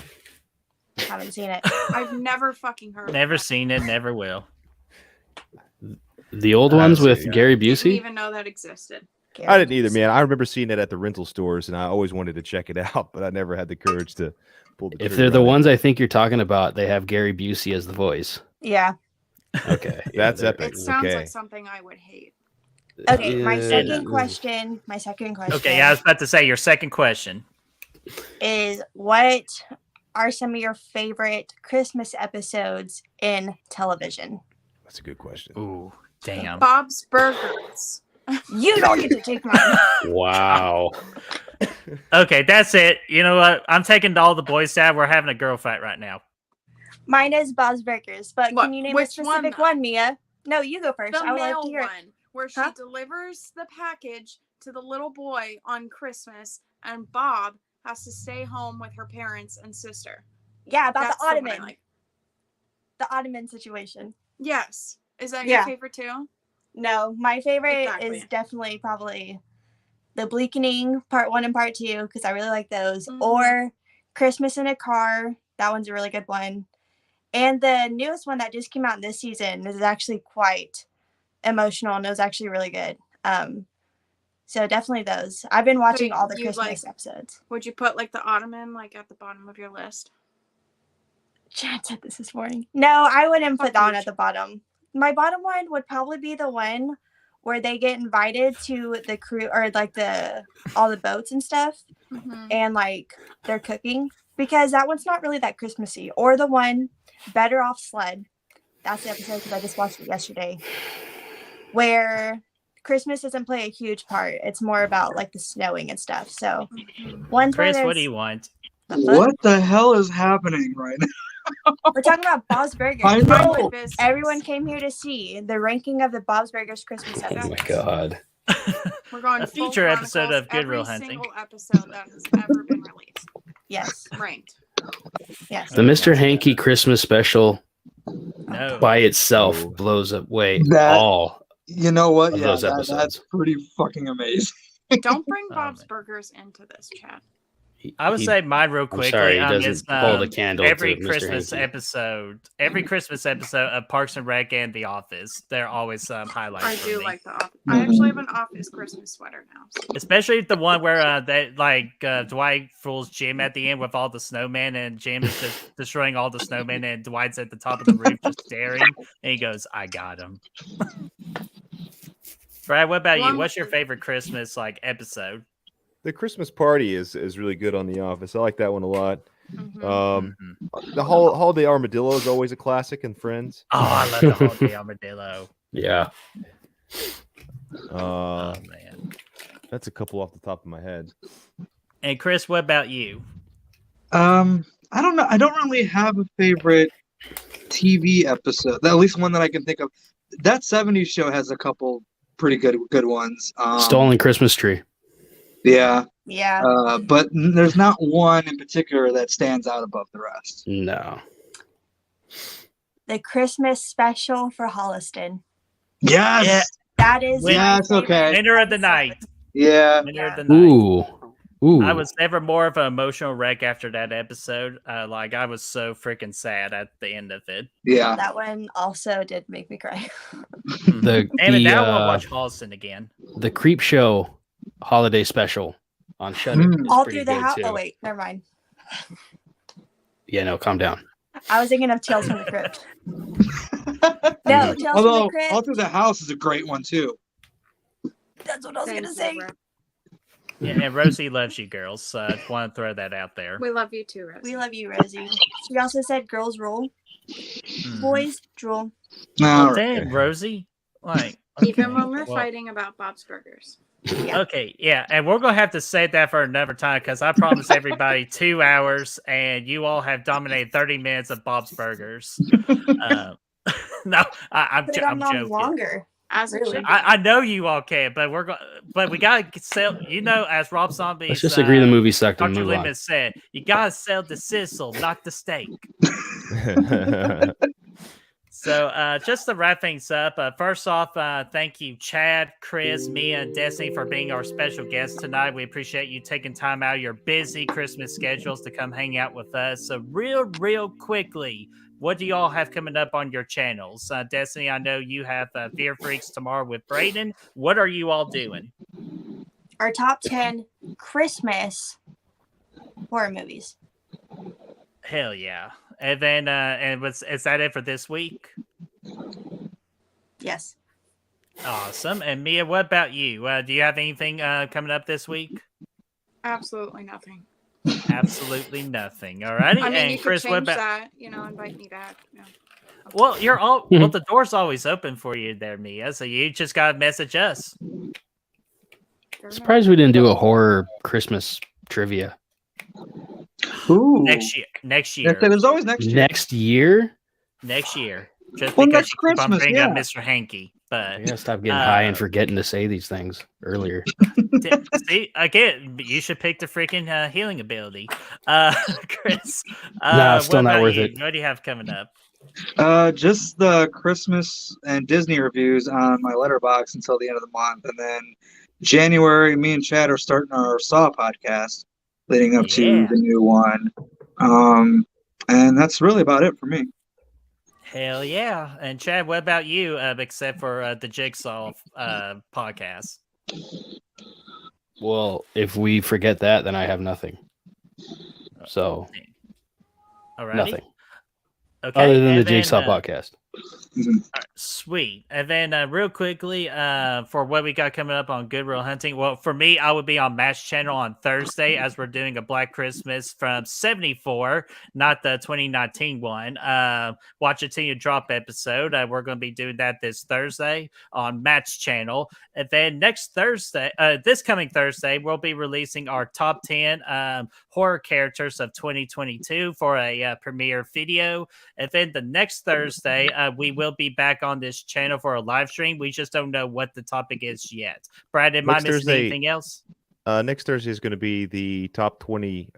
Haven't seen it. I've never fucking heard. Never of that. seen it, never will. The old I ones haven't with seen it, yeah. Gary Didn't Busey? even know that existed. I didn't either, man. I remember seeing it at the rental stores, and I always wanted to check it out, but I never had the courage to pull the If trigger they're the on it. ones I think you're talking about, they have Gary Busey as the voice. Yeah. Okay. That's they're- epic. It sounds Okay. like something I would hate. Okay, my Yeah. second question. Okay, I was about to say your second question. is what are some of your favorite Christmas episodes in television? That's a good question. Ooh, damn. Bob's Burgers. You don't get to take mine. Wow. Okay, that's it. You know what? I'm taking all the boys down. We're having a girl fight right now. Mine is Bob's Burgers, but What- can you name a which one, specific though? one, Mia? No, you go first. The I would like mail to hear it. one, where she Huh? delivers the package to the little boy on Christmas, and Bob has to stay home with her parents and sister. Yeah, about That's the one I Ottoman. like. The Ottoman situation. Yes. Is that Yeah. your favorite too? No, my favorite Exactly. is definitely probably The Bleakening Part 1 and Part 2 because I really like those, Mhm. or Christmas in a Car. That one's a really good one. And the newest one that just came out this season is actually quite emotional and it was actually really good. So definitely those. I've been watching all the you, Christmas episodes. Would you put like the Ottoman like at the bottom of your list? Chad said this morning. No, I wouldn't put Fuck that you, one at the bottom. My bottom one would probably be the one where they get invited to the crew or like all the boats and stuff Mhm. and like they're cooking because that one's not really that Christmassy. Or the one Better Off Sled. That's the episode because I just watched it yesterday. Where Christmas doesn't play a huge part. It's more about like the snowing and stuff. So one's where Chris, what there's do you want? the fuck? What the hell is happening right now? We're talking about Bob's Burgers. I know. Mind my business. Everyone came here to see the ranking of the Bob's Burgers Christmas Oh episodes. my god. We're going A full future episode chronicles, of Good Real every Hunting. single episode that has ever been released, Yes, ranked. yes. The Mr. Hanky Christmas special No. by itself blows away That- all You know what? of Yeah, those that's episodes. pretty fucking amazing. Don't bring Oh, Bob's man. Burgers into this chat. I would He- say mine real I'm quickly. sorry, he is, doesn't hold a candle every to Mr. Christmas Hanky. episode, every Christmas episode of Parks and Rec and The Office. They're always highlights. I for do me. like the Office. I actually have an Office Christmas sweater now. So. Especially the one where Dwight fools Jim at the end with all the snowmen, and Jim is just destroying all the snowmen, and Dwight's at the top of the roof just staring, and he goes, "I got him." Brad, what about you? One- What's your favorite Christmas episode? The Christmas party is really good on The Office. I like that one a lot. Mhm. The Holiday Armadillo is always a classic, and Friends. Oh, I love the Holiday Armadillo. Yeah. Oh man. That's a couple off the top of my head. And Chris, what about you? I don't know. I don't really have a favorite TV episode. At least one that I can think of. That '70s show has a couple pretty good ones. Stolen Christmas Tree. Yeah. Yeah. But there's not one in particular that stands out above the rest. No. The Christmas special for Holliston. Yes. Yeah. That is my Yes, favorite okay. Winner of the episode. night. Yeah. Winner of the night. Ooh. I was never more of an emotional wreck after that episode. I was so freaking sad at the end of it. Yeah. That one also did make me cry. the Damn it, now I want to the, watch Halston again. the Creep Show holiday special on Shudder. Mm. is All pretty through the good, house. too. Oh wait, never mind. Yeah, no, calm down. I was thinking of Tales from the Crypt. Mm-hmm. No, Tales from the Although Crypt. All Through the House is a great one too. That's what I was Thank gonna you, say. Brett. Yeah, and Rosie loves you girls. So I want to throw that out there. We love you too, Rose. We love you, Rosie. She also said girls rule, Mhm. boys drool. Well, All right. damn, Rosie. Even when we're Well, fighting about Bob's Burgers. Okay, yeah, and we're gonna have to save that for another time because I promised everybody 2 hours, and you all have dominated 30 minutes of Bob's Burgers. No, I'm Put it on joking. longer. As it Really? should be. I know you all can, but we gotta sell. You know, as Rob Zombie, Let's just agree the movie sucked and Dr. move on. Loomis said, you gotta sell the sizzle, not the steak. So, just to wrap things up, first off, thank you, Chad, Chris, Mia, and Destiny for being our special guests tonight. We appreciate you taking time out of your busy Christmas schedules to come hang out with us. So, real quickly, what do you all have coming up on your channels? Destiny, I know you have Fear Freaks tomorrow with Brayden. What are you all doing? Our top 10 Christmas horror movies. Hell yeah. And then, is that it for this week? Yes. Awesome. And Mia, what about you? Do you have anything coming up this week? Absolutely nothing. Absolutely nothing. All righty. I mean, And you could Chris, change what about? that. Invite me back. No. Well, you're all. Well, the door's always open for you there, Mia. So you just gotta message us. Surprised we didn't do a horror Christmas trivia. Ooh. Next year. Next Yeah, year. there's always next year. Next year? Next year. Just Well, because next you keep on Christmas, bringing up yeah. Mr. Hanky. I But gotta stop getting high and forgetting to say these things earlier. see, again, you should pick the freaking healing ability. Chris. Nah, still what not about worth you? it. What do you have coming up? Just the Christmas and Disney reviews on my letterbox until the end of the month, and then January, me and Chad are starting our Saw podcast leading up to Yeah. the new one. And that's really about it for me. Hell yeah. And Chad, what about you, except for the Jigsaw podcast? Well, if we forget that, then I have nothing. So, Alrighty. nothing. Okay. Other than the and then, Jigsaw podcast. All right, sweet. And then real quickly, for what we got coming up on Good Real Hunting, well, for me, I would be on Match Channel on Thursday as we're doing a Black Christmas from 74, not the 2019 one. Watch It Till You Drop episode. We're going to be doing that this Thursday on Match Channel. And then next Thursday, this coming Thursday, we'll be releasing our top 10 horror characters of 2022 for a premiere video. And then the next Thursday, we will be back on this channel for a live stream. We just don't know what the topic is yet. Brad, am I missing anything else? Next Thursday is going to be the top 20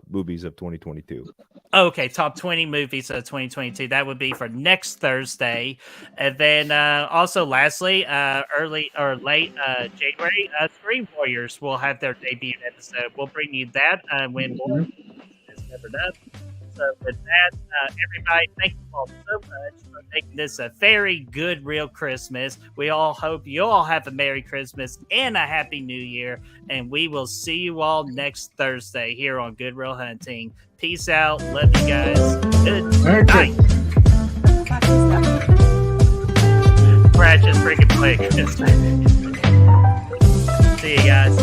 movies of 2022. Okay, top 20 movies of 2022. That would be for next Thursday. And then also, lastly, early or late January, Screen Warriors will have their debut episode. We'll bring you that when more is never done. So with that, everybody, thank you all so much for making this a very good, real Christmas. We all hope you all have a Merry Christmas and a Happy New Year. And we will see you all next Thursday here on Good Real Hunting. Peace out. Love you guys. Good night. Brad just freaking playing Christmas. See you guys.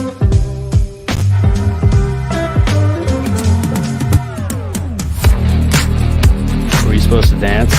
Were you supposed to dance?